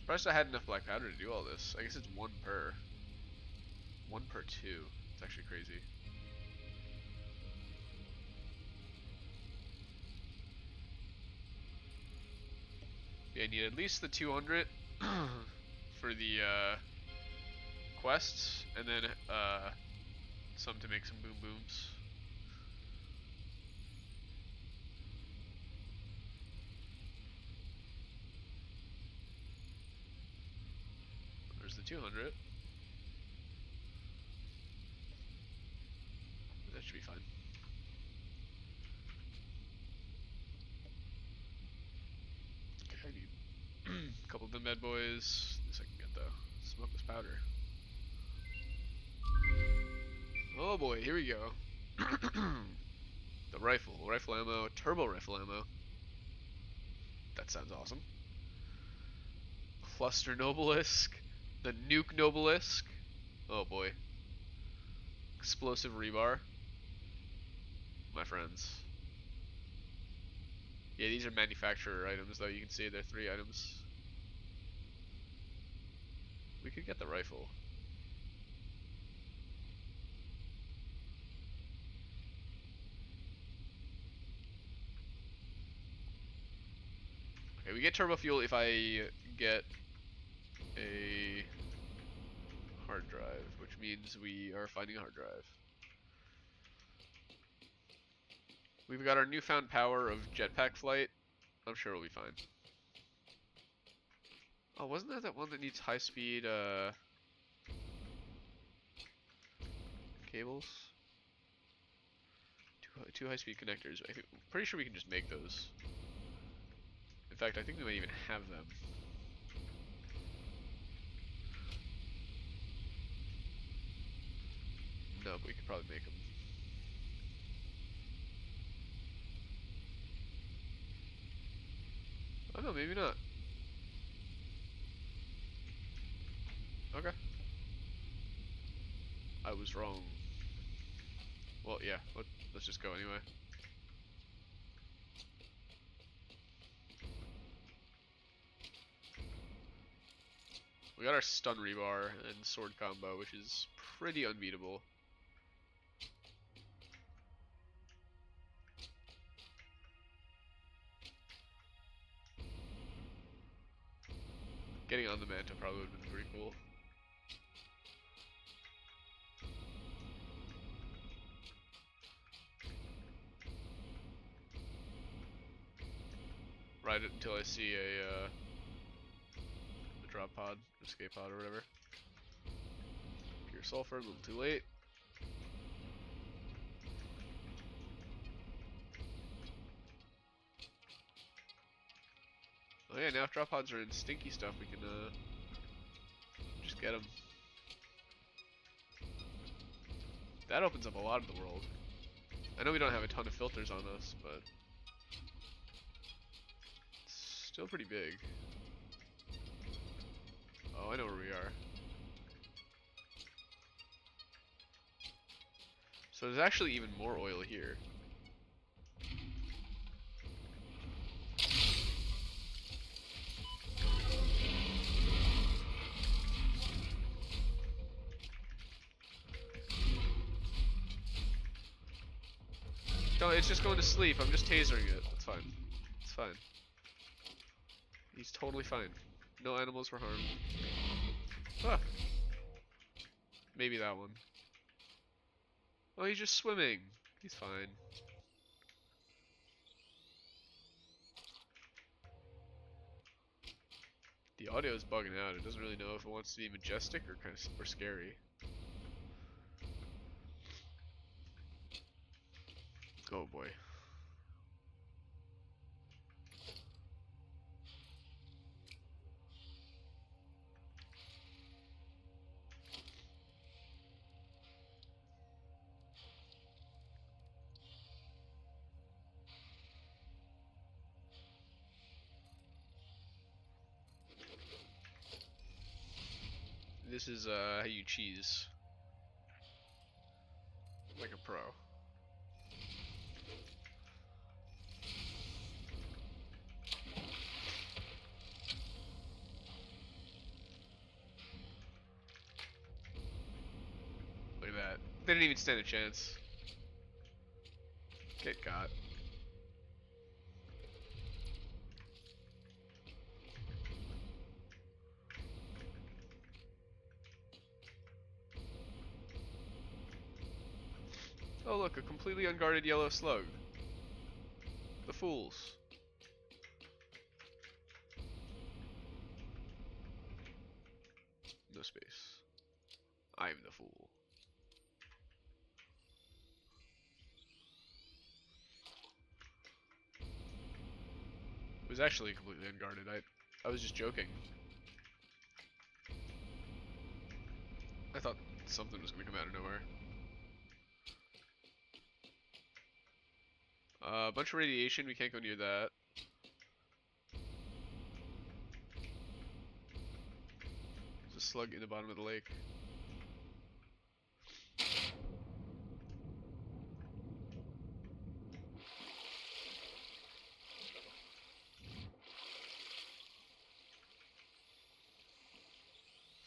Surprised I had enough black powder to do all this. I guess it's one per. One per two. It's actually crazy. Yeah, I need at least the 200 for the quests, and then some to make some boom booms. There's the 200. That should be fine. Okay, I need a couple of them bad boys. This I can get though. Smokeless powder. Oh boy, here we go. The rifle ammo, turbo rifle ammo. That sounds awesome. Cluster Nobelisk, the Nuke Nobelisk. Oh boy. Explosive rebar. My friends. Yeah, these are manufacturer items though, you can see they're 3 items. We could get the rifle. Okay, we get turbo fuel if I get a hard drive, which means we are finding a hard drive. We've got our newfound power of jetpack flight. I'm sure we'll be fine. Oh, wasn't there that one that needs high speed cables? Two high speed connectors. I'm pretty sure we can just make those. In fact, I think we might even have them. No, but we could probably make them. Oh no, maybe not. Okay. I was wrong. Well, yeah, let's just go anyway. We got our stun rebar and sword combo, which is pretty unbeatable. Getting on the Manta probably would have been pretty cool. Ride it until I see a drop pod, escape pod, or whatever. Pure sulfur, a little too late. Oh yeah, now if drop pods are in stinky stuff, we can just get them. That opens up a lot of the world. I know we don't have a ton of filters on us, but it's still pretty big. Oh, I know where we are. So there's actually even more oil here. No, it's just going to sleep. I'm just tasering it. It's fine. It's fine. He's totally fine. No animals were harmed. Ah. Maybe that one. Oh, he's just swimming. He's fine. The audio is bugging out. It doesn't really know if it wants to be majestic or kind of super scary. Oh boy. This is how you cheese like a pro. They didn't even stand a chance. Get got. Oh look, a completely unguarded yellow slug. The fools. No space. I'm the fool. It was actually completely unguarded. I was just joking. I thought something was gonna come out of nowhere. A bunch of radiation, we can't go near that. There's a slug in the bottom of the lake.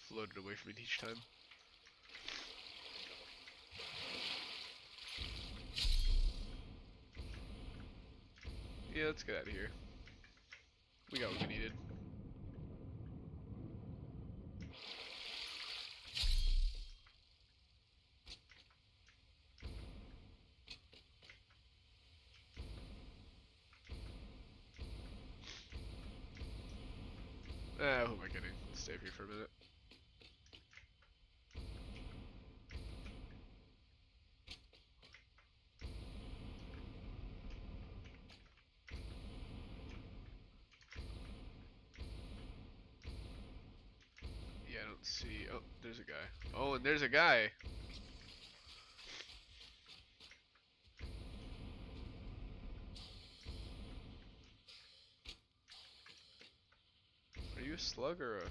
Floated away from it each time. Yeah, let's get out of here. We got what we needed. Ah, who am I kidding? Let's stay up here for a minute. Yeah, I don't see. Oh, there's a guy. Oh, and there's a guy. Are you a slug or a...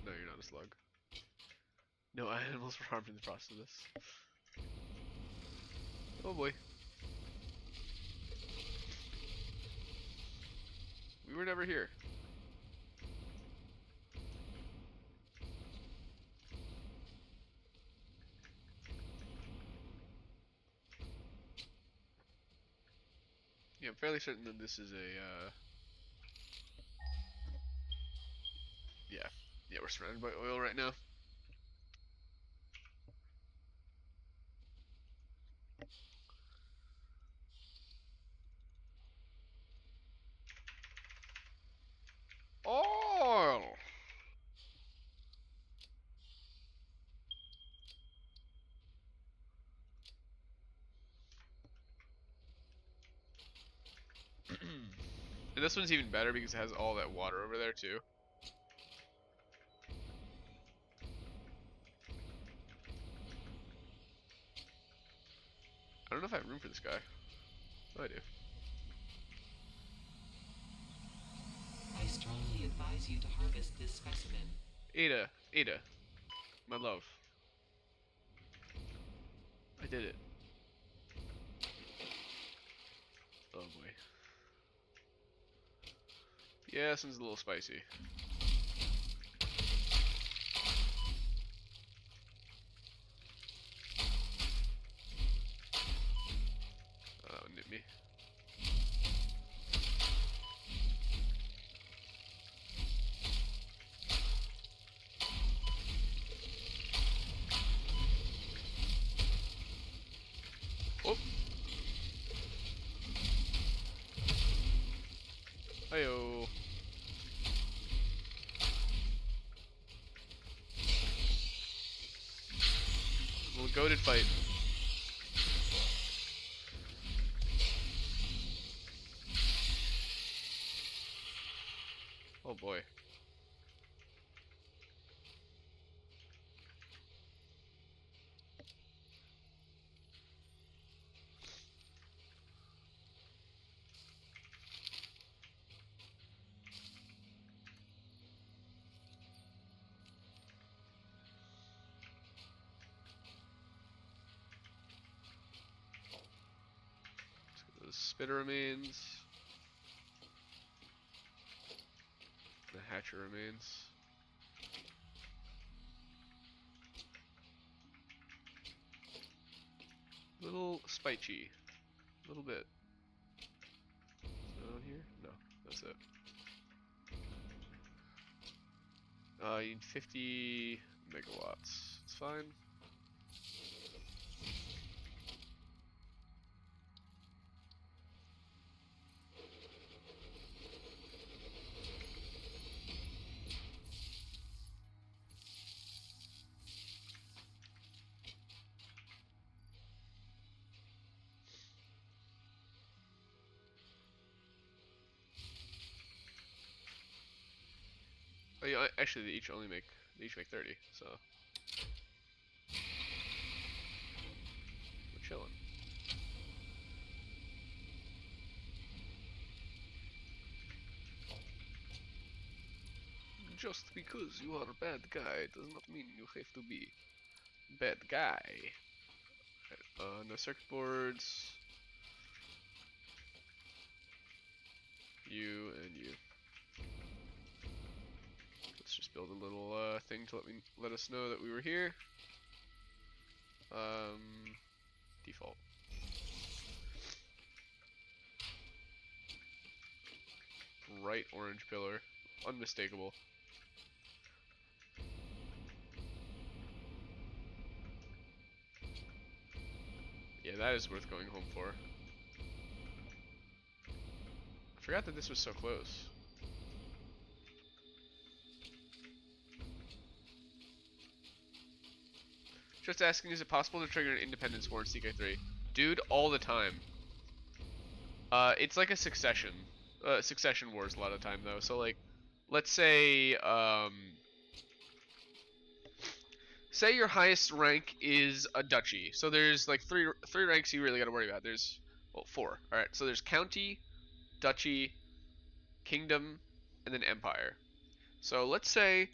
No, you're not a slug. No animals were harmed in the process of this. Oh boy. We were never here. Yeah, I'm fairly certain that this is a, yeah. Yeah, we're surrounded by oil right now. Oil! And this one's even better because it has all that water over there too. I don't know if I have room for this guy. Oh, I do. I strongly advise you to harvest this specimen. Ada, my love. I did it. Oh boy. Yeah, this one's a little spicy. Oh, that one hit me. Oh! Hi-yo. A little goated fight. Oh boy. The spitter remains. The hatcher remains. Spicy. A little bit. Is that on here? No, that's it. You need 50 megawatts. It's fine. Oh, yeah, actually, they each make 30, so we're chilling. Just because you are a bad guy does not mean you have to be bad guy. No circuit boards. You and you. Let's just build a little thing to let us know that we were here. Default. Bright orange pillar, unmistakable. Yeah, that is worth going home for. I forgot that this was so close. Just asking, is it possible to trigger an independence war in CK3? Dude, all the time. It's like a succession wars a lot of the time though. So like, let's say, say your highest rank is a duchy. So there's like three ranks you really got to worry about. There's, well, 4. All right. So there's county, duchy, kingdom, and then empire. So let's say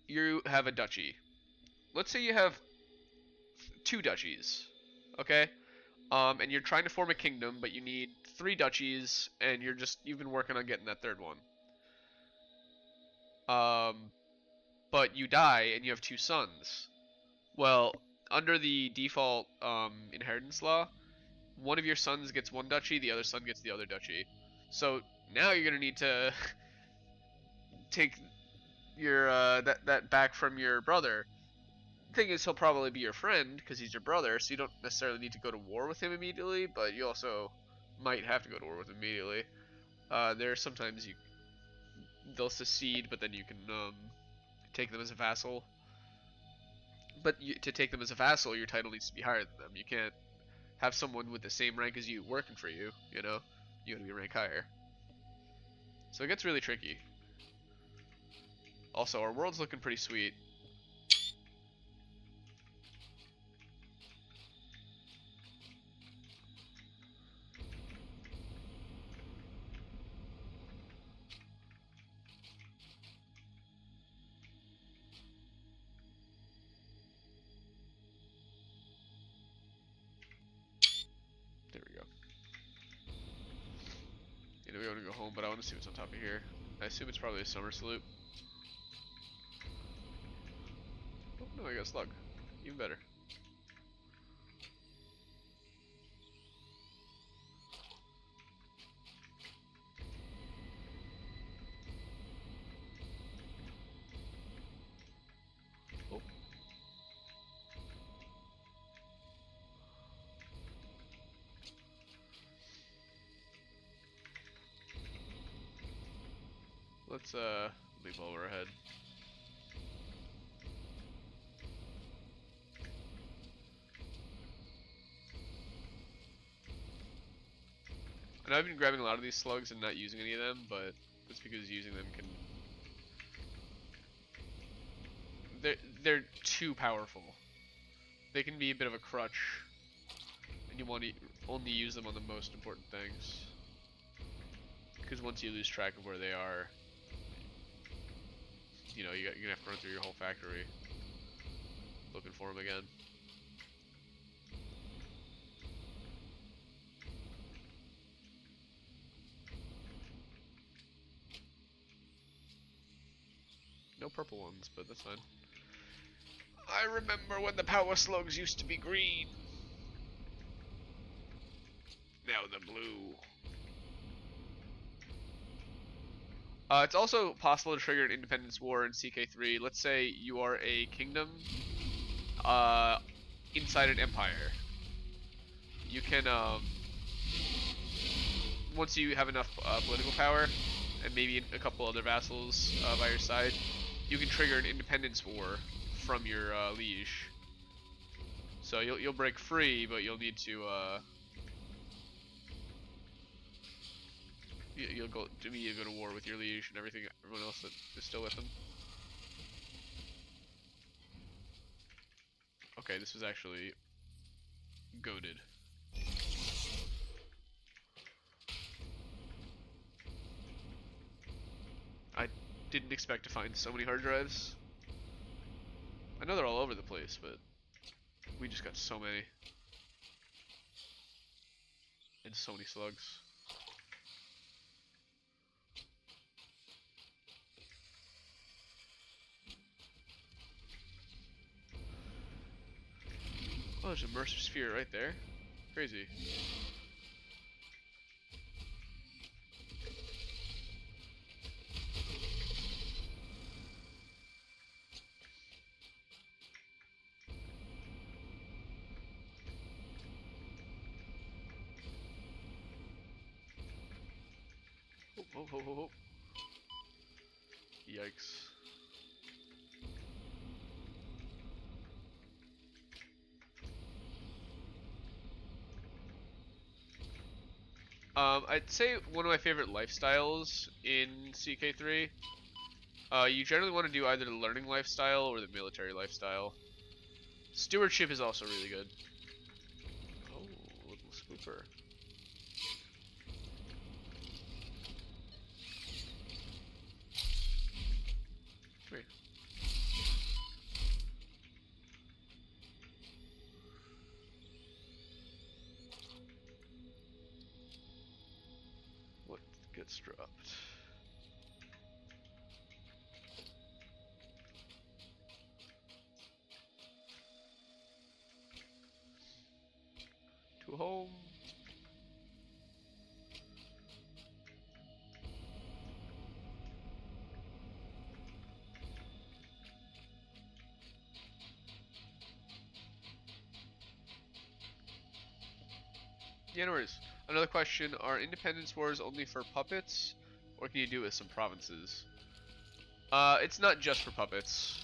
you have a duchy. Let's say you have 2 duchies. Okay? And you're trying to form a kingdom, but you need 3 duchies, and you've been working on getting that 3rd one. But you die, and you have 2 sons. Well, under the default inheritance law, one of your sons gets 1 duchy, the other son gets the other duchy. So now you're gonna need to take your that back from your brother. Thing is, he'll probably be your friend because he's your brother, so you don't necessarily need to go to war with him immediately, but you also might have to go to war with him immediately. There are sometimes they'll secede, but then you can take them as a vassal. But to take them as a vassal, your title needs to be higher than them. You can't have someone with the same rank as you working for you, you know? You gotta be rank higher. So it gets really tricky. Also, our world's looking pretty sweet. There we go. You know, we want to go home, but I want to see what's on top of here. I assume it's probably a summer salute. Oh, no, I got a slug. Even better. Oh. Let's leave while we're ahead. And I've been grabbing a lot of these slugs and not using any of them, but that's because using them can... They're too powerful. They can be a bit of a crutch, and you want to only use them on the most important things. Because once you lose track of where they are, you know, you're gonna have to run through your whole factory looking for them again. No purple ones, but that's fine. I remember when the power slugs used to be green. Now the blue. It's also possible to trigger an independence war in CK3. Let's say you are a kingdom inside an empire. You can, once you have enough political power, and maybe a couple other vassals by your side, you can trigger an independence war from your liege. So you'll break free, but you'll need to you'll go to war with your liege and everyone else that is still with them. Okay, this was actually goated. I didn't expect to find so many hard drives. I know they're all over the place, but we just got so many. And so many slugs. Oh, there's a Mercer Sphere right there. Crazy. Oh. Yikes. I'd say one of my favorite lifestyles in CK3. You generally want to do either the learning lifestyle or the military lifestyle. Stewardship is also really good. Oh, little spooper. Come here. What gets dropped? To home. Yeah, no worries. Another question, are independence wars only for puppets, or can you do it with some provinces? It's not just for puppets.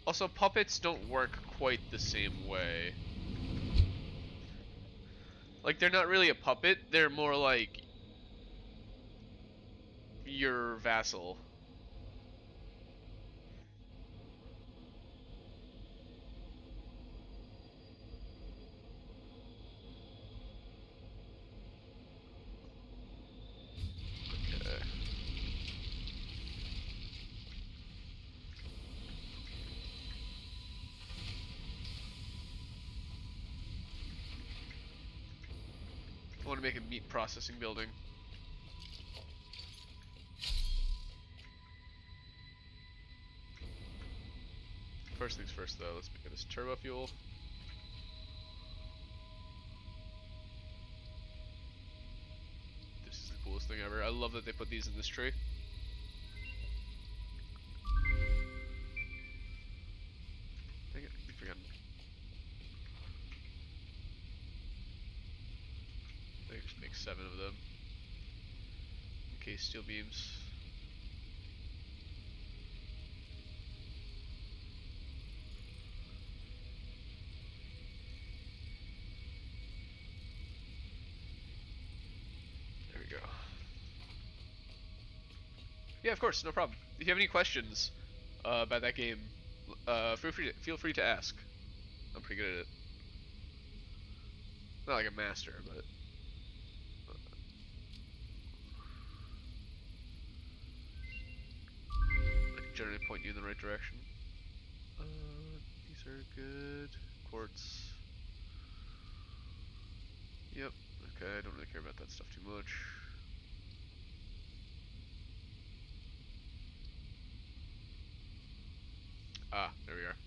Also, puppets don't work quite the same way. Like, they're not really a puppet, they're more like your vassal. Okay. I want to make a meat processing building. First things first, though, let's get this turbo fuel. This is the coolest thing ever. I love that they put these in this tree. Dang it, I keep forgetting. They just make 7 of them. Okay, steel beams. There we go. Yeah, of course, no problem. If you have any questions about that game, feel free to ask. I'm pretty good at it. Not like a master, but I can generally point you in the right direction. These are good. Quartz. Yep. Okay, I don't really care about that stuff too much. Ah, there we are.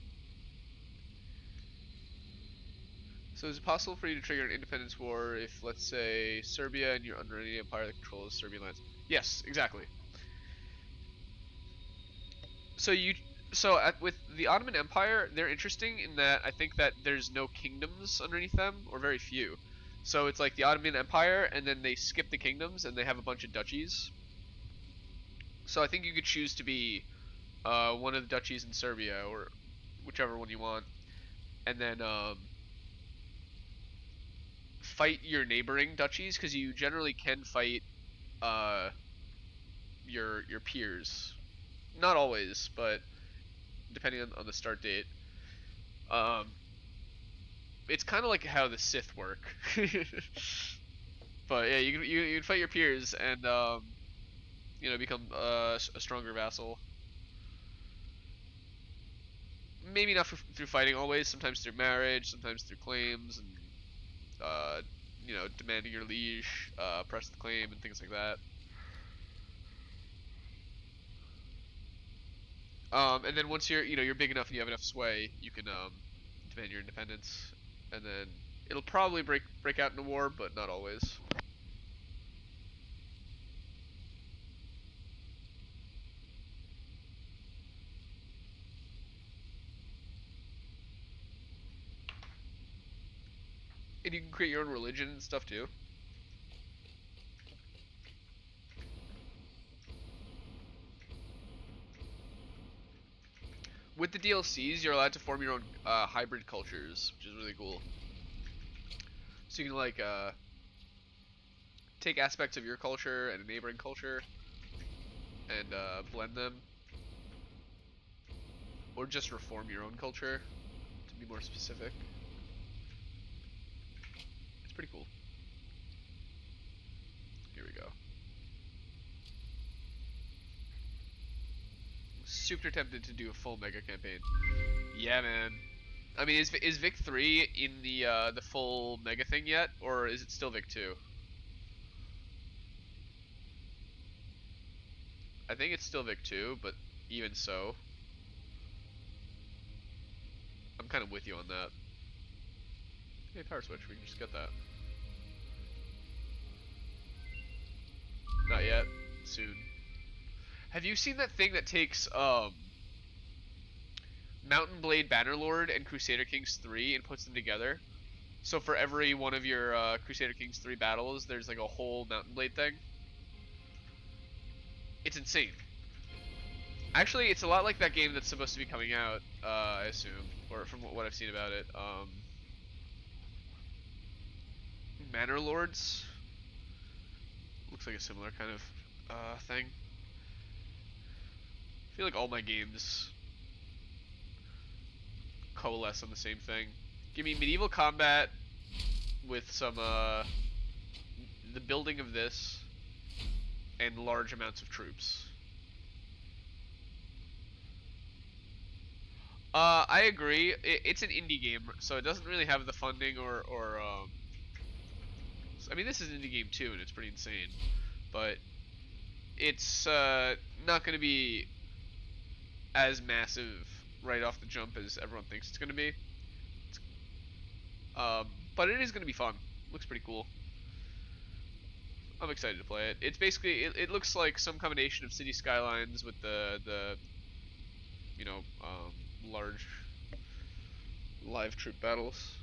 So is it possible for you to trigger an independence war if, let's say, Serbia and you're under any empire that controls Serbian lands? Yes, exactly. So with the Ottoman Empire, they're interesting in that I think that there's no kingdoms underneath them, or very few. So it's like the Ottoman Empire, and then they skip the kingdoms, and they have a bunch of duchies. So I think you could choose to be one of the duchies in Serbia, or whichever one you want, and then fight your neighboring duchies, because you generally can fight uh, your peers. Not always, but depending on the start date. Um, it's kind of like how the Sith work. But yeah, you can fight your peers and become a stronger vassal. Maybe not through fighting always. Sometimes through marriage. Sometimes through claims and demanding your liege, press the claim and things like that. And then once you're big enough and you have enough sway, you can demand your independence, and then it'll probably break out in a war, but not always. And you can create your own religion and stuff too. With the DLCs, you're allowed to form your own hybrid cultures, which is really cool. So you can like take aspects of your culture and a neighboring culture and blend them, or just reform your own culture to be more specific. It's pretty cool. Here we go. Super tempted to do a full mega campaign. Yeah, man. I mean, is Vic 3 in the full mega thing yet, or is it still Vic 2? I think it's still Vic 2, but even so, I'm kind of with you on that. Hey, power switch, we can just get that. Not yet. Soon. Have you seen that thing that takes Mountain Blade Bannerlord and Crusader Kings 3 and puts them together? So for every one of your Crusader Kings 3 battles, there's like a whole Mountain Blade thing. It's insane. Actually, it's a lot like that game that's supposed to be coming out, I assume, or from what I've seen about it. Manor Lords looks like a similar kind of thing. I feel like all my games coalesce on the same thing. Give me medieval combat with some the building of this and large amounts of troops. I agree. It's an indie game, so it doesn't really have the funding or I mean, this is an indie game too, and it's pretty insane. But it's not going to be as massive right off the jump as everyone thinks it's going to be. But it is going to be fun. Looks pretty cool. I'm excited to play it. It's basically it looks like some combination of City Skylines with the large live troop battles.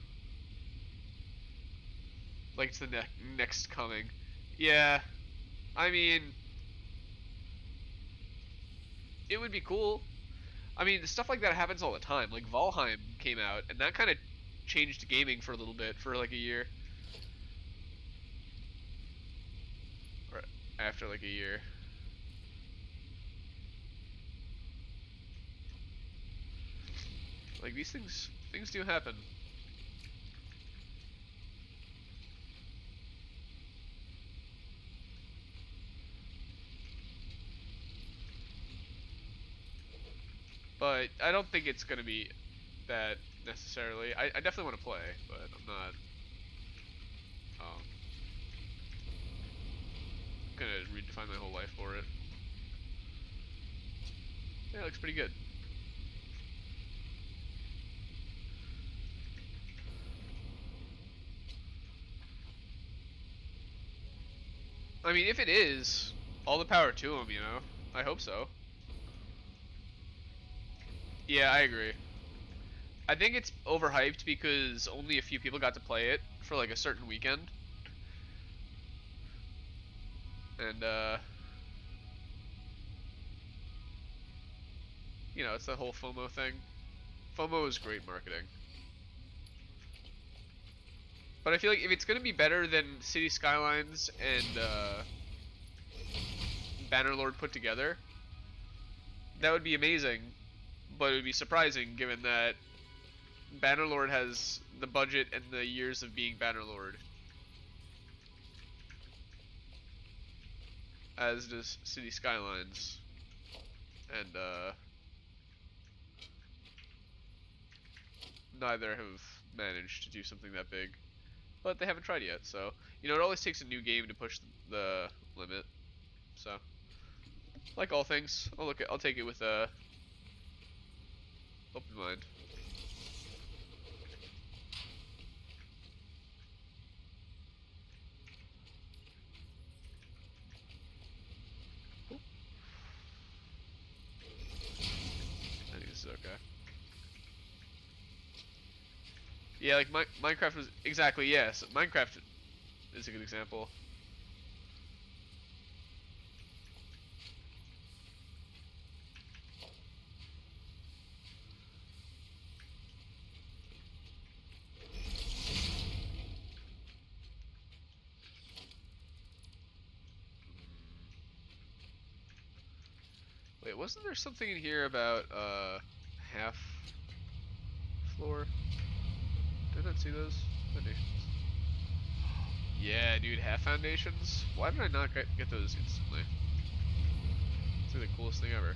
Like it's the next coming. Yeah, I mean, it would be cool. I mean, stuff like that happens all the time. Like Valheim came out, and that kind of changed gaming for a little bit, for like a year. Or after like a year. Like these things do happen. But I don't think it's gonna be that necessarily. I definitely want to play, but I'm not. Um, gonna redefine my whole life for it. Yeah, it looks pretty good. I mean, if it is, all the power to him, you know? I hope so. Yeah, I agree. I think it's overhyped because only a few people got to play it for like a certain weekend. And, you know, it's that whole FOMO thing. FOMO is great marketing. But I feel like if it's gonna be better than City Skylines and, Bannerlord put together, that would be amazing. But it would be surprising given that Bannerlord has the budget and the years of being Bannerlord, as does City Skylines, and neither have managed to do something that big. But they haven't tried yet, so you know it always takes a new game to push the limit. So, like all things, I'll take it with a open mind. I think this is okay. Yeah, like Minecraft was exactly, yes. Minecraft is a good example. Wait, wasn't there something in here about half floor? Did I not see those foundations? Yeah, dude, half foundations. Why did I not get those instantly? It's like the coolest thing ever.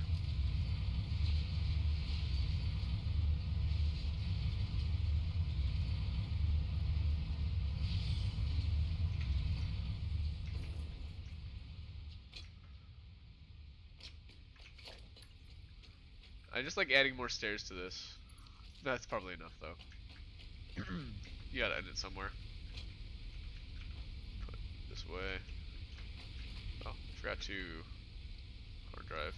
I just like adding more stairs to this. That's probably enough though. You gotta end it somewhere. Put it this way. Oh, forgot to hard drive.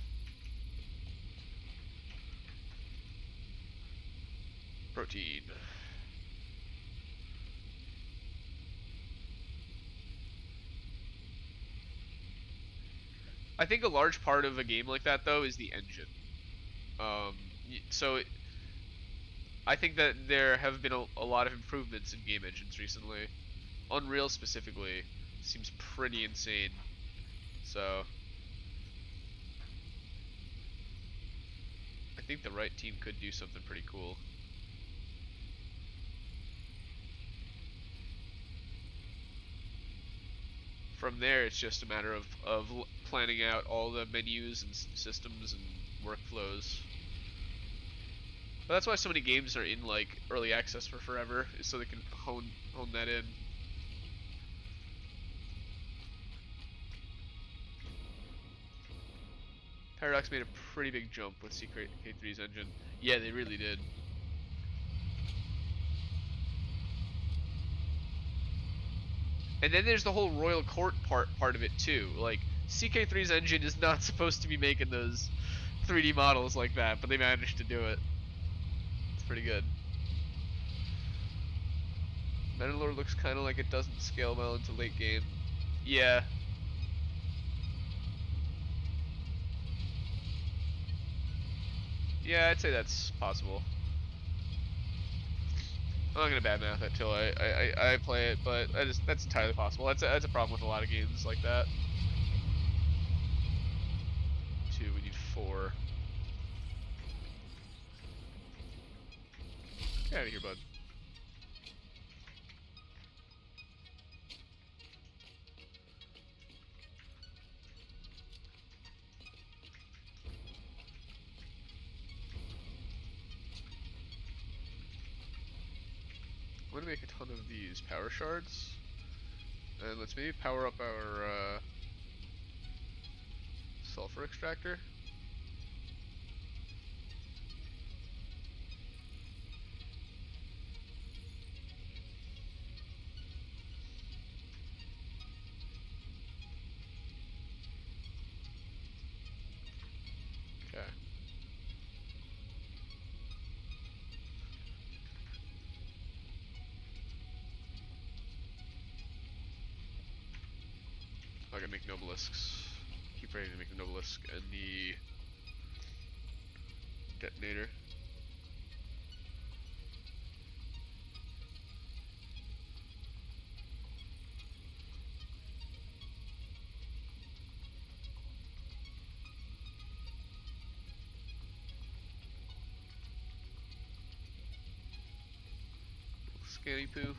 Protein. I think a large part of a game like that though is the engine. Um, so I think that there have been a lot of improvements in game engines recently. Unreal specifically seems pretty insane. So I think the right team could do something pretty cool. From there, it's just a matter of planning out all the menus and systems and workflows. But that's why so many games are in like early access for forever, is so they can hone that in. Paradox made a pretty big jump with CK3's engine. Yeah, they really did. And then there's the whole Royal Court part of it too. Like CK3's engine is not supposed to be making those 3D models like that, but they managed to do it. It's pretty good. Metalord looks kind of like it doesn't scale well into late game. Yeah. Yeah, I'd say that's possible. I'm not gonna badmouth it till I play it, but that's entirely possible. That's a problem with a lot of games like that. 2, we need 4. Get out of here, bud. I'm gonna make a ton of these power shards, and let's maybe power up our sulfur extractor. Okay. I can make no obelisks. Keep ready to make the obelisk and the detonator. Scanny poo.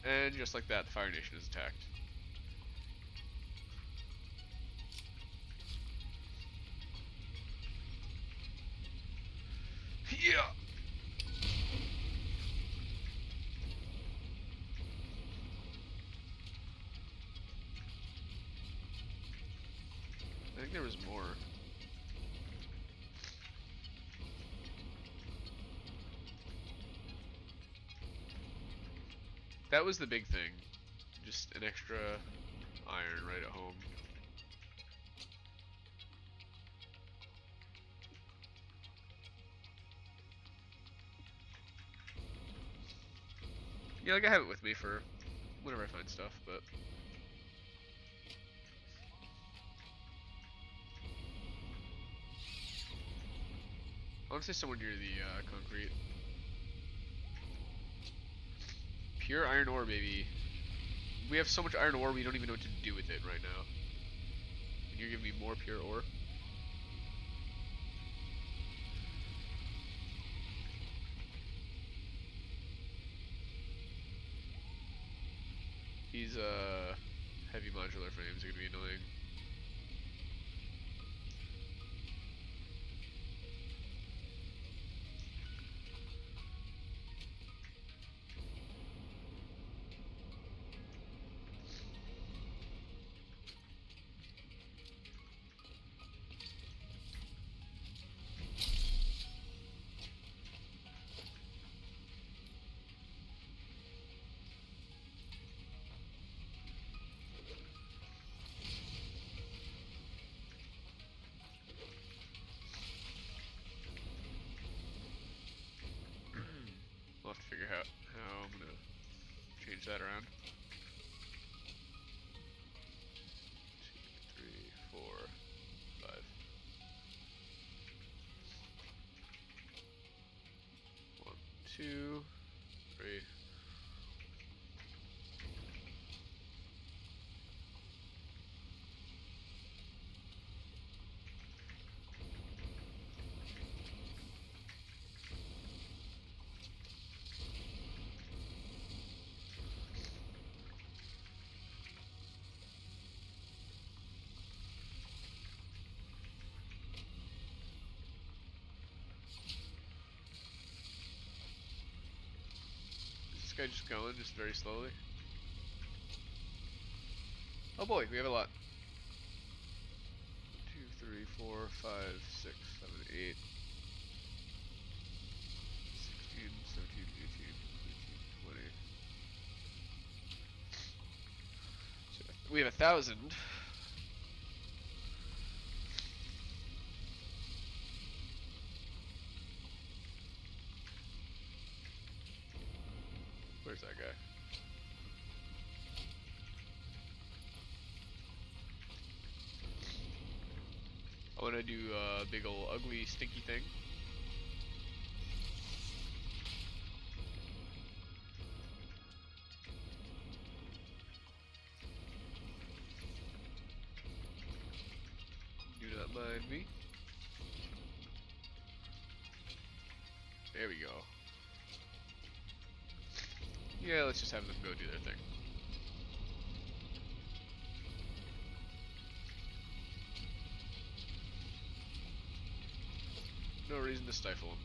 And just like that, the Fire Nation is attacked. Yeah! I think there was more. That was the big thing. Just an extra iron right at home. Yeah, like I have it with me for whenever I find stuff, but I want to say somewhere near the concrete. Pure iron ore, baby. We have so much iron ore, we don't even know what to do with it right now. Can you give me more pure ore? These heavy modular frames are gonna be annoying. I'll have to figure out how I'm gonna change that around. 2, 3, 4, 5. 1, 2, 3. Is this guy just going, just very slowly? Oh boy, we have a lot. 2, 3, 4, 5, 6, 7, 8, 16, 17, 18, 19, 20. So we have 1,000. Where's that guy? I want to do a big ol' ugly stinky thing. Do not mind me. There we go. Yeah, let's just have them go do their thing. No reason to stifle them.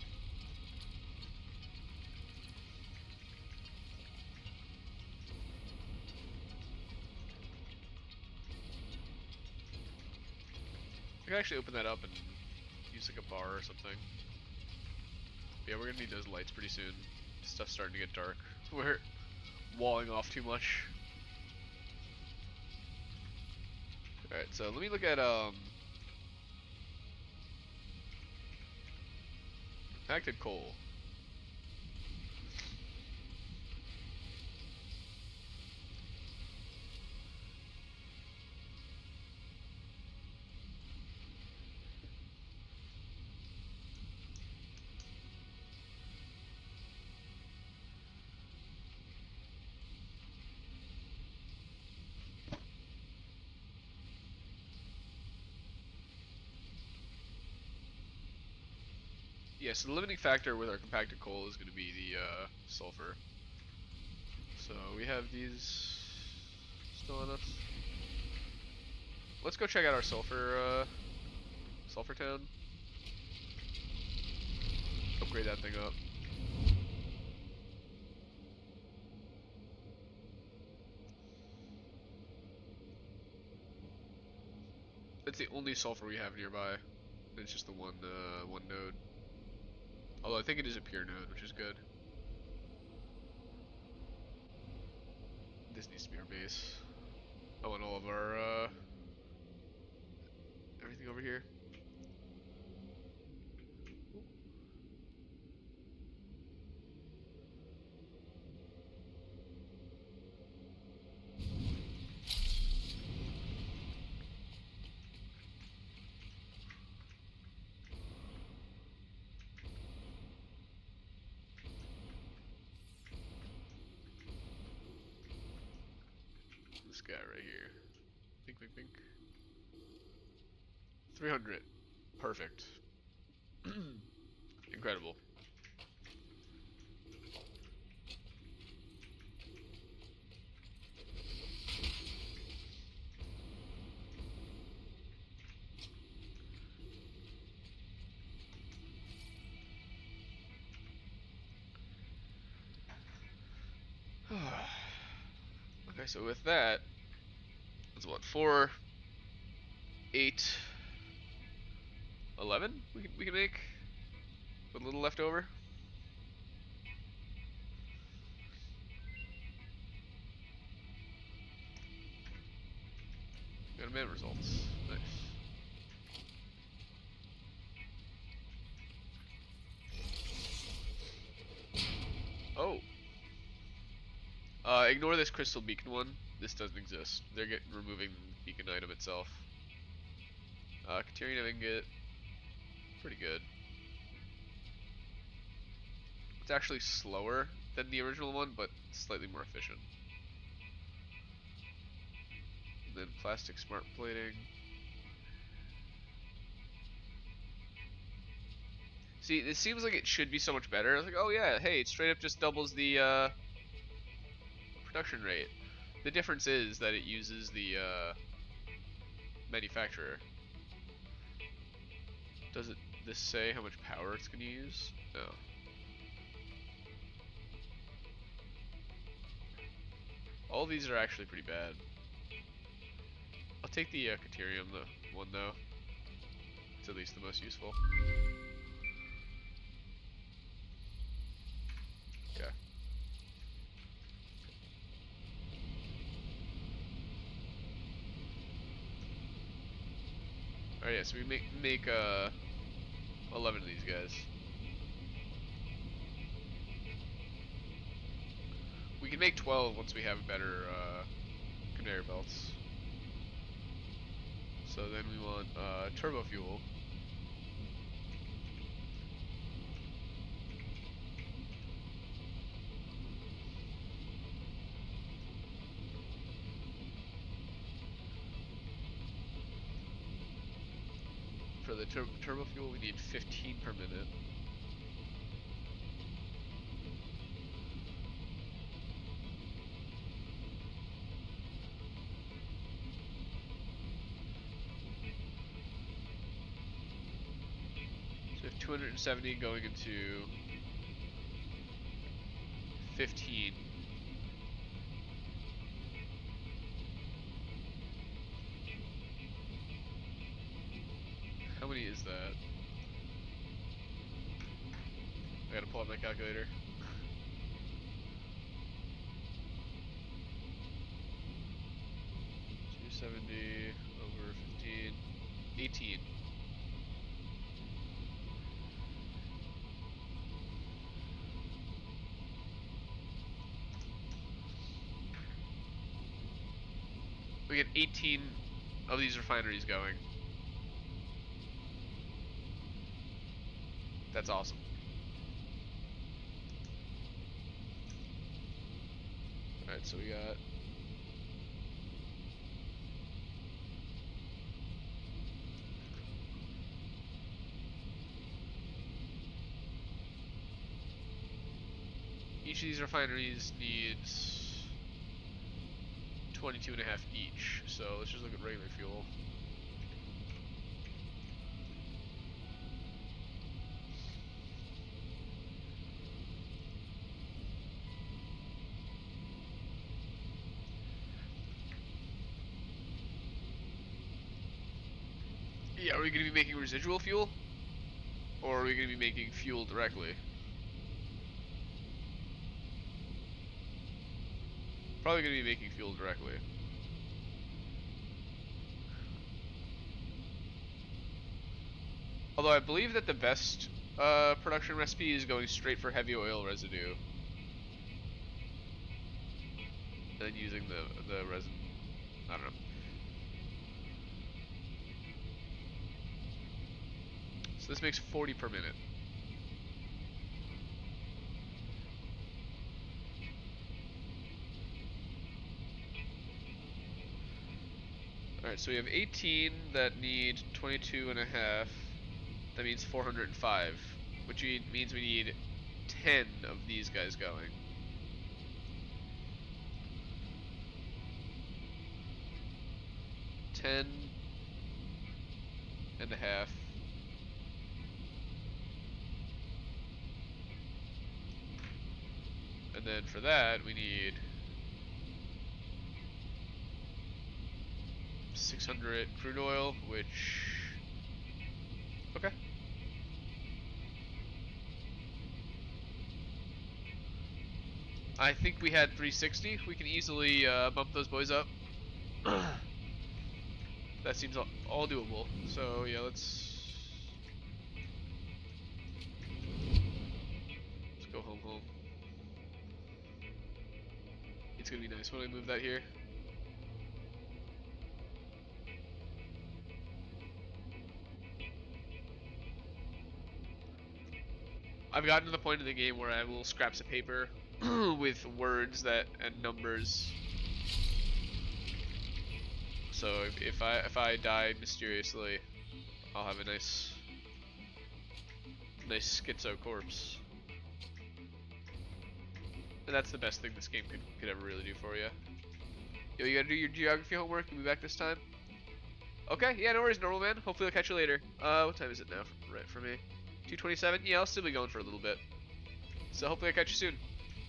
I can actually open that up and use like a bar or something. But yeah, we're gonna need those lights pretty soon. Stuff's starting to get dark. We're walling off too much. Alright, so let me look at compacted coal. Yeah, so the limiting factor with our compacted coal is going to be the sulfur. So we have these still on us. Let's go check out our sulfur town. Upgrade that thing up. It's the only sulfur we have nearby. It's just the one node. Although I think it is a pure node, which is good. This needs to be our base. I want all of our everything over here. This guy right here. Pink, pink, pink. 300. Perfect. Incredible. Okay, so with that, that's what, 4, 8, 11 we can make with a little left over. Got man results. Nice. Oh. Ignore this crystal beacon one. This doesn't exist. They're removing the beacon item itself. Katerian ingot. Pretty good. It's actually slower than the original one, but slightly more efficient. And then plastic smart plating. See, it seems like it should be so much better. It's like, oh yeah, hey, it straight up just doubles the production rate. The difference is that it uses the manufacturer. Does it this say how much power it's going to use? No. All these are actually pretty bad. I'll take the Caterium one though. It's at least the most useful. Okay. Alright, yeah, so we make 11 of these guys. We can make 12 once we have better conveyor belts. So then we want turbo fuel. For the turbo fuel, we need 15 per minute. So we have 270 going into 15. How many is that? I gotta pull out my calculator. 270 over 15, 18. We get 18 of these refineries going. That's awesome. Alright, so we got each of these refineries needs 22.5 each. So let's just look at regular fuel. Yeah, are we going to be making residual fuel? Or are we going to be making fuel directly? Probably going to be making fuel directly. Although I believe that the best production recipe is going straight for heavy oil residue. And then using the resin. I don't know. So this makes 40 per minute. Alright, so we have 18 that need 22.5. That means 405. Which means we need 10 of these guys going. 10.5. And then for that, we need 600 crude oil, which... Okay. I think we had 360. We can easily bump those boys up. That seems all doable. So yeah, let's go home. It's gonna be nice when I move that here. I've gotten to the point in the game where I have little scraps of paper with words and numbers. So if I die mysteriously, I'll have a nice schizo corpse. And that's the best thing this game could ever really do for you. Yo, you gotta do your geography homework. You'll be back this time. Okay, yeah, no worries, normal man. Hopefully I'll catch you later. What time is it now? Right for me. 2:27. Yeah, I'll still be going for a little bit. So hopefully I'll catch you soon.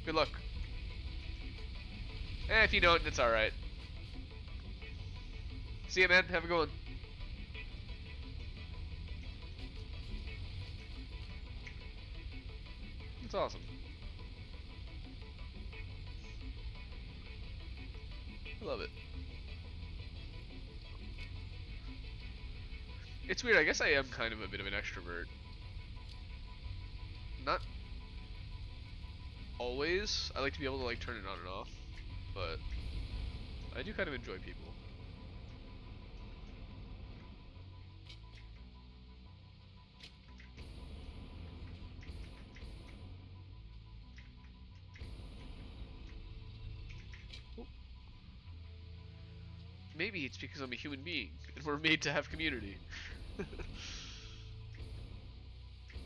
Good luck. If you don't, it's alright. See ya, man. Have a good one. That's awesome. I love it. It's weird. I guess I am kind of a bit of an extrovert. Not always. I like to be able to like turn it on and off, but I do kind of enjoy people. Maybe it's because I'm a human being and we're made to have community.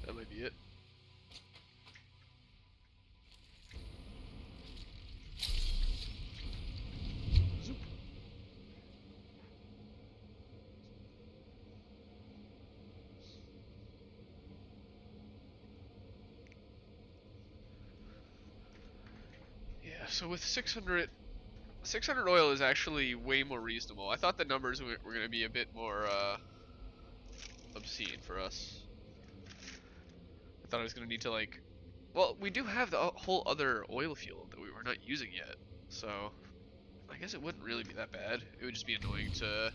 That might be it. Zoop. Yeah, so with 600 oil is actually way more reasonable. I thought the numbers were going to be a bit more obscene for us. I thought I was gonna need to like, well, we do have the whole other oil field that we were not using yet, so I guess it wouldn't really be that bad. It would just be annoying to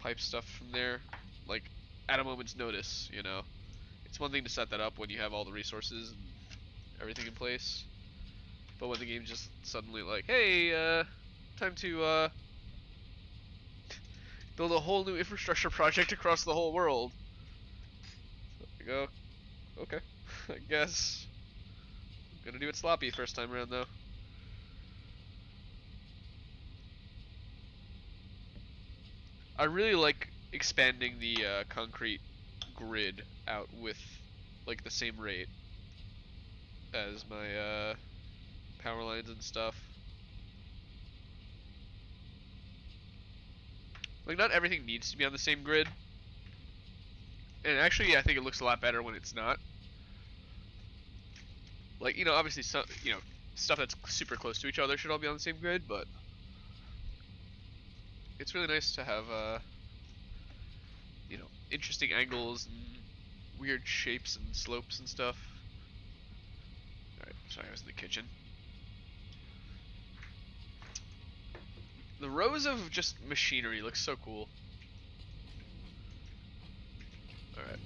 pipe stuff from there, like at a moment's notice, you know. It's one thing to set that up when you have all the resources and everything in place, but when the game's just suddenly like, hey, time to build a whole new infrastructure project across the whole world. I go, okay, I guess. I'm gonna do it sloppy first time around though. I really like expanding the concrete grid out with like the same rate as my power lines and stuff. Like not everything needs to be on the same grid. And actually I think it looks a lot better when it's not. Like, you know, obviously some, you know, stuff that's super close to each other should all be on the same grid, but it's really nice to have you know, interesting angles and weird shapes and slopes and stuff. Alright, sorry, I was in the kitchen. The rows of just machinery look so cool. Alright.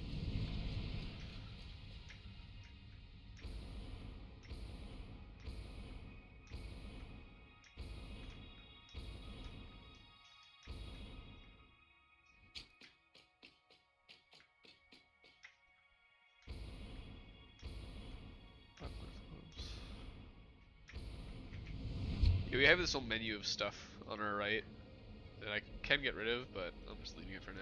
Yeah, we have this whole menu of stuff on our right that I can get rid of, but I'm just leaving it for now.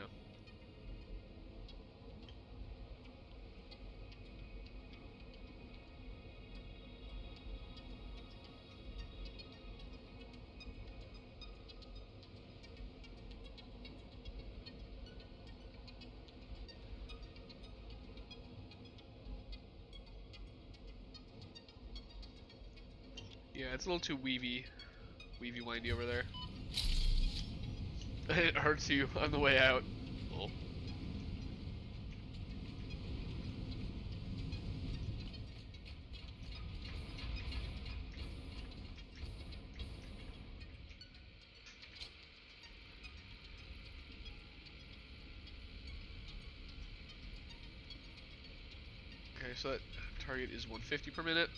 Yeah, it's a little too weavy windy over there. It hurts you on the way out. Oh. Okay, so that target is 150 per minute.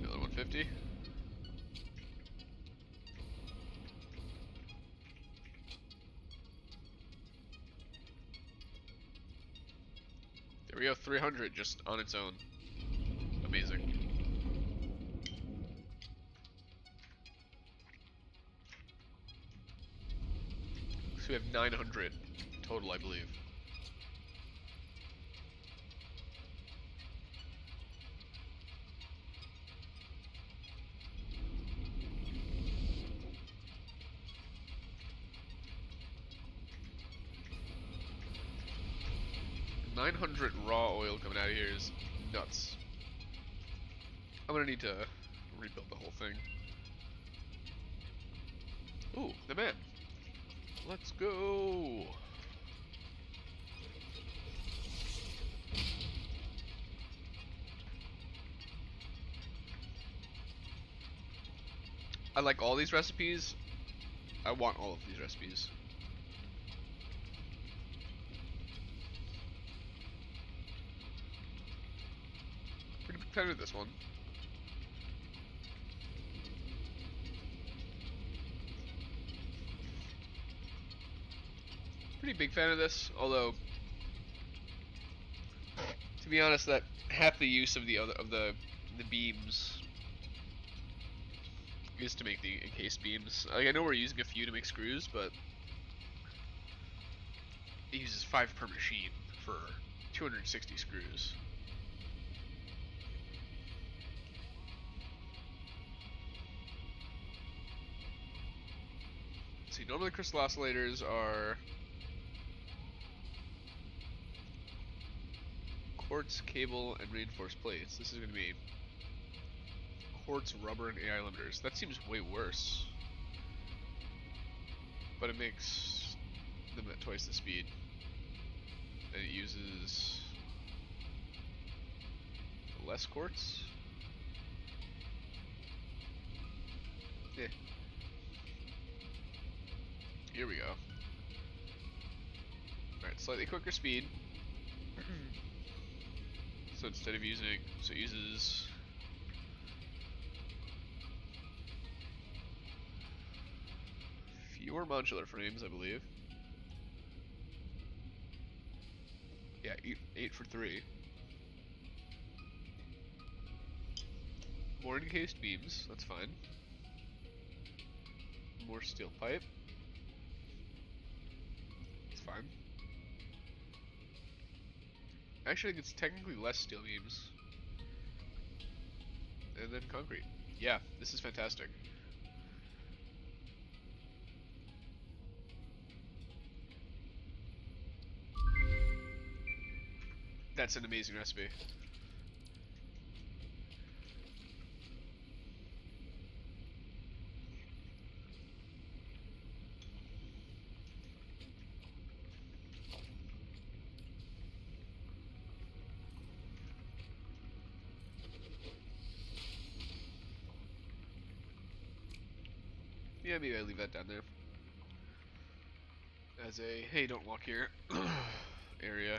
Another 150. There we go, 300 just on its own. Amazing. So we have 900 total, I believe. $900 raw oil coming out of here is nuts. I'm gonna need to rebuild the whole thing. Ooh, the man. Let's go. I like all these recipes. I want all of these recipes. Pretty big fan of this one. Pretty big fan of this, although to be honest, that half the use of the beams is to make the encased beams. Like, I know we're using a few to make screws, but it uses 5 per machine for 260 screws. Let's see, normally crystal oscillators are quartz, cable, and reinforced plates. This is going to be quartz, rubber, and AI limiters. That seems way worse. But it makes them at twice the speed. And it uses less quartz? Yeah. Here we go. Alright, slightly quicker speed. So instead of using, so it uses fewer modular frames, I believe. Yeah, 8 for 3. More encased beams, that's fine. More steel pipe. It's fine. Actually, I think it's technically less steel beams. And then concrete. Yeah, this is fantastic. That's an amazing recipe. Yeah, maybe I leave that down there. As a, hey, don't walk here area.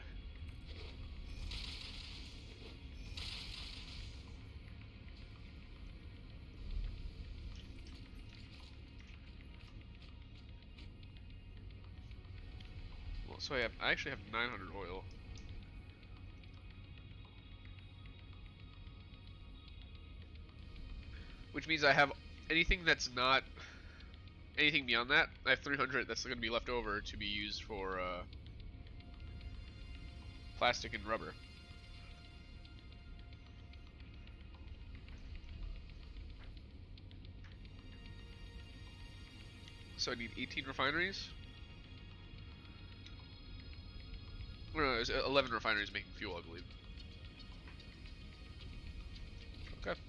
Well, so I actually have 900 oil. Which means I have anything that's not anything beyond that. I have 300 that's going to be left over to be used for plastic and rubber. So I need 18 refineries. No, there's 11 refineries making fuel, I believe. Okay.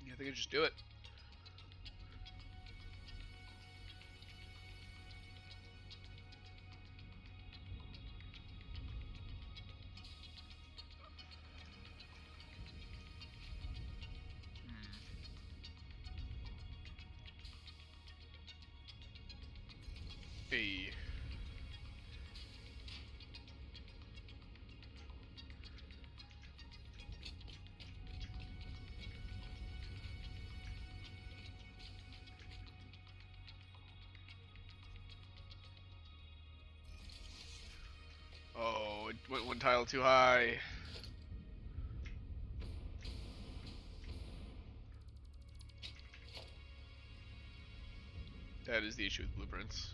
Yeah, I think I just do it. Hey. Oh, it went one tile too high. That is the issue with blueprints.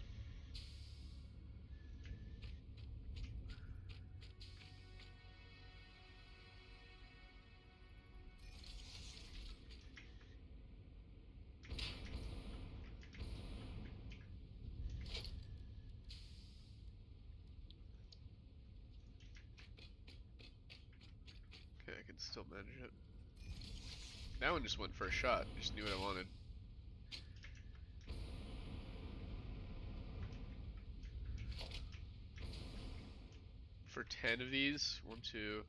Okay, I can still manage it. That one just went for a shot. Just knew what I wanted. For 10 of these, 1, 2,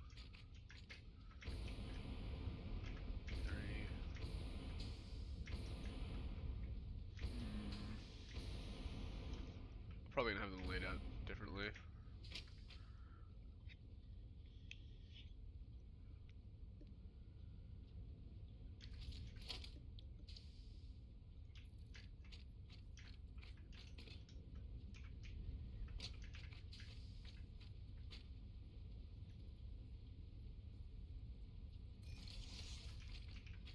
3. Probably gonna have them laid out differently.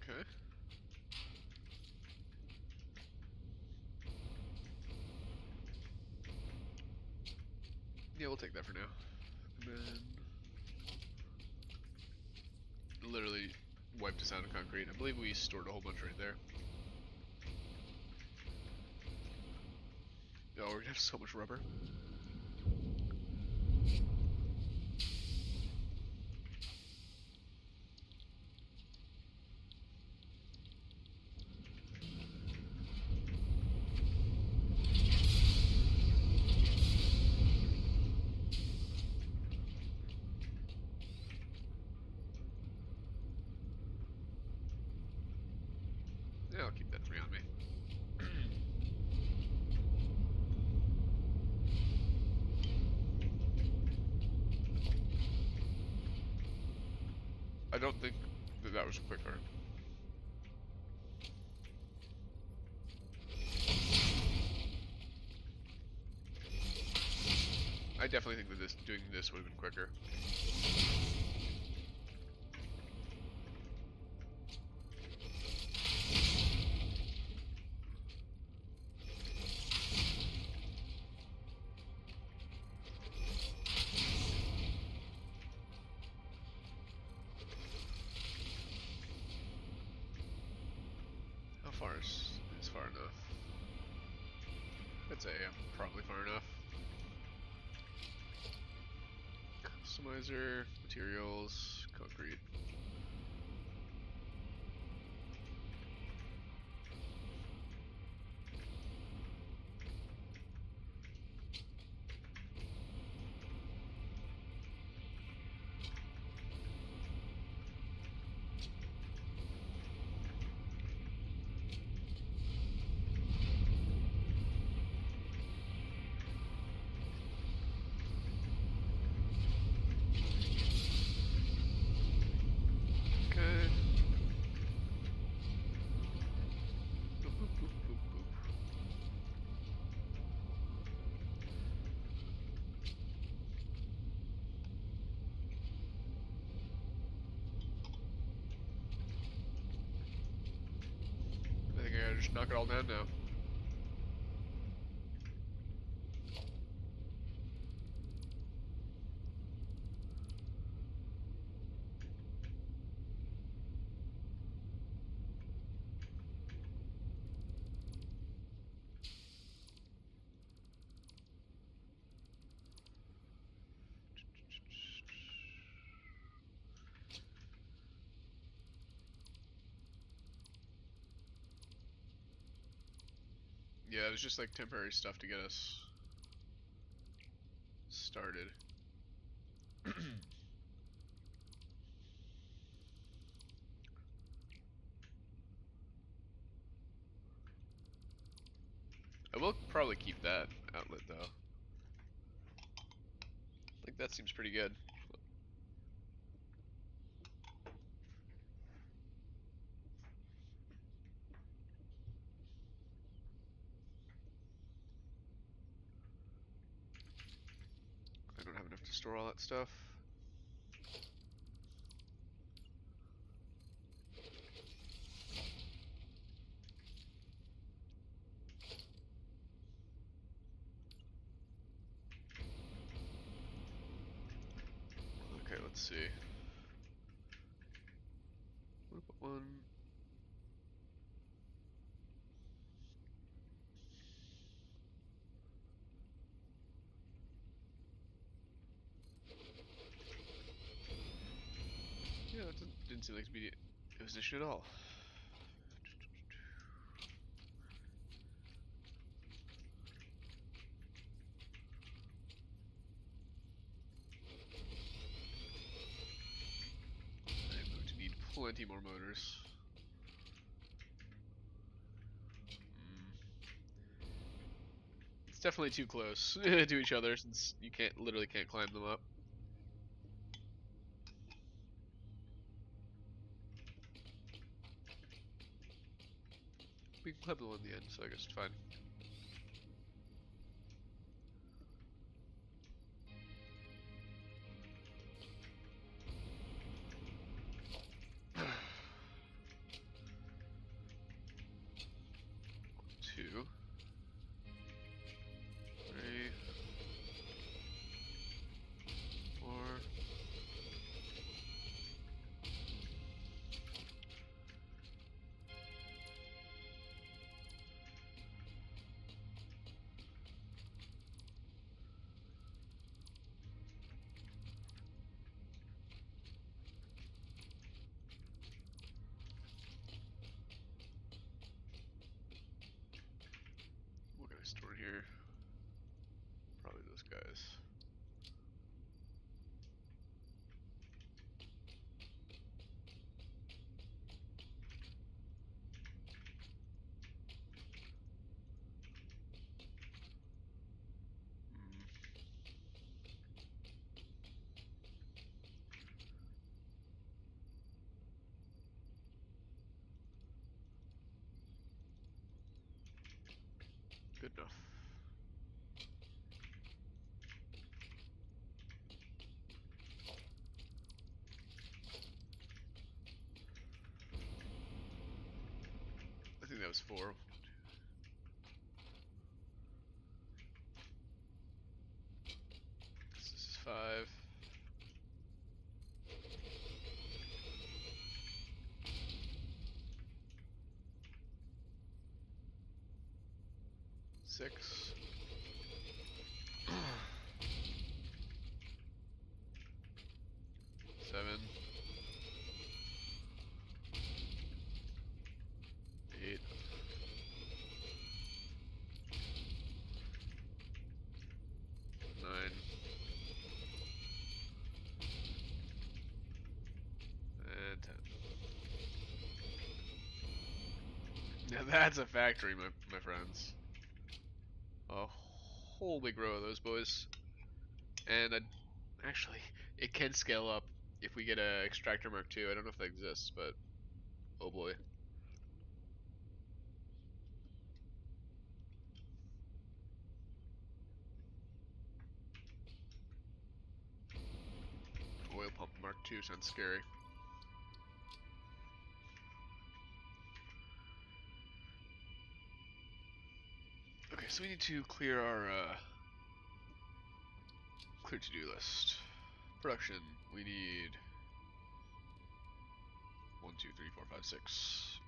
Okay. Yeah, we'll take that for now. And then literally wiped us out of concrete. I believe we stored a whole bunch right there. Oh, we're gonna have so much rubber. Yeah, I'll keep that 3 on me. I don't think that was quicker. I definitely think that doing this would have been quicker. How far is far enough? I'd say I'm probably far enough. Customizer, materials, concrete. Okay. Boop, boop, boop, boop, boop. I think I gotta just knock it all down now. Yeah, it was just like temporary stuff to get us started. I will probably keep that outlet though. Like that seems pretty good. I don't have enough to store all that stuff. Okay, let's see. I'm gonna put one. Yeah, that didn't seem like to be it was an issue at all. I'm going to need plenty more motors. It's definitely too close to each other since you literally can't climb them up. We can climb them in the end, so I guess it's fine. Two. 3. 4. was 4. This is 5. 6. 7. 8. 9. And 10. Now that's a factory, my friends. A whole big row of those boys. And actually, it can scale up if we get a extractor Mark II. I don't know if that exists, but oh boy. Oil pump Mark II sounds scary. Okay, so we need to clear our clear to-do list. Production, we need 1, 2, 3, 4, 5, 6.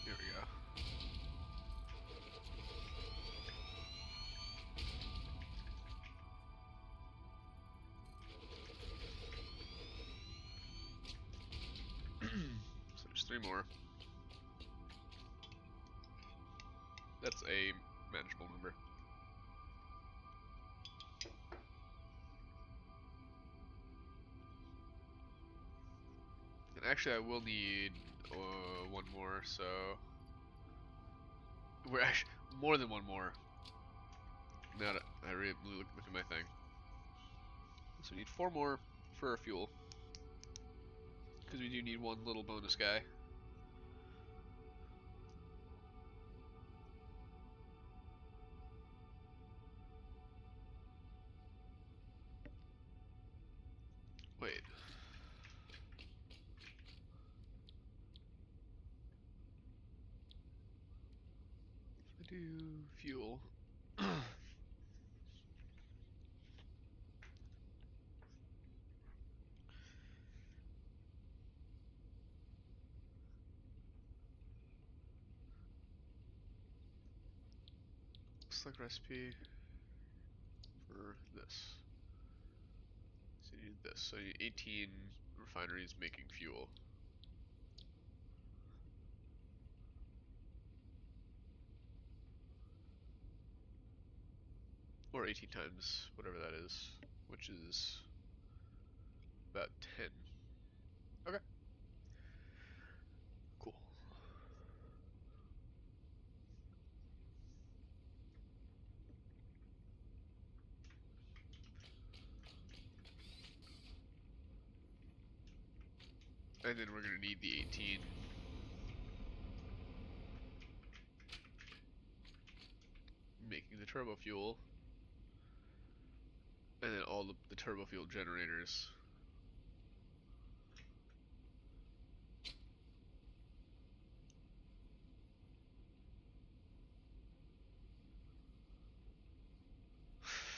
There we go. So there's 3 more. That's a manageable number. And actually, I will need 1 more, so we're actually more than 1 more. Now that I really look at my thing, so we need 4 more for our fuel, because we do need 1 little bonus guy. Wait. If I do fuel. Select recipe for this. So you need this. So you need 18 refineries making fuel. Or 18 times, whatever that is, which is about 10. Okay. Cool. And then we're going to need the 18 making the turbo fuel. And then all the turbo fuel generators.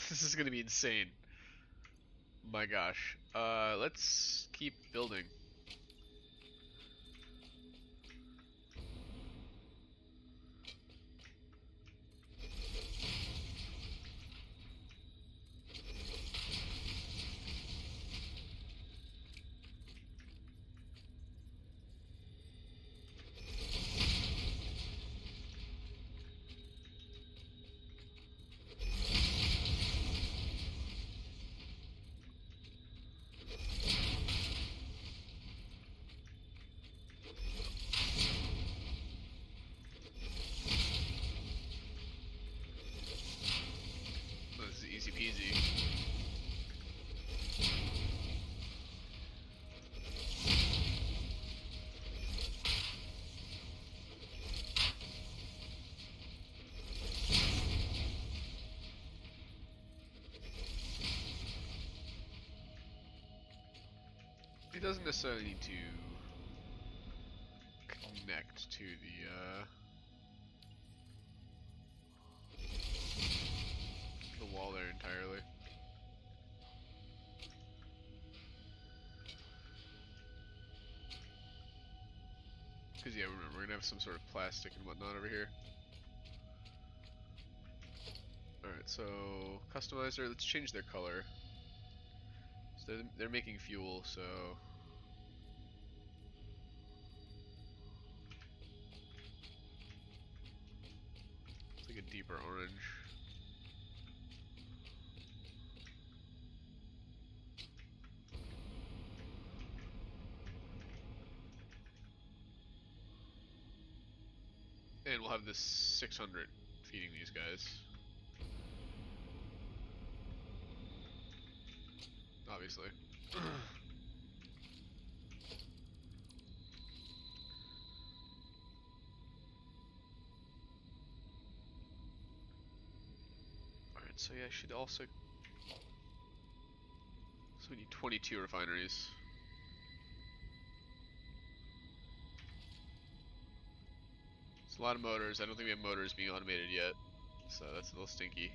This is going to be insane. My gosh. Let's keep building. It doesn't necessarily need to connect to the wall there entirely. Because yeah, remember, we're gonna have some sort of plastic and whatnot over here. Alright, so customizer, let's change their color. So they're making fuel, so it's like a deeper orange. And we'll have this 600 feeding these guys. Obviously. Alright, so yeah, I should also... So we need 22 refineries. It's a lot of motors. I don't think we have motors being automated yet. So that's a little stinky.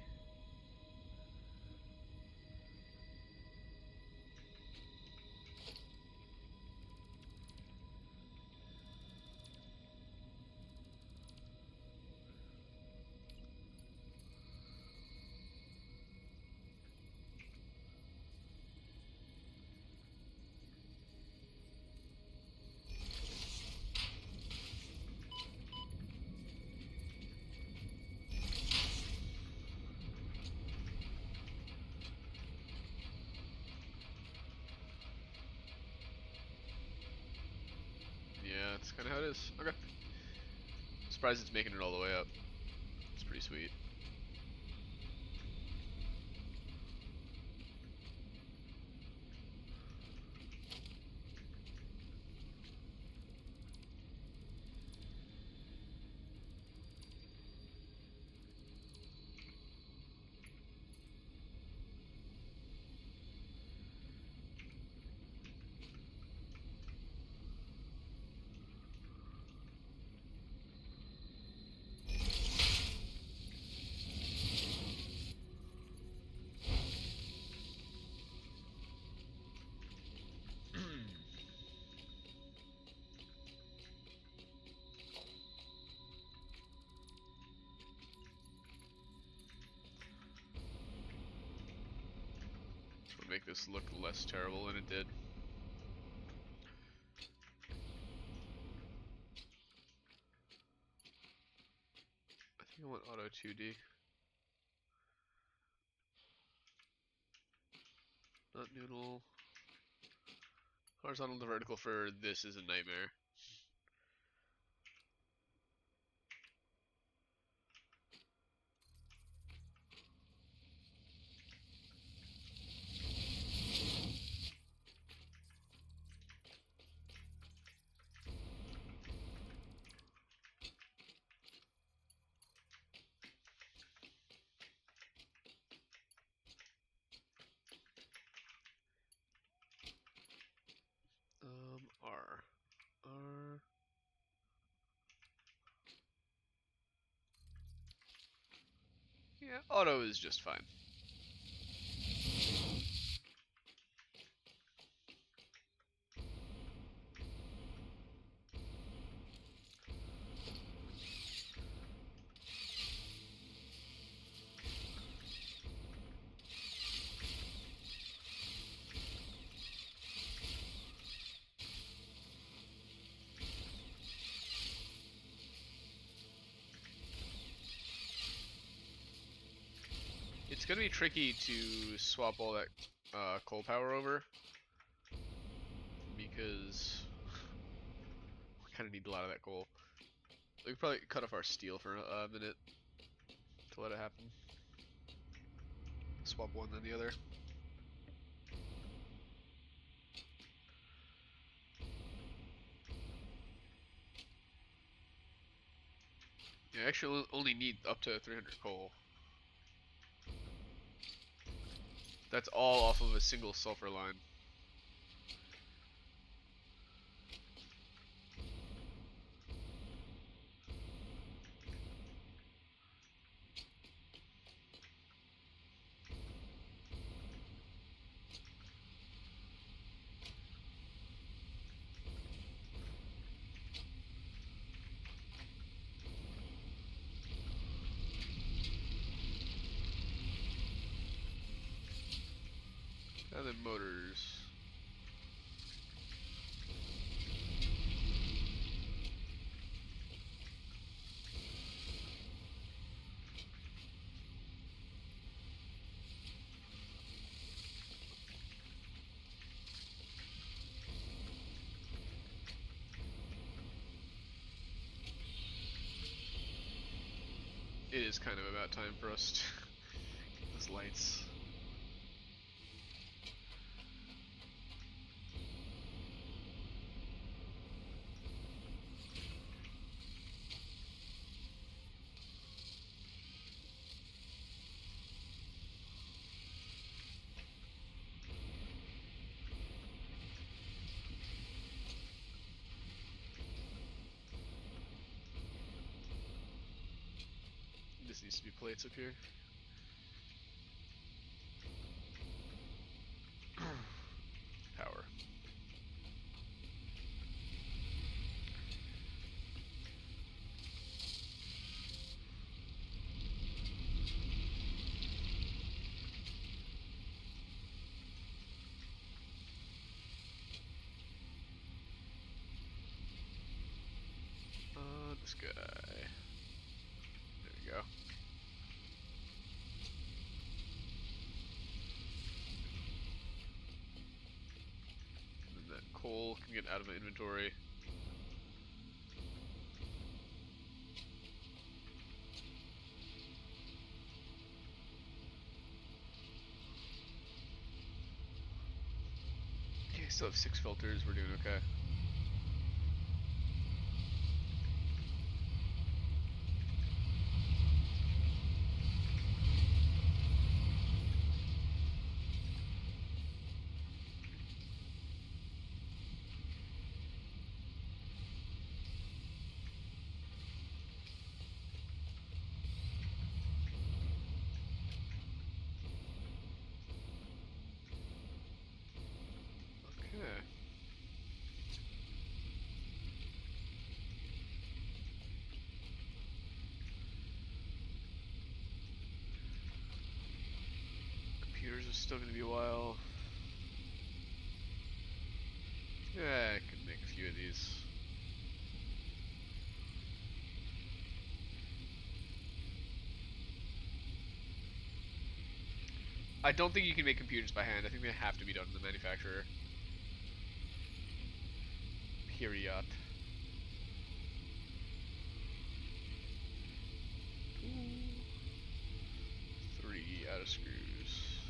Yeah, that's kind of how it is. Okay. Surprised it's making it all the way up. It's pretty sweet. Make this look less terrible than it did. I think I want auto 2D. Not noodle. Horizontal to vertical for this is a nightmare. R. R. Yeah, auto is just fine. It's gonna be tricky to swap all that coal power over because we kind of need a lot of that coal. We could probably cut off our steel for a minute to let it happen. Swap one then the other. Yeah, I actually only need up to 300 coal. That's all off of a single sulfur line. is kind of about time for us to get those lights. This needs to be plates up here. Power. This guy. There we go. And then that coal can get out of my inventory. Okay, still have 6 filters, we're doing okay. Okay. Computers are still gonna be a while. Yeah, I could make a few of these. I don't think you can make computers by hand. I think they have to be done in the manufacturer. Period. 3 out of screws.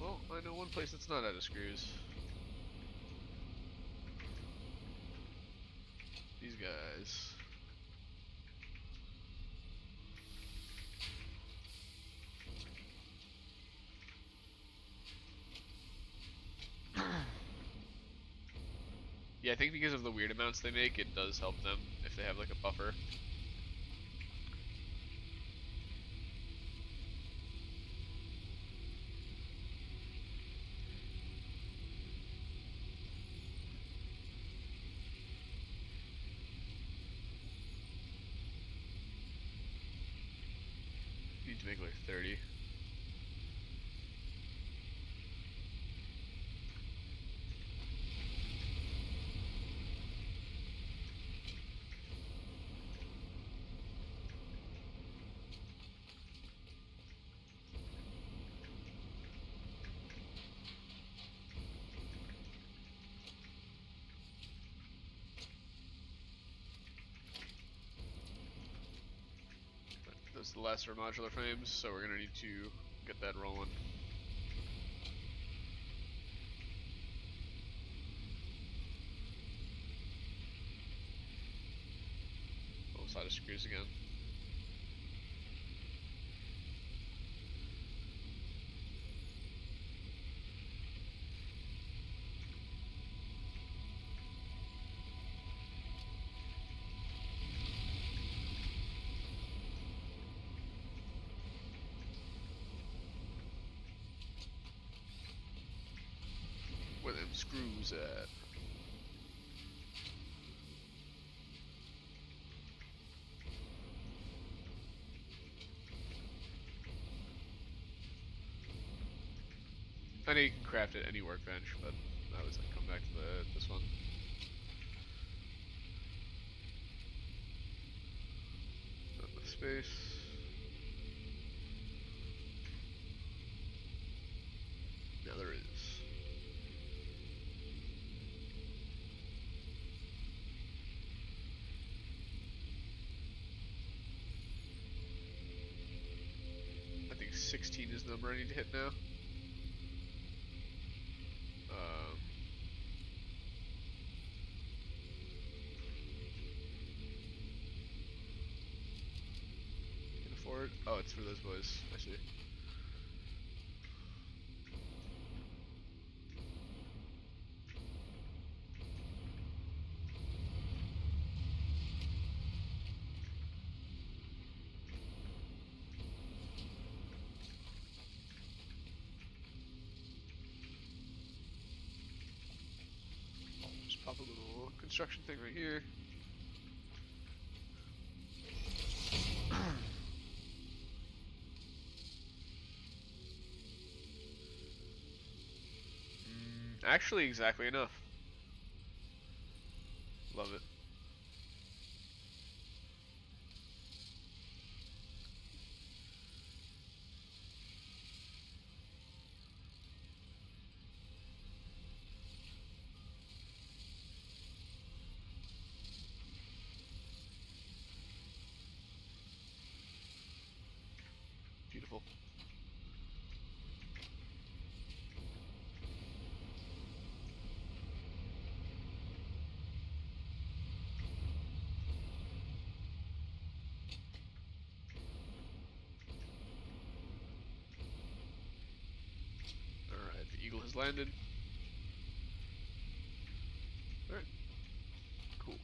Well, I know one place that's not out of screws. These guys. Yeah, I think because of the weird amounts they make, it does help them if they have like a buffer. Need to make like 30. Those are the last of our modular frames, so we're gonna need to get that rolling. Almost out of screws again. Where them screws at? I know you can craft at any workbench, but I was gonna come back to this one. Not enough space. 16 is the number I need to hit now. Can afford. Oh, it's for those boys. I see. Just pop a little construction thing right here. Actually, exactly enough. Love it. Beautiful. Alright, the eagle has landed. Alright, cool.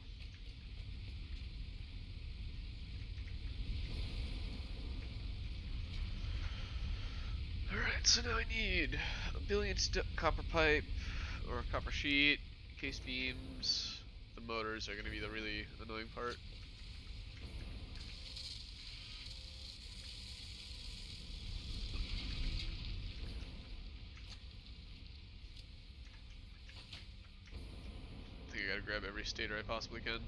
Alright, so now I need a billion copper pipe, or copper sheet, case beams. The motors are going to be the really annoying part. I think I gotta grab every stator I possibly can.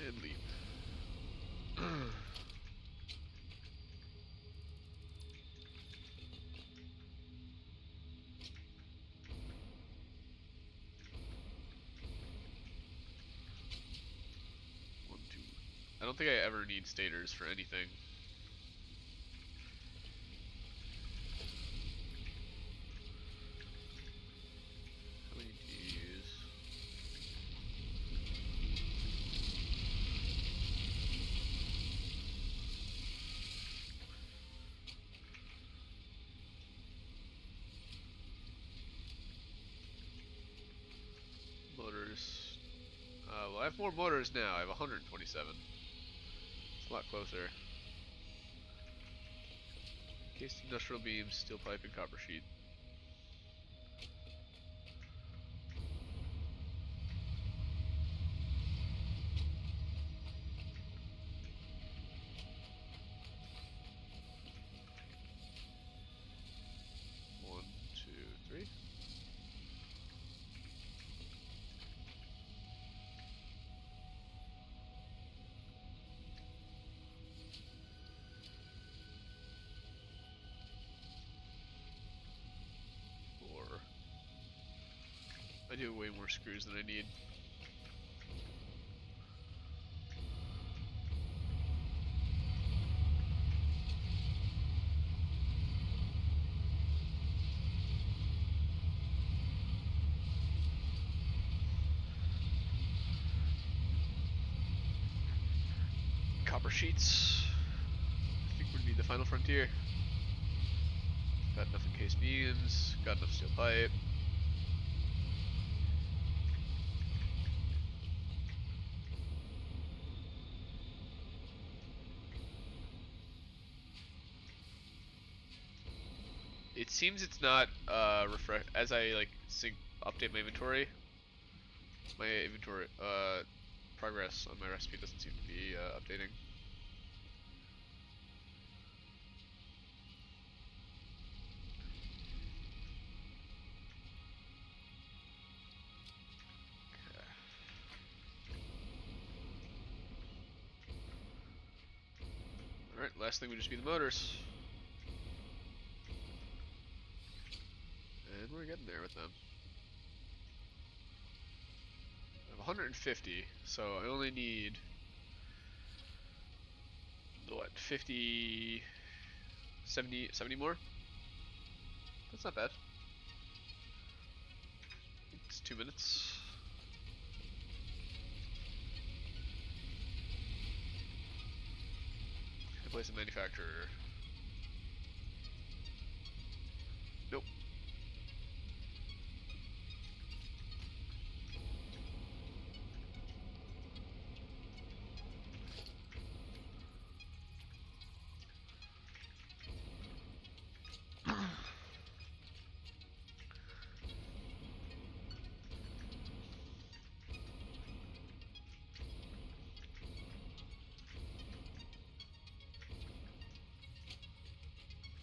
And leave. One, two. I don't think I ever need stators for anything. LEDs. Motors. Well, I have more motors now. I have 127. It's a lot closer. Cased industrial beams, steel pipe, and copper sheet. One, two, three. Four. I do way more screws than I need. Copper sheets. I think would be the final frontier. Got enough encased beams, got enough steel pipe. It seems it's not refresh as I like update my inventory. My inventory progress on my recipe doesn't seem to be updating. last thing would just be the motors. And we're getting there with them. I have 150, so I only need, what, 50, 70 more? That's not bad. It's 2 minutes. Place a manufacturer. Nope.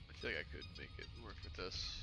I feel like I could make it work with this.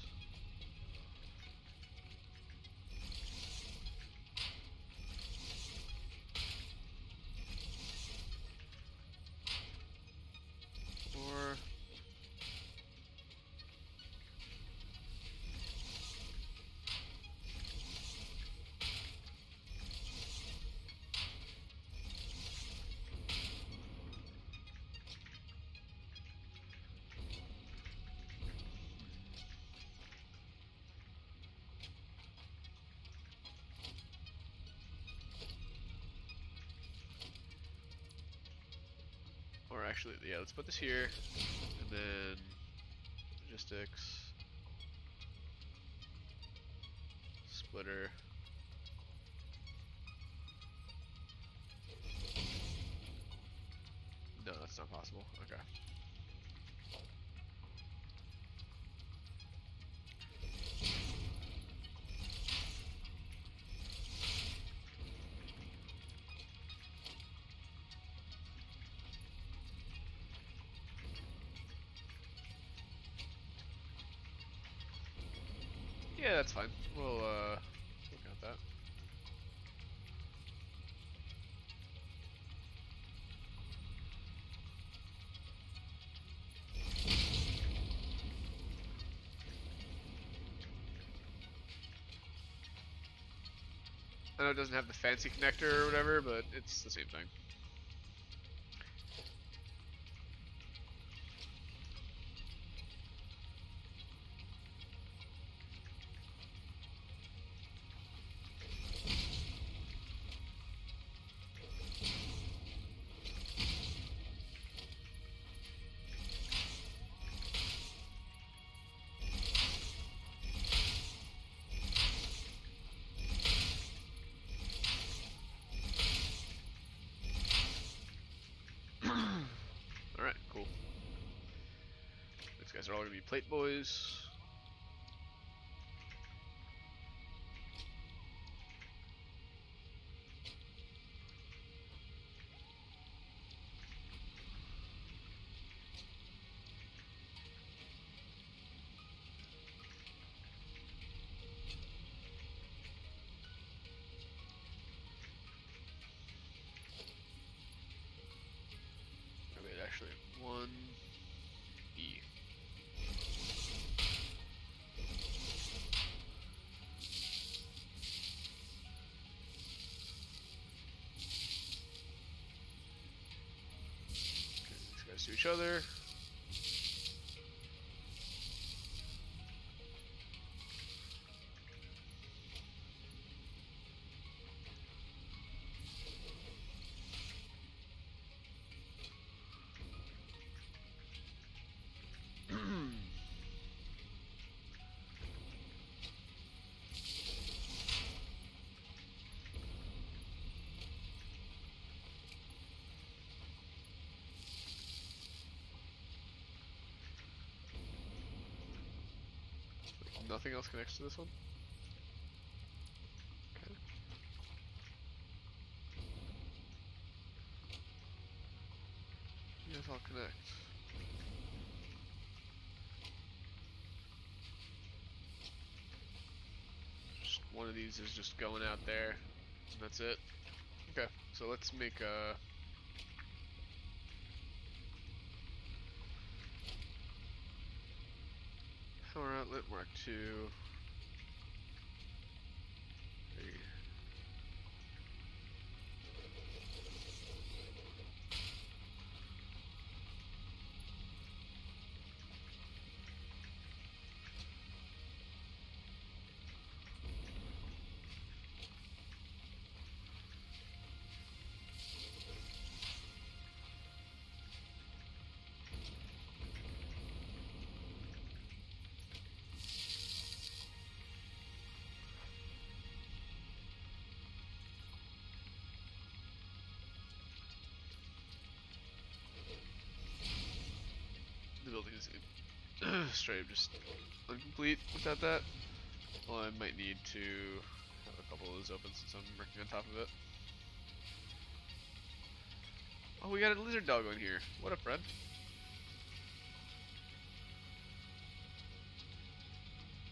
Or actually, yeah, let's put this here, and then logistics, splitter. No, that's not possible. Okay. Yeah, that's fine. We'll look at that. I know it doesn't have the fancy connector or whatever, but it's the same thing. Alright, cool. These guys are all gonna be plate boys. Oh, wait, actually, 1E. These guys to each other. Nothing else connects to this one? Okay. Yes, I'll connect. Just one of these is just going out there, and that's it. Okay, so let's make a... Power outlet Mark II. The building is straight up just incomplete without that. Well, I might need to have a couple of those open since I'm working on top of it. Oh, we got a lizard dog on here. What up, Fred?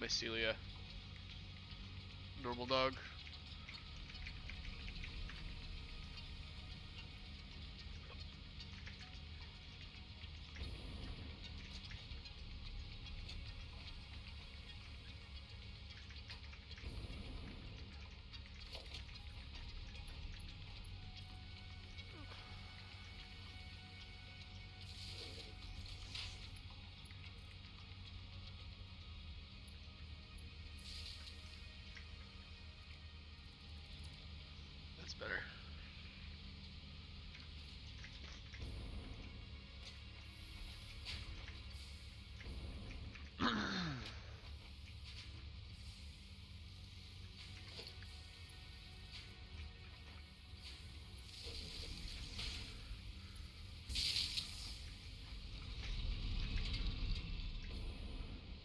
Mycelia. Normal dog. That's better.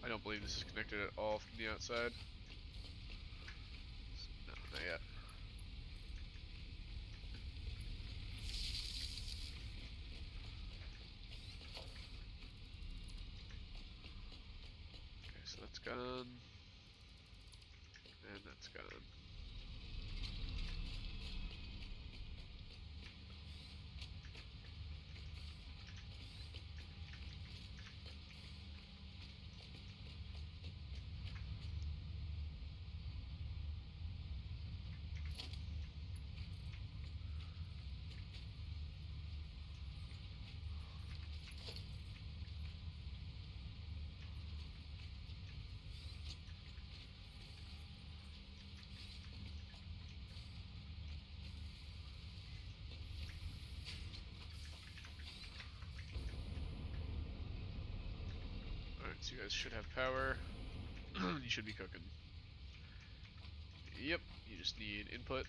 I don't believe this is connected at all from the outside. No, not yet. Okay, so that's gone. And that's gone. Alright, so you guys should have power. You should be cooking. Yep, you just need input.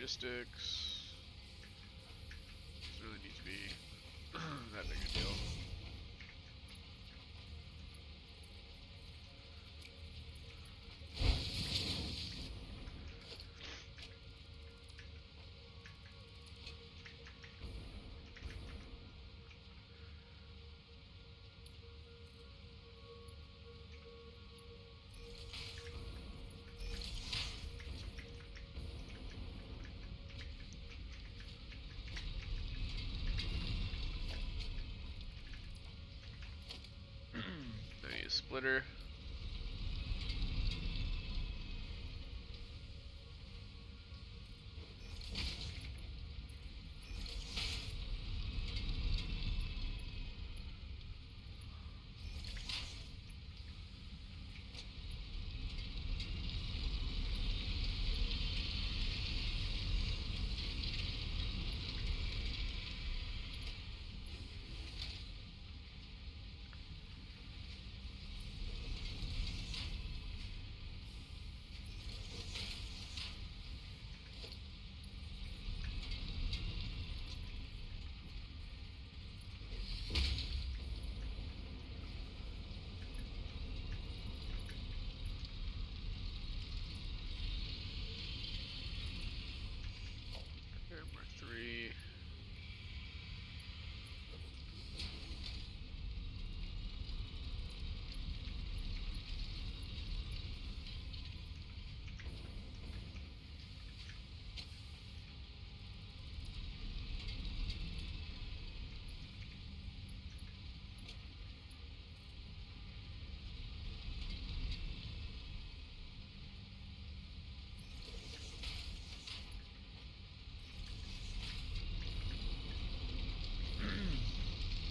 Logistics. Doesn't really need to be that big a deal. splitter. Mark 3.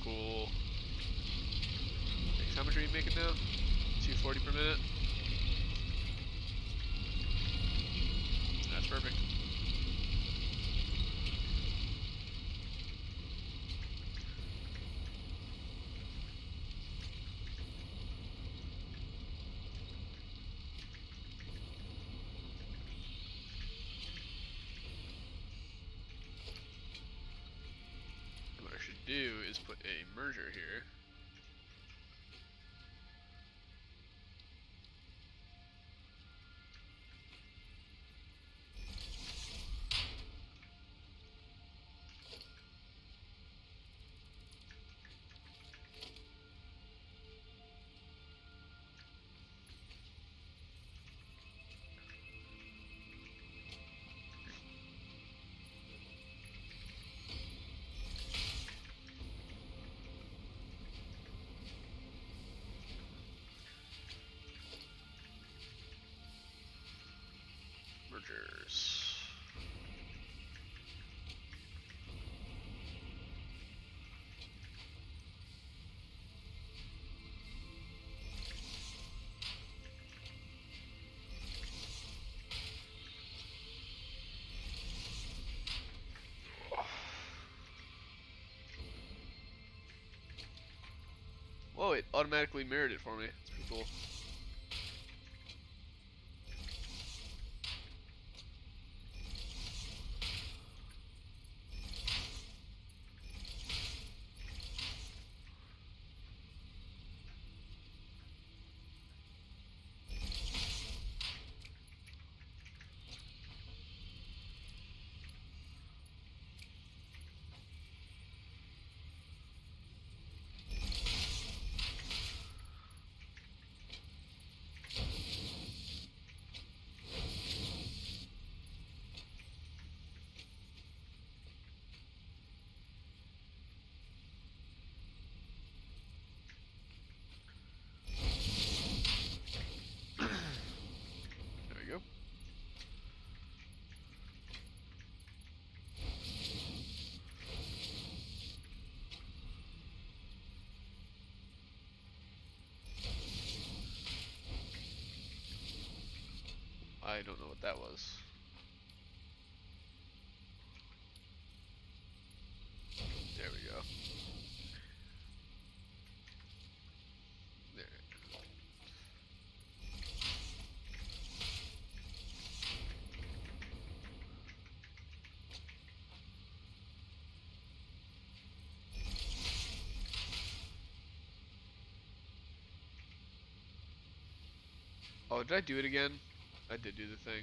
Cool. Thanks. How much are you making now? 240 per minute? That's perfect. What I should do is put a merger here. Mergers. Whoa, it automatically mirrored it for me. It's pretty cool. There we go. I don't know what that was. There we go. There. Oh, did I do it again? I did do the thing.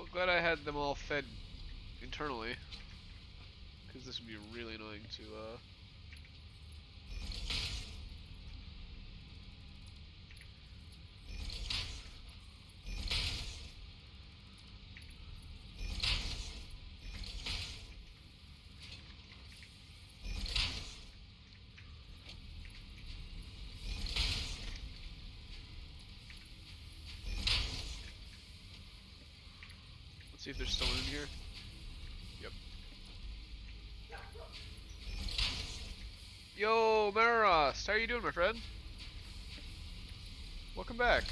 Well, glad I had them all fed internally, because this would be really annoying to, Let's see if there's someone in here. Yep. Yo, Maros! How are you doing, my friend? Welcome back.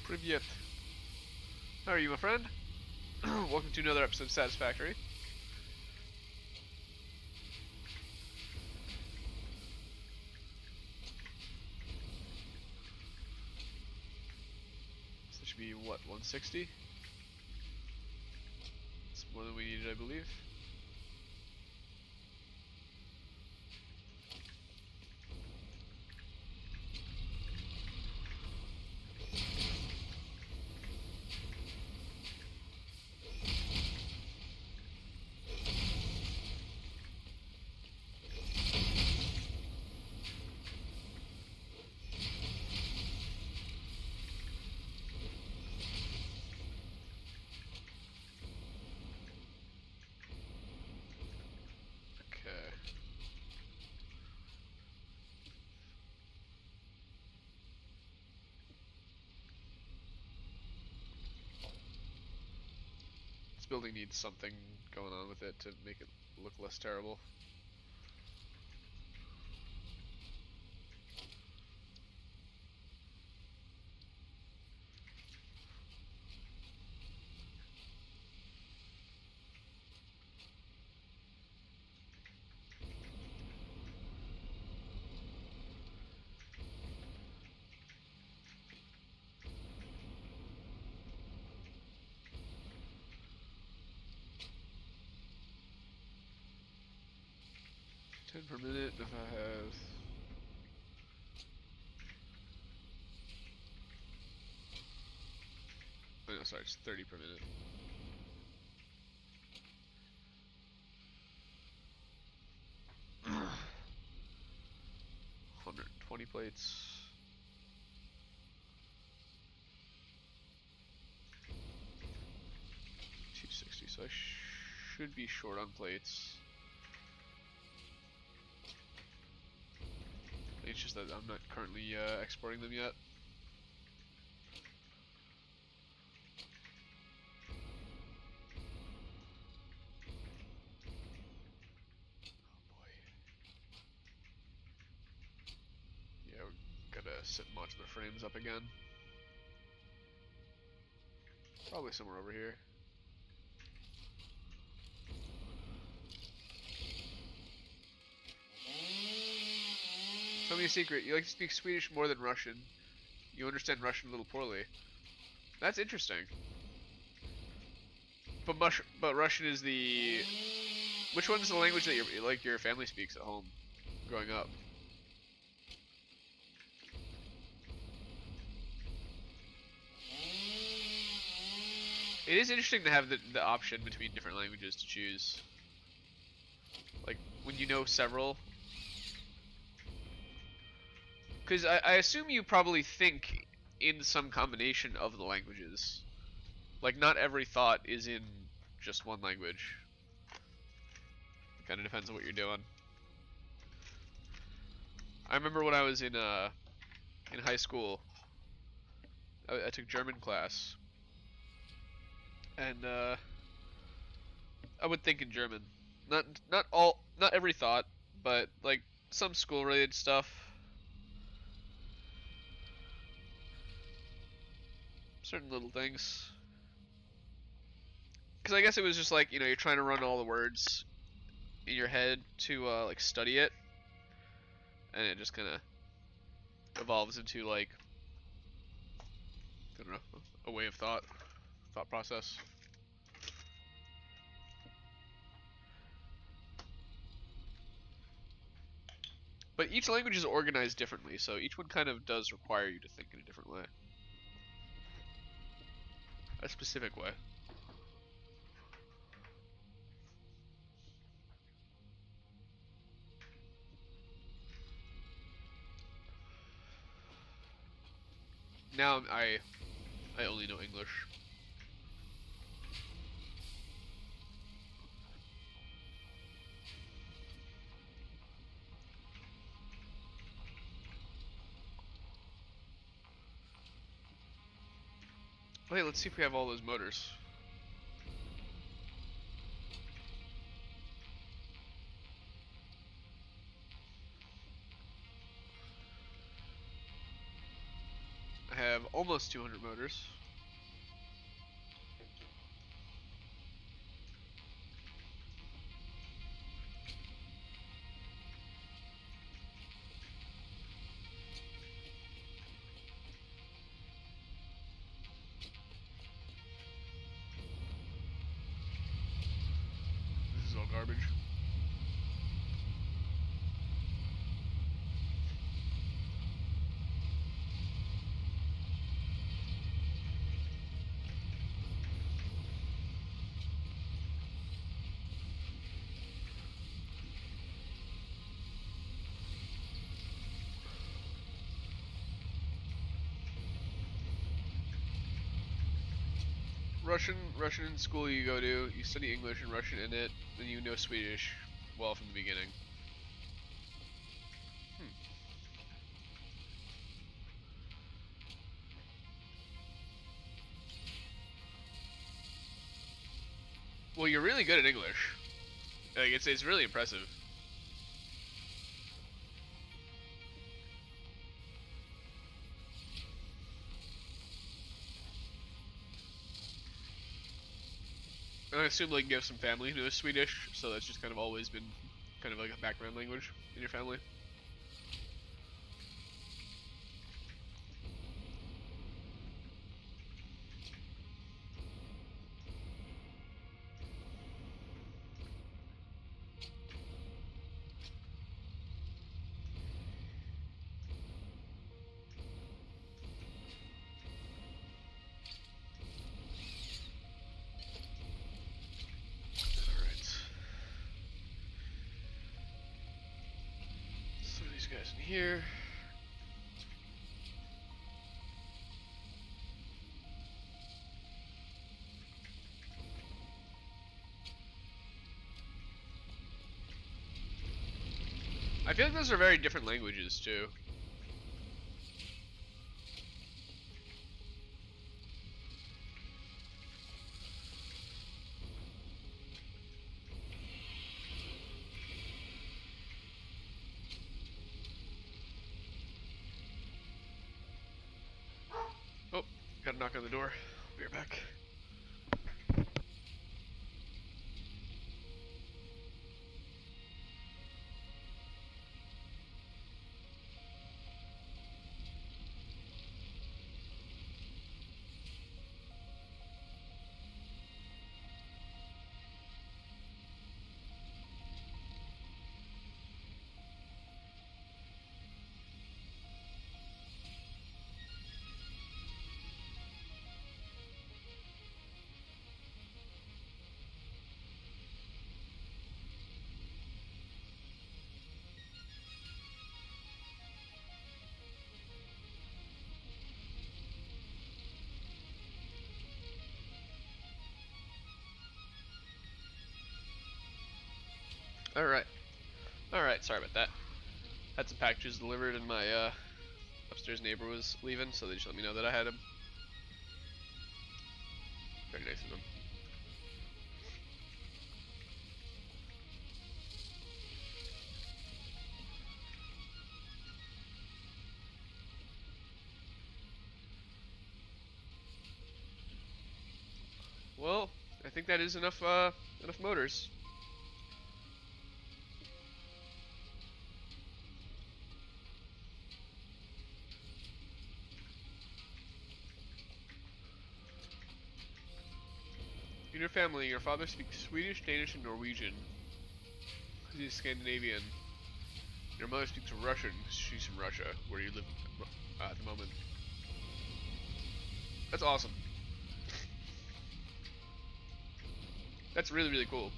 Привет. How are you, my friend? Welcome to another episode of Satisfactory. So this should be, what, 160? It's more than we needed, I believe. Okay. This building needs something going on with it to make it look less terrible. $10 per minute if I have... Oh, no, sorry, it's 30 per minute. $120 plates. 260, so I should be short on plates. It's just that I'm not currently exporting them yet. Oh boy. Yeah, we're gonna set modular frames up again. Probably somewhere over here. Tell me a secret. You like to speak Swedish more than Russian. You understand Russian a little poorly. That's interesting. But Russian is the... Which one is the language that your family speaks at home, growing up? It is interesting to have the option between different languages to choose. Like, when you know several. Because I assume you probably think in some combination of the languages. Like, not every thought is in just one language. It kind of depends on what you're doing. I remember when I was in high school, I took German class, and I would think in German. Not every thought, but like some school-related stuff. Certain little things. Because I guess it was just like, you're trying to run all the words in your head to like study it, and it just kind of evolves into like, I don't know, a way of thought process. But each language is organized differently, so each one kind of does require you to think in a different way. A specific way. Now I only know English. Wait, let's see if we have all those motors. I have almost 200 motors. This is all garbage. Russian school you go to, you study English and Russian in it, then you know Swedish well from the beginning. Well, you're really good at English. Like it's really impressive. And I assume like you have some family who knows Swedish, so that's just kind of always been kind of like a background language in your family. Alright. Some of these guys in here. I feel like those are very different languages too. Oh, got a knock on the door. I'll be right back. Alright. Alright, sorry about that. Had some packages delivered and my upstairs neighbor was leaving, so they just let me know that I had them. Very nice of them. Well, I think that is enough enough motors. your family, your father speaks Swedish, Danish, and Norwegian. He's Scandinavian. Your mother speaks Russian. She's from Russia, where you live at the moment. That's awesome. That's really, really cool.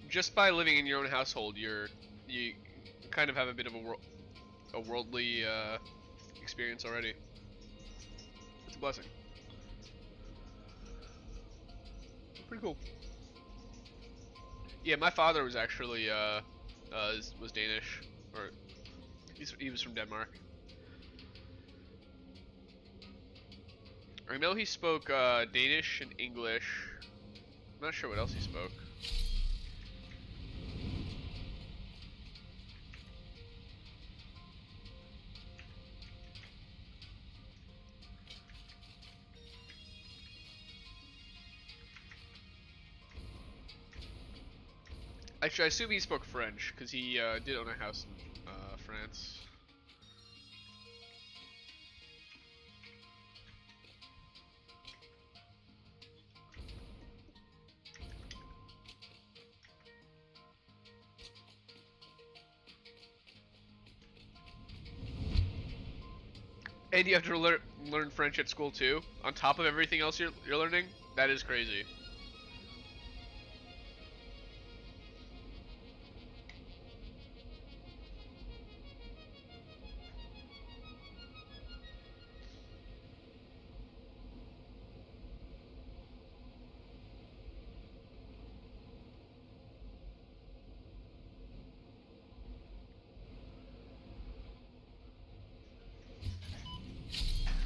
Just by living in your own household, you kind of have a bit of a worldly experience already. It's a blessing. Pretty cool. Yeah, my father was actually was Danish, or he was from Denmark. I know he spoke Danish and English. I'm not sure what else he spoke. Actually, I assume he spoke French, because he did own a house in France. And you have to learn French at school too, on top of everything else you're learning? That is crazy.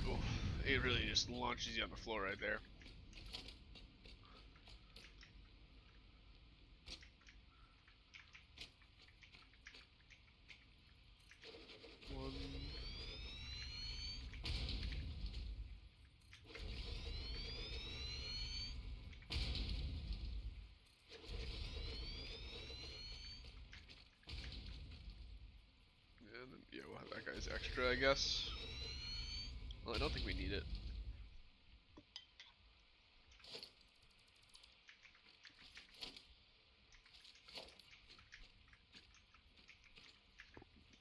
Oof, it really just launches you on the floor right there. One. And then, yeah, we'll have that guy's extra, I guess. Well, I don't think we need it.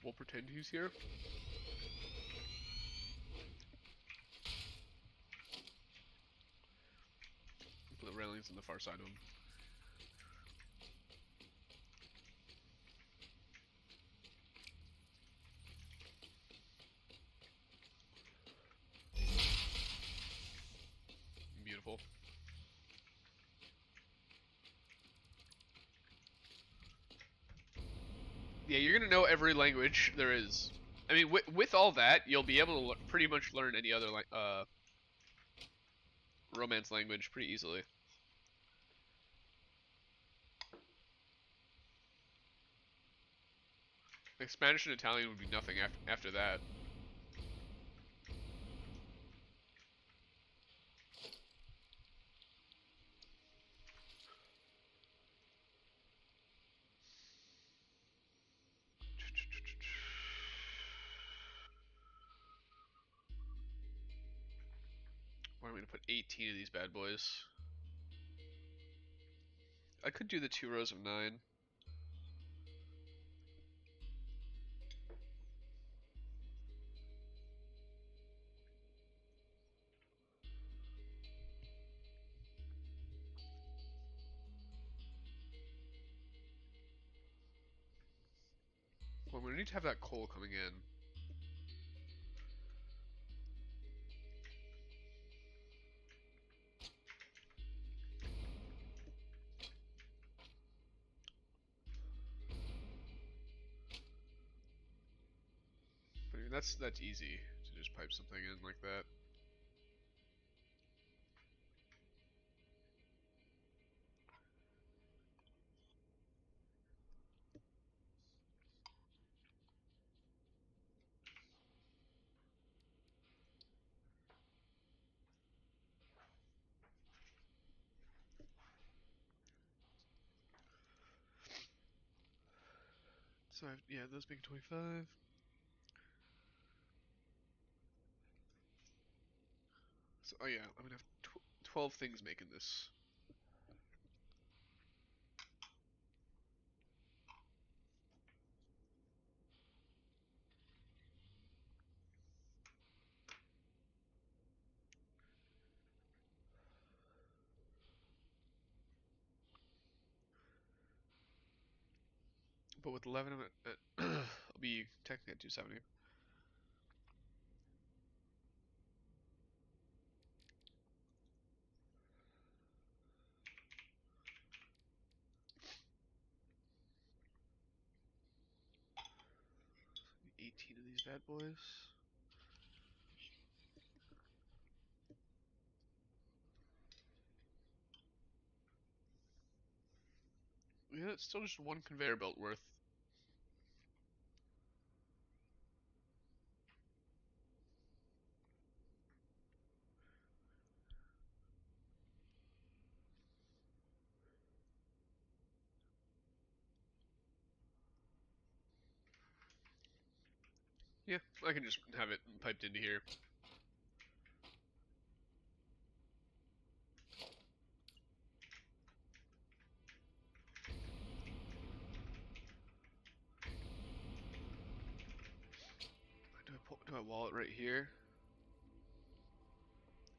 We'll pretend he's here. Put the railings on the far side of him. Beautiful. Yeah, you're gonna know every language there is. I mean, with all that, you'll be able to pretty much learn any other Romance language pretty easily. Like Spanish and Italian would be nothing after that. Why am I gonna put 18 of these bad boys? I could do the 2 rows of 9. Well, we need to have that coal coming in. But I mean, that's easy to just pipe something in like that. So yeah, those make 25. Oh yeah, I'm gonna have 12 things making this. But with 11, I'm at I'll be technically at 270. So 18 of these bad boys. Yeah, it's still just one conveyor belt worth. Yeah, I can just have it piped into here. Do I wall it right here?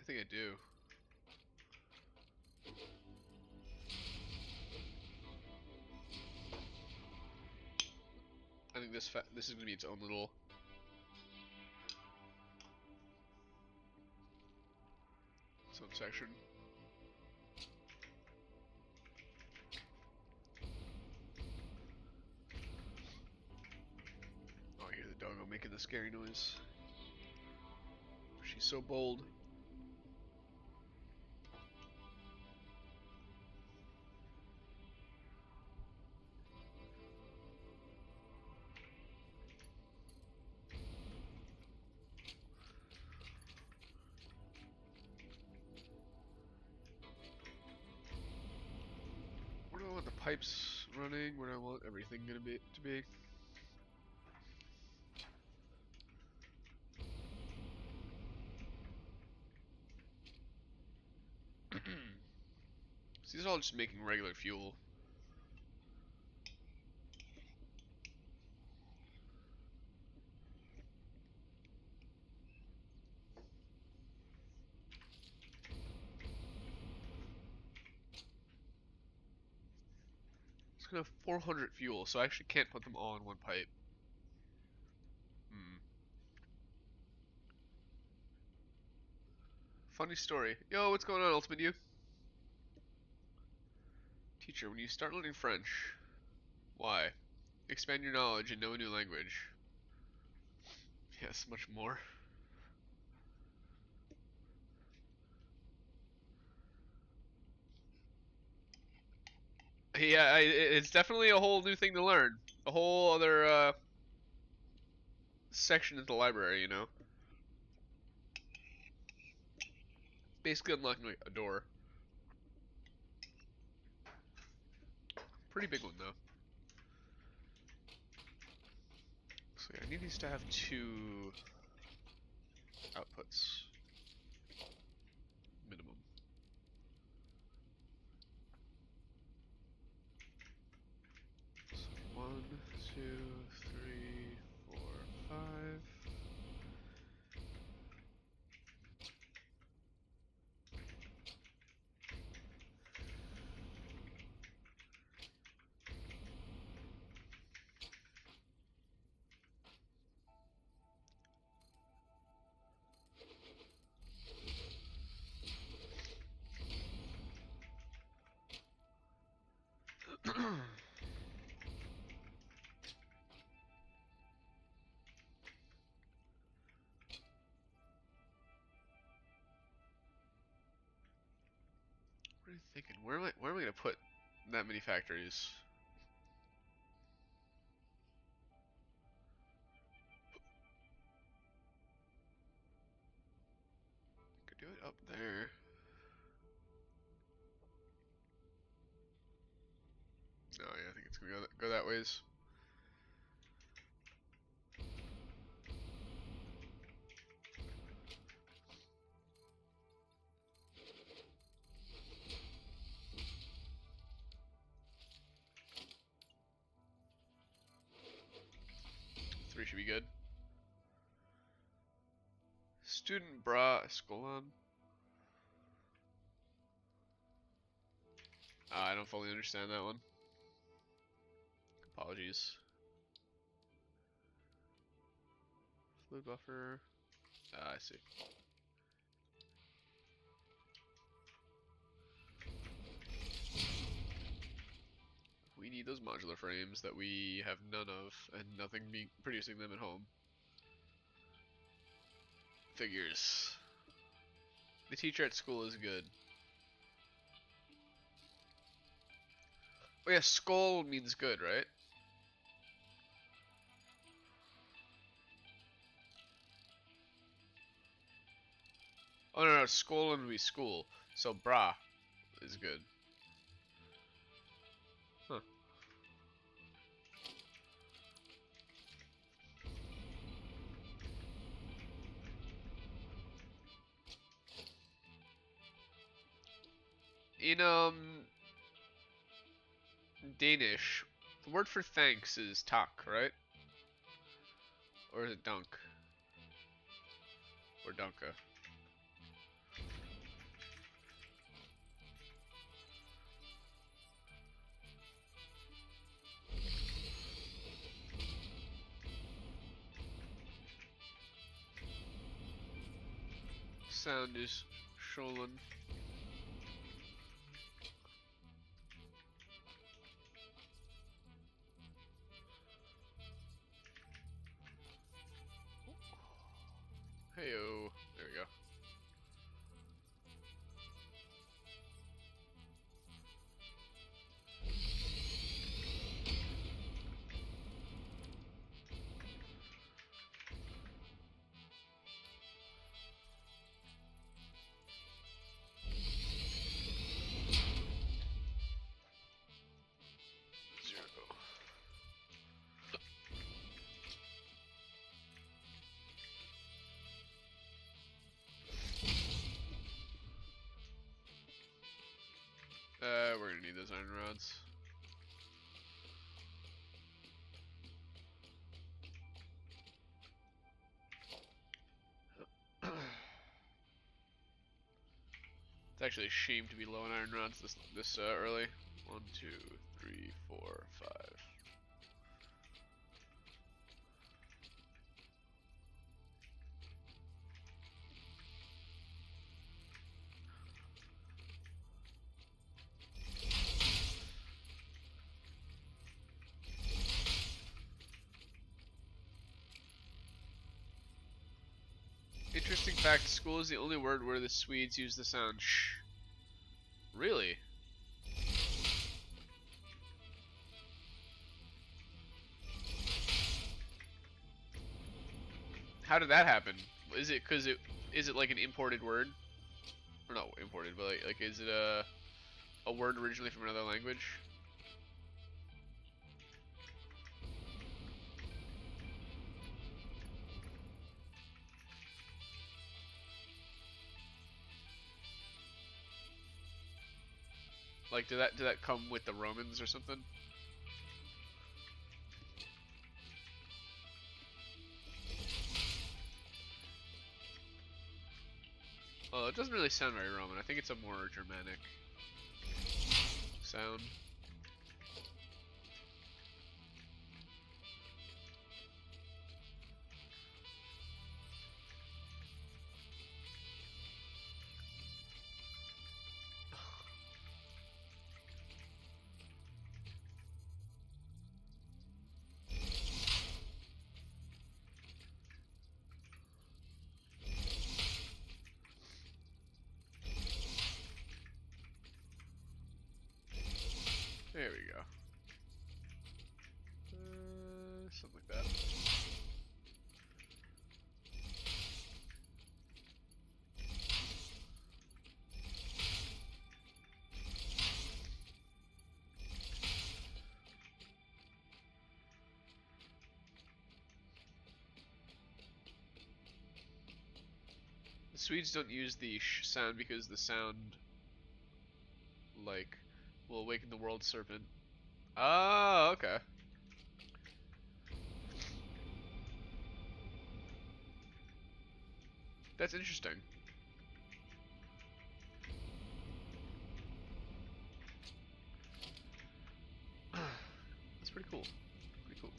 I think I do. I think this is gonna be its own little. Its own section. Oh, I hear the doggo making the scary noise. She's so bold. Where do I want the pipes running? Where do I want everything to be? So these are all just making regular fuel. It's gonna have 400 fuel, so I actually can't put them all in one pipe. Hmm. Funny story. Yo, what's going on, Ultimate You? Teacher, when you start learning French, why? Expand your knowledge and know a new language. Yes, much more. Yeah, it's definitely a whole new thing to learn. A whole other section of the library, you know? Basically unlocking like a door. Pretty big one though. So yeah, I need these to have 2 outputs. Minimum. So 1, 2, 3, 4, 5. What are you thinking? Where am I gonna put that many factories? Could do it up there. No, yeah, I think it's gonna go that ways. should be good. Student bra Skolan. I don't fully understand that one. Apologies. Fluid buffer. I see. We need those modular frames that we have none of, and nothing producing them at home. Figures. The teacher at school is good. Oh yeah, skull means good, right? Oh no, skull would be school. So bra is good. Huh. In Danish, the word for thanks is tak, right? Or is it dunk? Or dunka? Sound is Sholin. Heyo. There we go. Zero. We're gonna need those iron rods. It's actually a shame to be low on iron rods this early. 1, 2, 3, 4, 5. Interesting fact, school is the only word where the Swedes use the sound sh. Really? How did that happen? Is it because is it like an imported word? Or not imported, but like is it a word originally from another language? Like did that come with the Romans or something? Well, it doesn't really sound very Roman. I think it's a more Germanic sound. There we go. Something like that. The Swedes don't use the sh sound because the sound, like, will awaken the world serpent. Oh, okay. That's interesting. That's pretty cool. Pretty cool.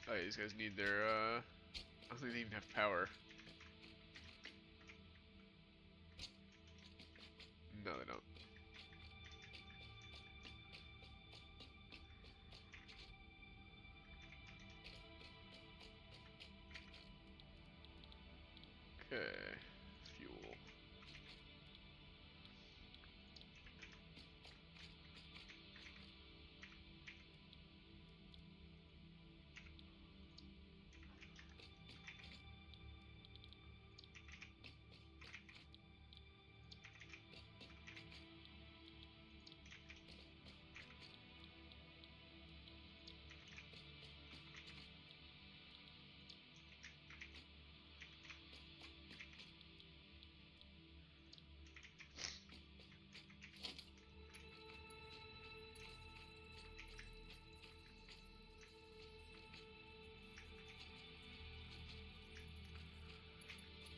Oh, yeah, these guys need their, I don't think they even have power. No, they don't. Okay. Fuel.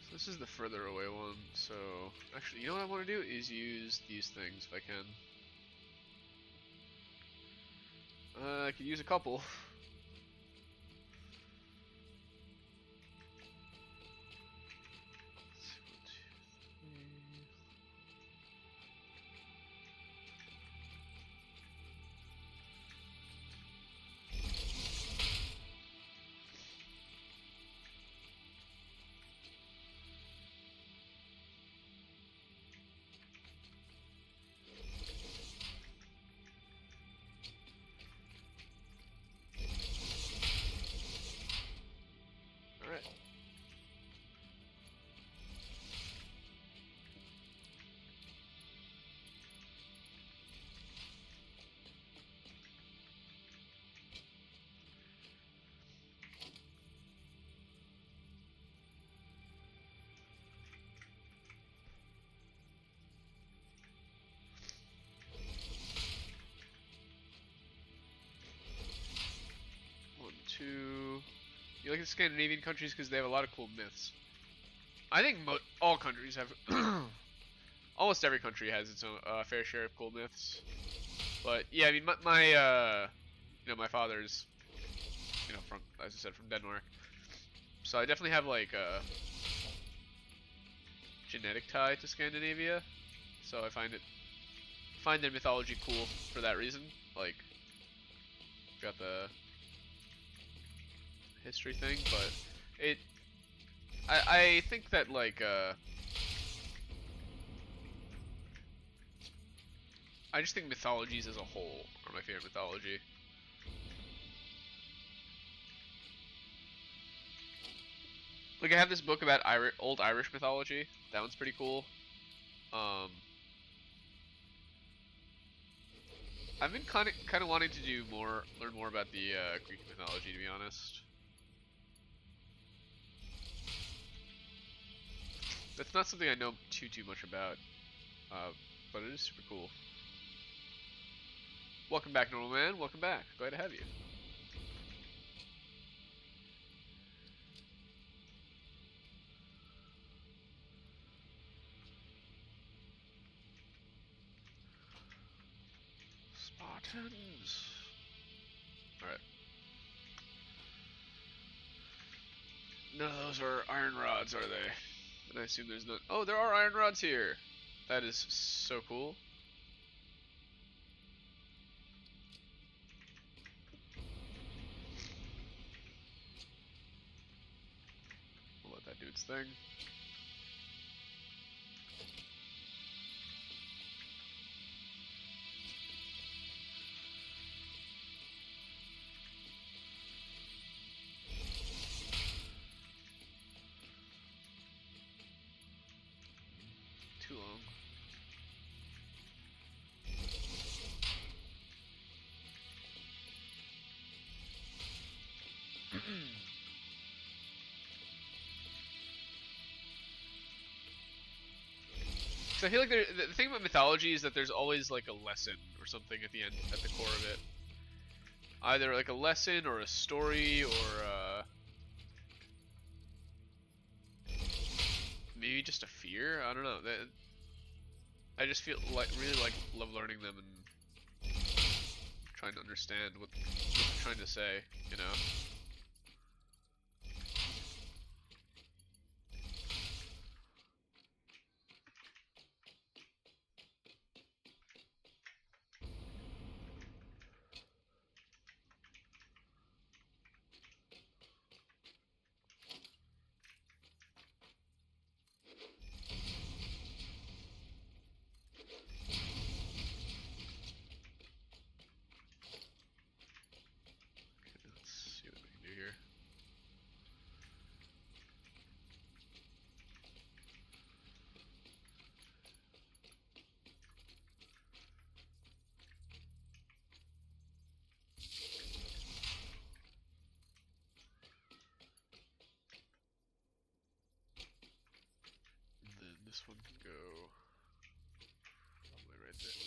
So this is the further away one, so actually, you know what I want to do is use these things if I can. I could use a couple. Alright. One, two. You like the Scandinavian countries because they have a lot of cool myths. I think all countries have. Almost every country has its own fair share of cool myths. But yeah, I mean, you know, my father's, you know, from, as I said, from Denmark. So I definitely have like a genetic tie to Scandinavia. So I find their mythology cool for that reason. Like, got the history thing, but I think that like I just think mythologies as a whole are my favorite mythology. Like I have this book about old Irish mythology. That one's pretty cool. Um, I've been kind of wanting to learn more about the Greek mythology, to be honest. That's not something I know too much about, but it is super cool. Welcome back, normal man. Welcome back. Glad to have you. Spartans. All right. None of those are iron rods, are they? And I assume there's none. Oh, there are iron rods here. That is so cool. We'll let that do its thing. I feel like the thing about mythology is that there's always like a lesson or something at the end, at the core of it. Either like a lesson or a story or maybe just a fear. I don't know. I just feel like really love learning them and trying to understand what they're trying to say. You know. Let's see what we can do here. And then this one can go probably right there.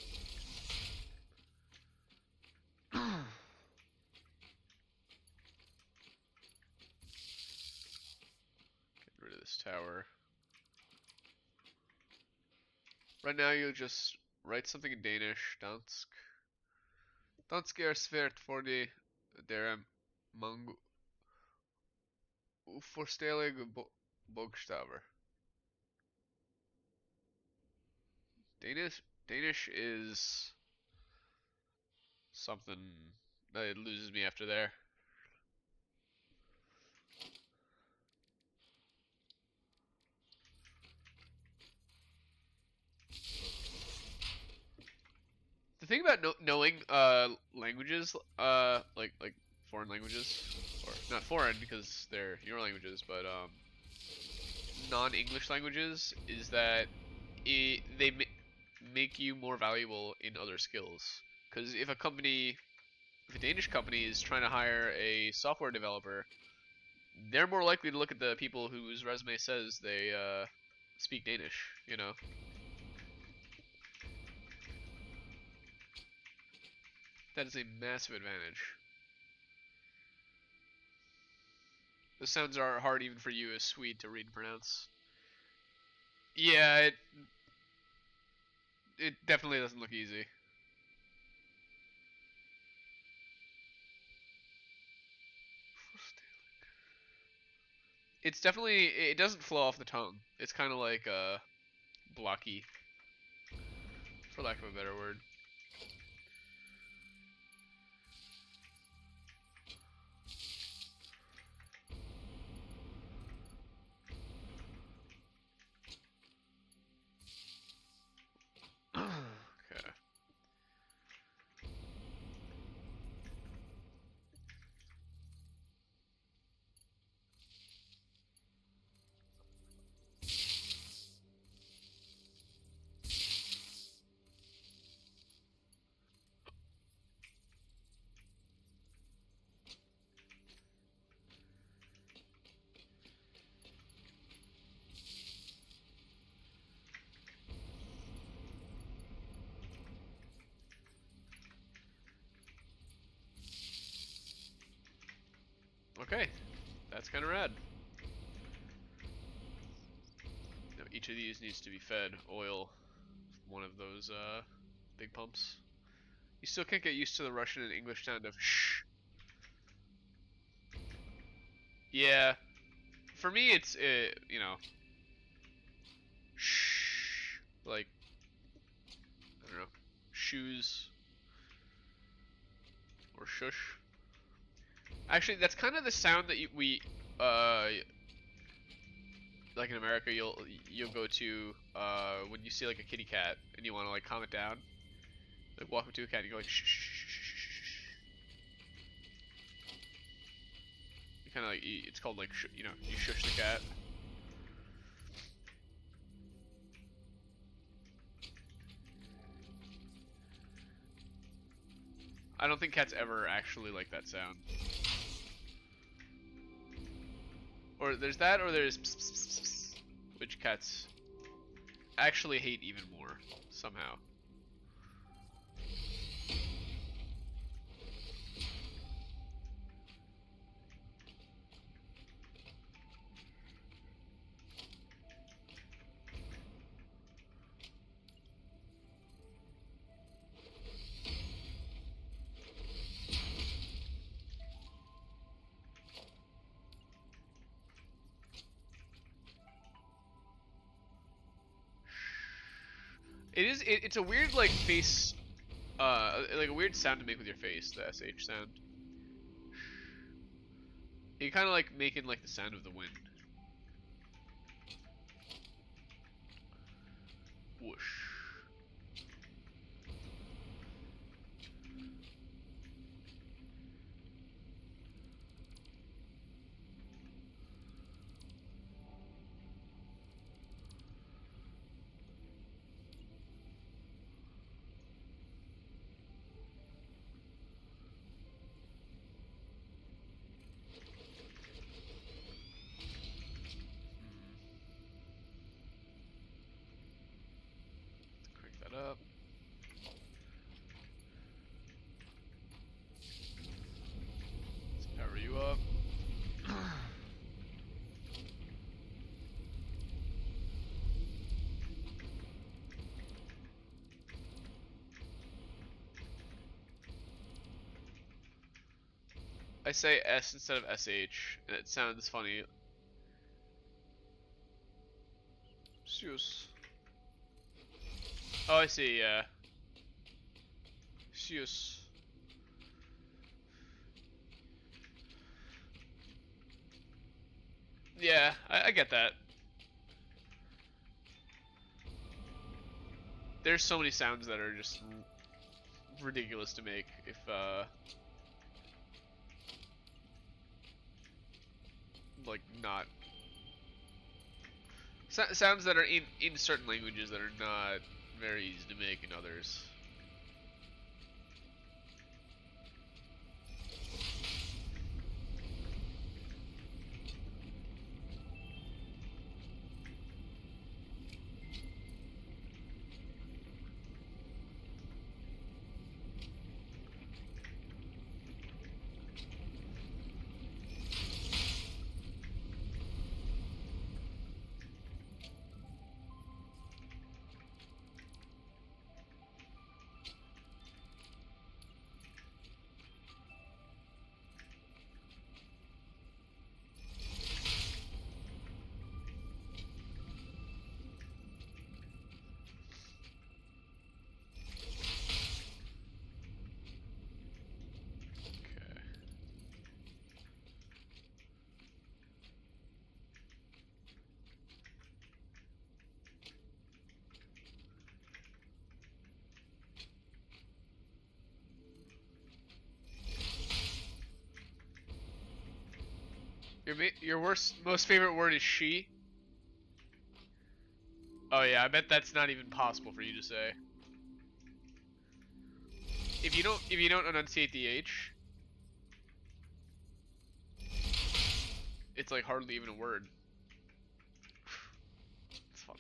Get rid of this tower. Right now, you'll just write something in Danish. Dansk er svært fordi der er mange uforståelige bogstaver. Danish is something that it loses me after there. The thing about knowing languages, like foreign languages, or not foreign because they're your languages, but non-English languages, is that they make you more valuable in other skills. Because if a Danish company is trying to hire a software developer, they're more likely to look at the people whose resume says they speak Danish, you know. That is a massive advantage. The sounds are hard even for you as Swede to read and pronounce. Yeah, it definitely doesn't look easy. It's definitely, it doesn't flow off the tongue. It's kind of like blocky, for lack of a better word. Okay. Okay, that's kind of rad. Now each of these needs to be fed oil from one of those big pumps. You still can't get used to the Russian and English sound of shh. Yeah, for me it's you know, shh, like I don't know, shoes or shush. Actually, that's kind of the sound that like in America you'll go to when you see like a kitty cat and you want to like calm it down. Like walk up to a cat and you go like shh, shh, shh, shh, shh. You kind of like it's called like you know, you shush the cat. I don't think cats ever actually like that sound. Or there's that, or there's pss, pss, pss, pss, which cats actually hate even more somehow. It's a weird like face, like a weird sound to make with your face, the SH sound. You kind of like making like the sound of the wind. Whoosh. Crank that up. Let's power you up. I say S instead of SH, and it sounds funny. Sius. Oh, I see, yeah. Sius. Yeah, I get that. There's so many sounds that are just ridiculous to make if, like, not... sounds that are in certain languages that are not very easy to make in others. Your most favorite word is she? Oh yeah, I bet that's not even possible for you to say. If you don't enunciate the H, it's like hardly even a word. It's funny.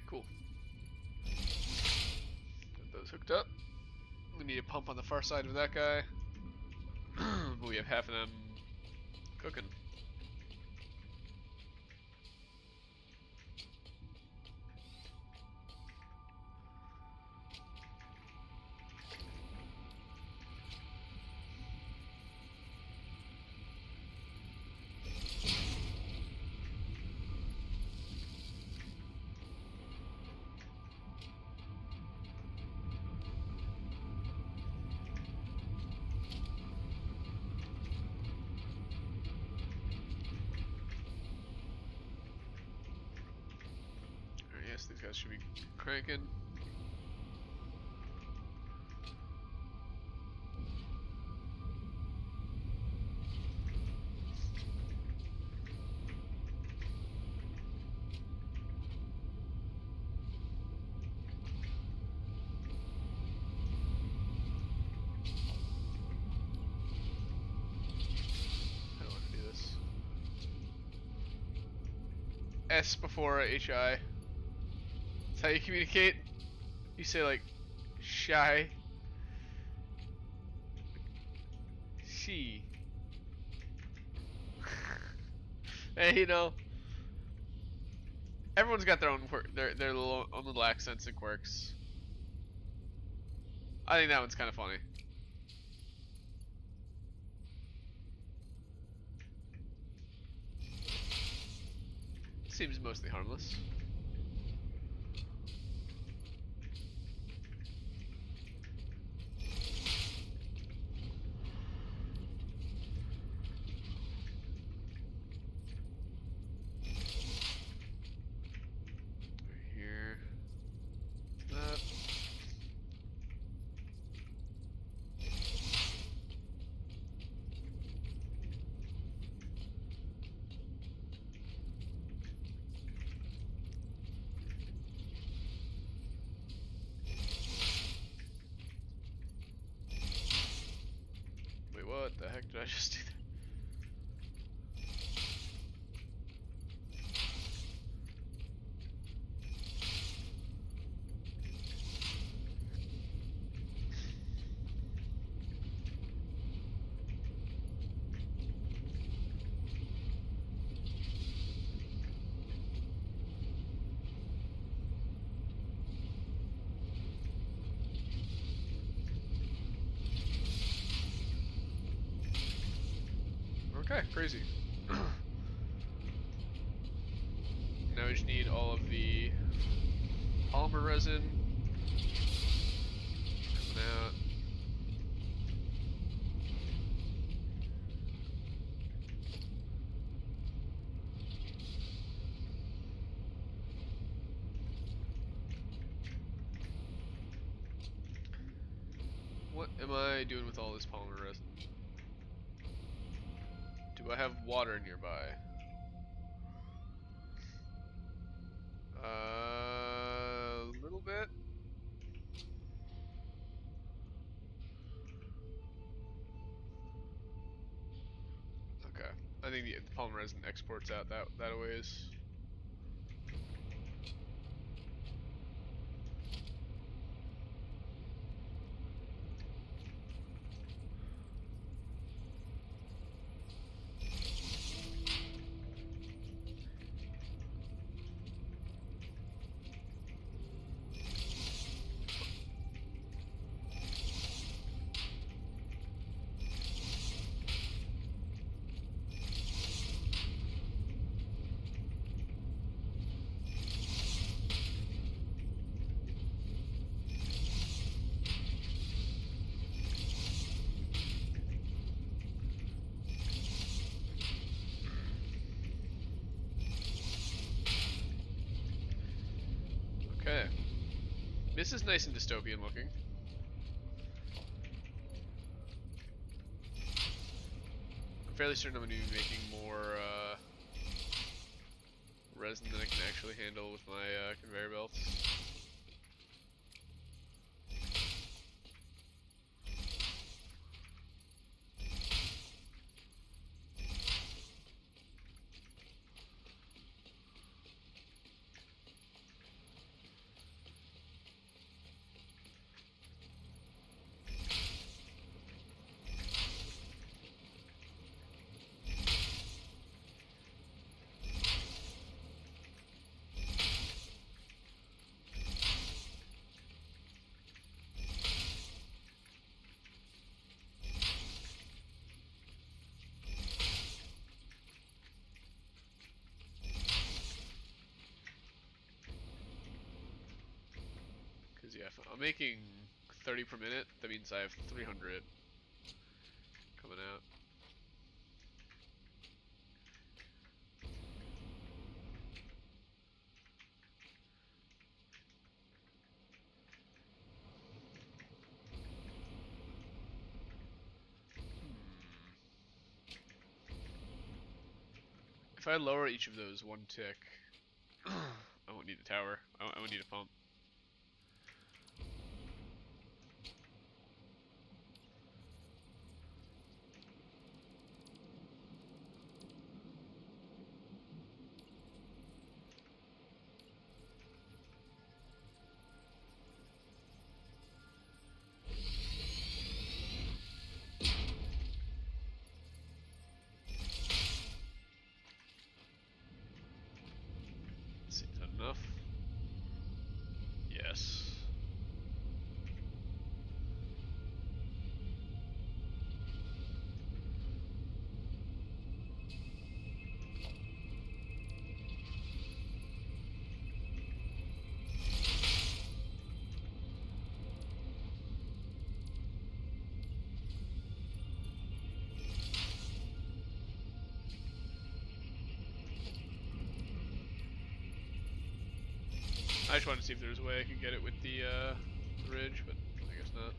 cool. Get those hooked up. We need a pump on the far side of that guy. But we have half of them cooking. Yes, these guys should be cranking. I don't want to do this. S before HI. That's how you communicate. You say like shy. She. Hey, you know, everyone's got their own their little, own little accents and quirks. I think that one's kind of funny. Seems mostly harmless. Here. That. Wait, what the heck did I just do that? Okay, crazy. Now we just need all of the polymer resin coming out. What am I doing with all this polymer resin? Do I have water nearby? A little bit. Okay. I think the polymer resin exports out that a ways. Okay. This is nice and dystopian looking. I'm fairly certain I'm going to be making more resin than I can actually handle with my conveyor belts. I'm making 30 per minute. That means I have 300 coming out. If I lower each of those one tick, I won't need a tower. I won't need a pump. Is that enough? Yes. I just wanted to see if there was a way I could get it with the ridge, but I guess not.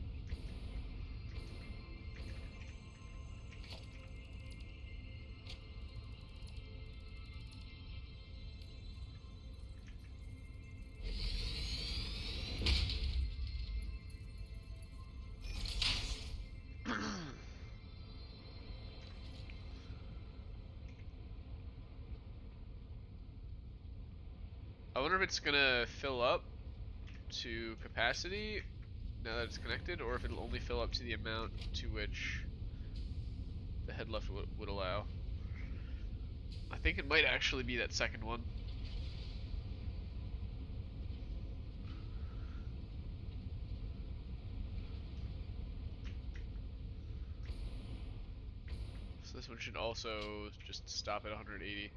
I wonder if it's gonna fill up to capacity now that it's connected, or if it'll only fill up to the amount to which the head lift would allow. I think it might actually be that second one. So this one should also just stop at 180.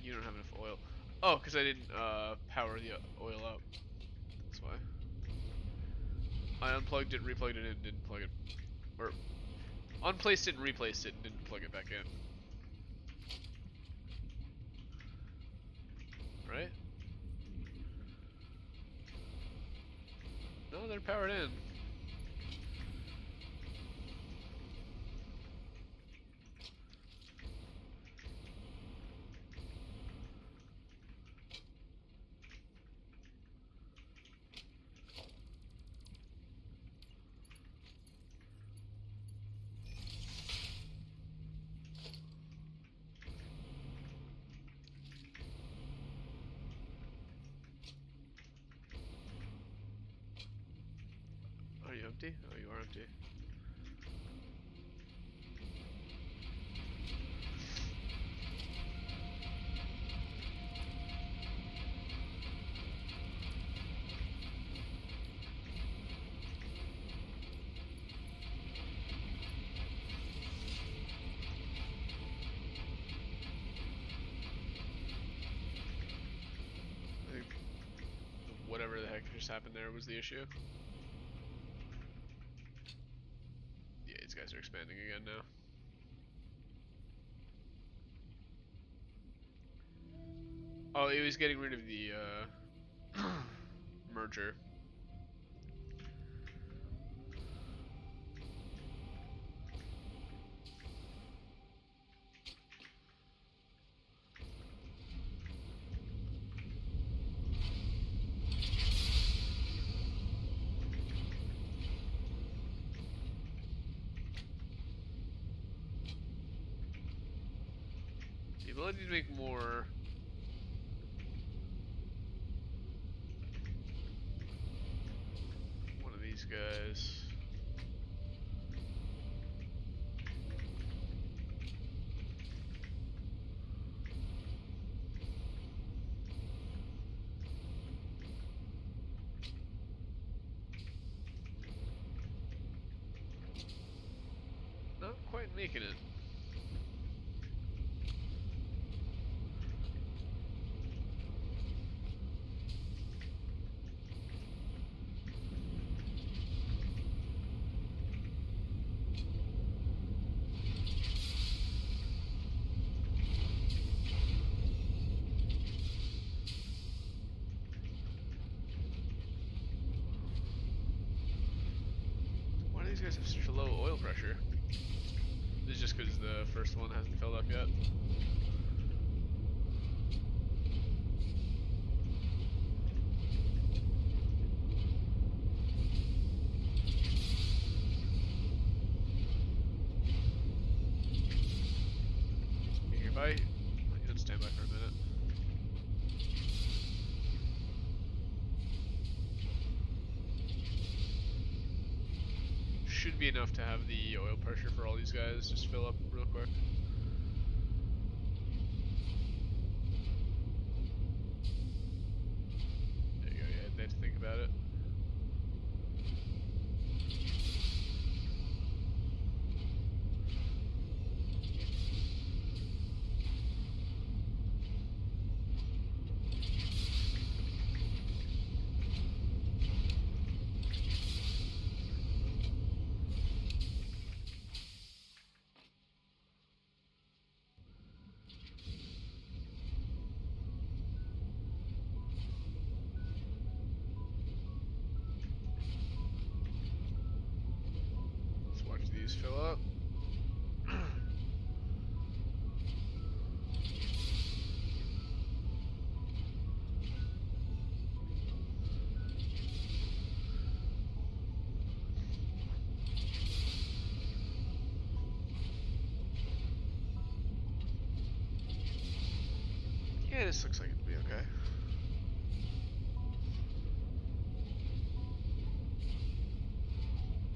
You don't have enough oil. Oh, because I didn't power the oil up. That's why. I unplugged it, replugged it in, didn't plug it. Or unplaced it and replaced it and didn't plug it back in. Right? No, they're powered in. Are you empty? Oh, you are empty. I think whatever the heck just happened there was the issue. Yeah, these guys are expanding again now. Oh, he was getting rid of the merger. The ability to make more. One of these guys. making it. Why do these guys have such a low oil pressure? This is just because the first one hasn't filled up yet. Nearby, you can stand by for a minute. Should be enough to have the oil pressure for all these guys just fill up real quick. There you go, yeah, they have to think about it. Let's watch these fill up. Yeah, this looks like it'll be okay.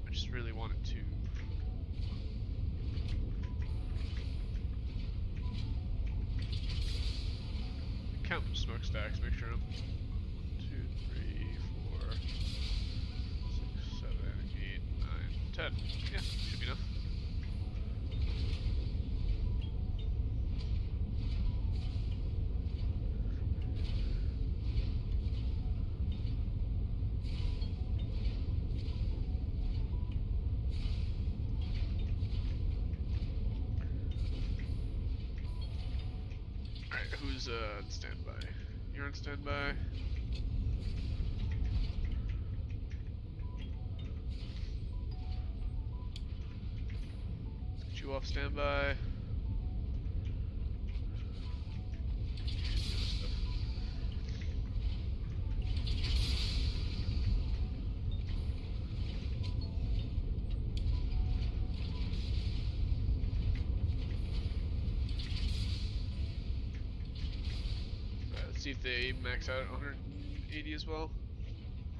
I just really wanted to count the smokestacks, make sure I'm 1, 2, 3, 4, 6, 7, 8, 9, 10. Yeah, should be enough. Alright, who's on standby? You're on standby. Let's get you off standby. See if they max out at 180 as well.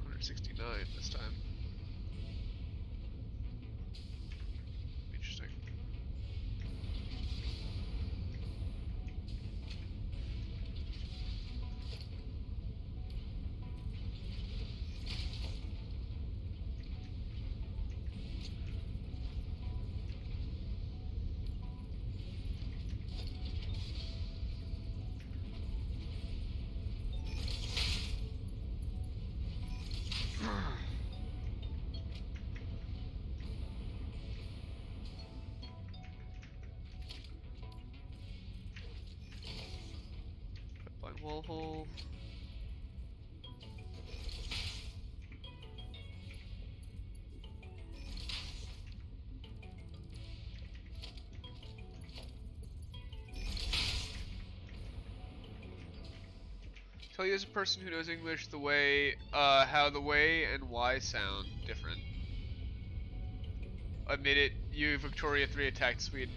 169 this time. Interesting. Pipeline wall hole. Tell you as a person who knows English the way, how the way and why sound different. Admit it, you Victoria 3 attacked Sweden.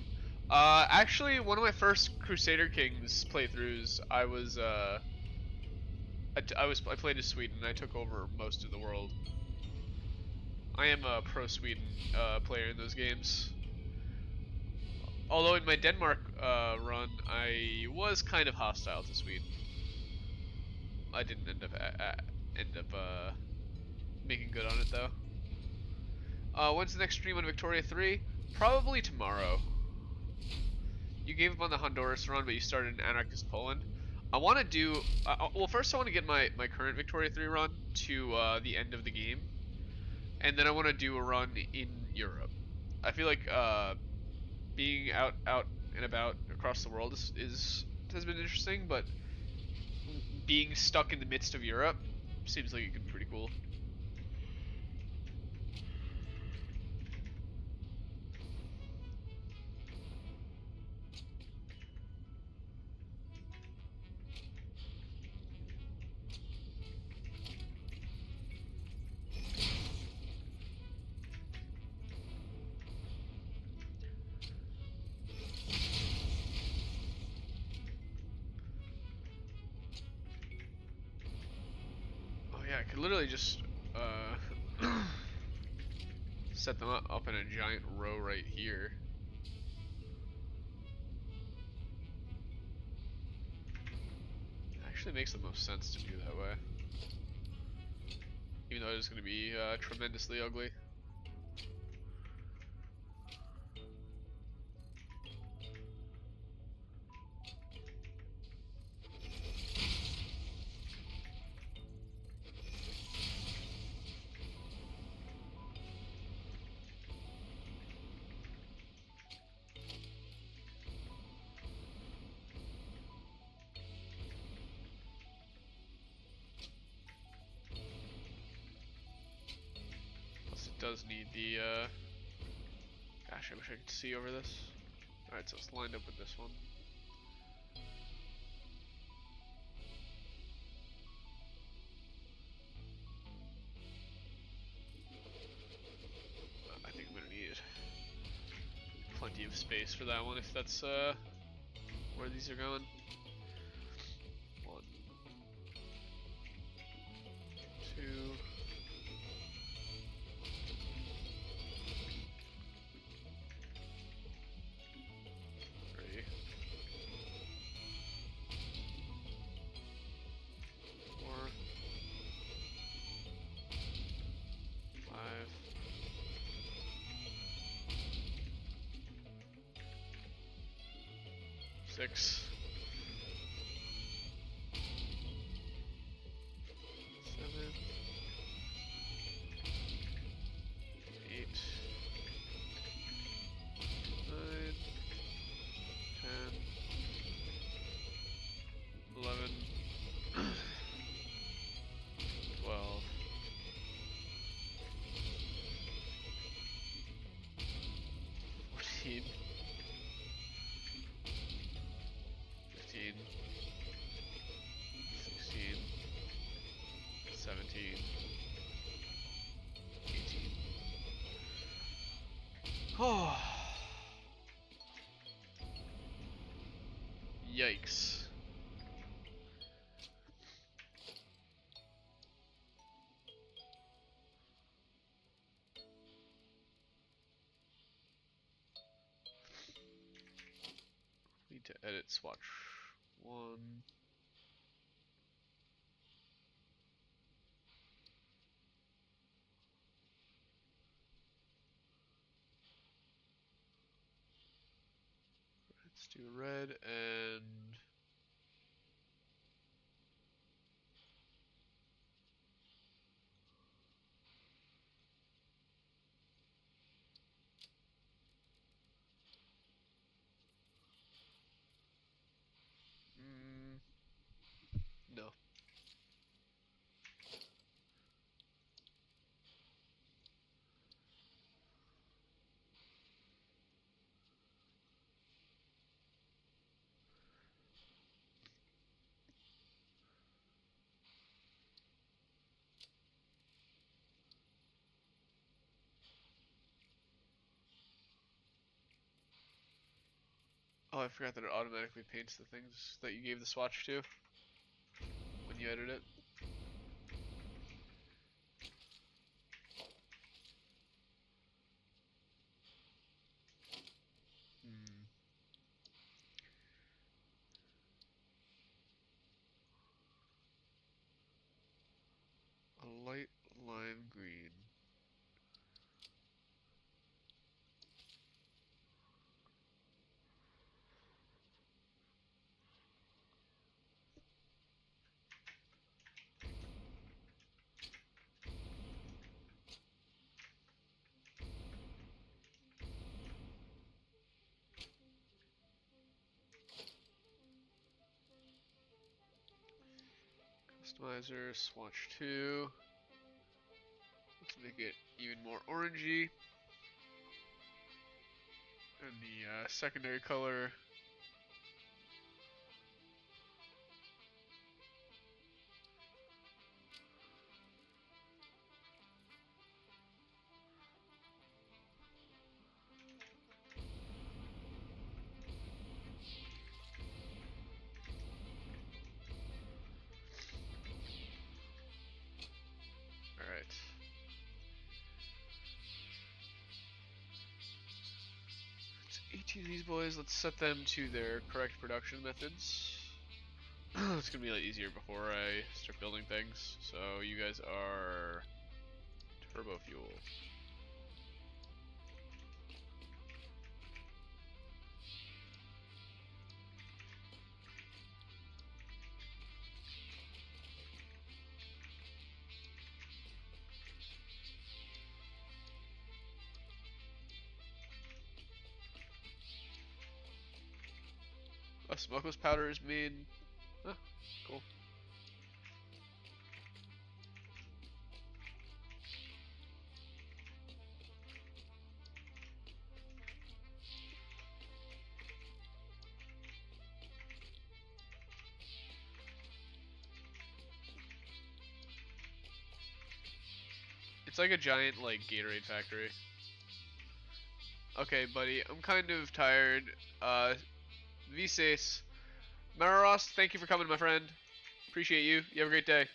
Actually, one of my first Crusader Kings playthroughs, I played as Sweden. I took over most of the world. I am a pro Sweden player in those games. Although in my Denmark run, I was kind of hostile to Sweden. I didn't end up making good on it though. When's the next stream on Victoria 3? Probably tomorrow. You gave up on the Honduras run, but you started in anarchist Poland. I want to do well. First, I want to get my current Victoria 3 run to the end of the game, and then I want to do a run in Europe. I feel like being out and about across the world has been interesting, but being stuck in the midst of Europe seems like it could be pretty cool. Oh yeah, I could literally just set them up in a giant row right here. Actually makes the most sense to do that way. Even though it is going to be tremendously ugly. Plus it does need the, gosh, I wish I could see over this. Alright, so it's lined up with this one. I think I'm going to need plenty of space for that one if that's where these are going. 1, 2, 3, 4, 5, 6, 7, 8, 9, 10, 11, 12, 14, 15, 16, 17, 18. Oh. Yikes. Need to edit swatch 1. Let's do red and no. Oh, I forgot that it automatically paints the things that you gave the swatch to when you edit it. Hmm. A light lime green. Customizer, swatch 2. Let's make it even more orangey. And the secondary color. Alright. It's 18 of these boys. Let's set them to their correct production methods. It's gonna be a lot easier before I start building things. So you guys are turbo fuel. Smokeless powder is made. Huh, cool. It's like a giant like Gatorade factory. Okay, buddy, I'm kind of tired. Vises. Mararos, thank you for coming, my friend. Appreciate you. You have a great day.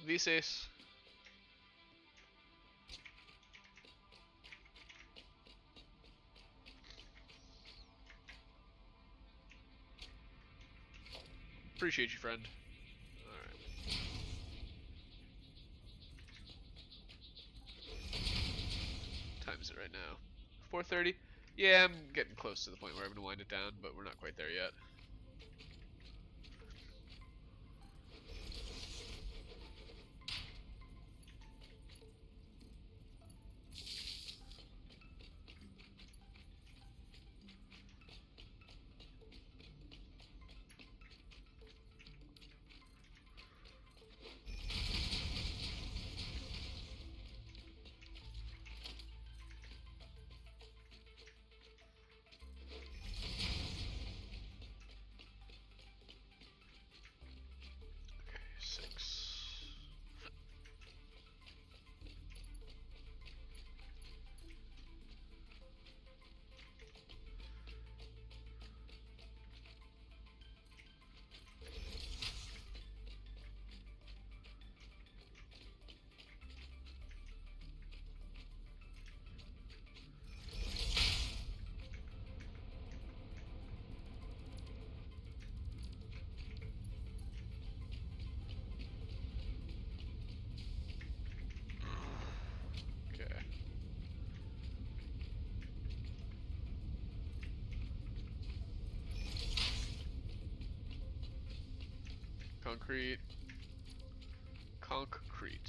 Vises. Appreciate you, friend. Alright. Time is it right now? 4:30? Yeah, I'm getting close to the point where I'm gonna wind it down, but we're not quite there yet. Okay, 6. Okay. Concrete. Concrete.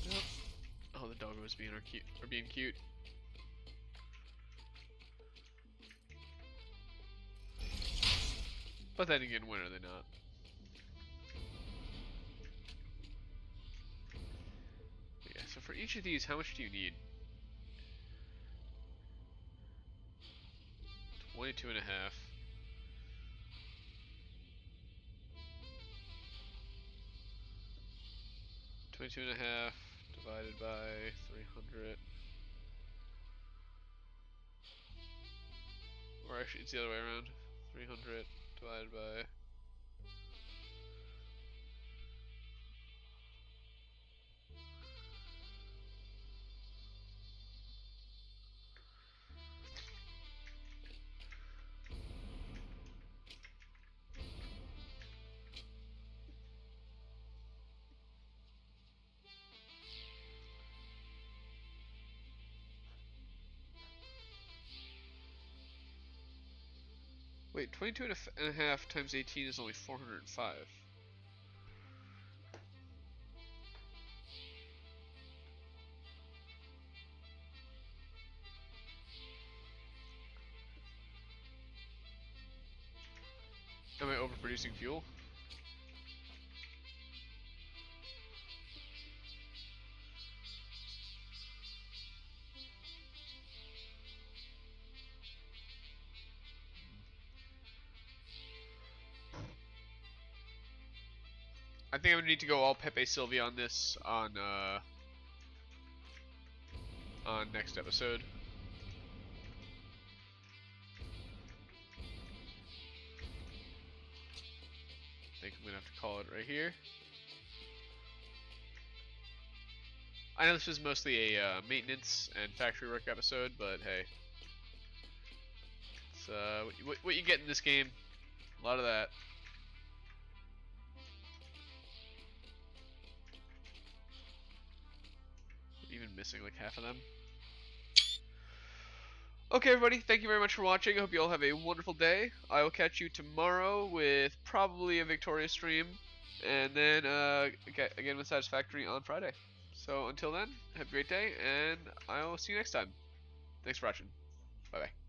Yep. Oh, the dog was being cute. But then again, when are they not? Yeah, so for each of these, how much do you need? 22 and a half. 22 and a half divided by 300. Or actually, it's the other way around. 300 divided by... Wait, 22 and a half times 18 is only 405. Am I overproducing fuel? I think I'm gonna need to go all Pepe Sylvia on this on next episode. I think I'm gonna have to call it right here. I know this was mostly a maintenance and factory work episode, but hey, it's what you get in this game. A lot of that. Even missing like half of them. Okay, everybody, thank you very much for watching. I hope you all have a wonderful day. I will catch you tomorrow with probably a Victoria stream, and then again with Satisfactory on Friday. So until then, have a great day, and I will see you next time. Thanks for watching. Bye-bye.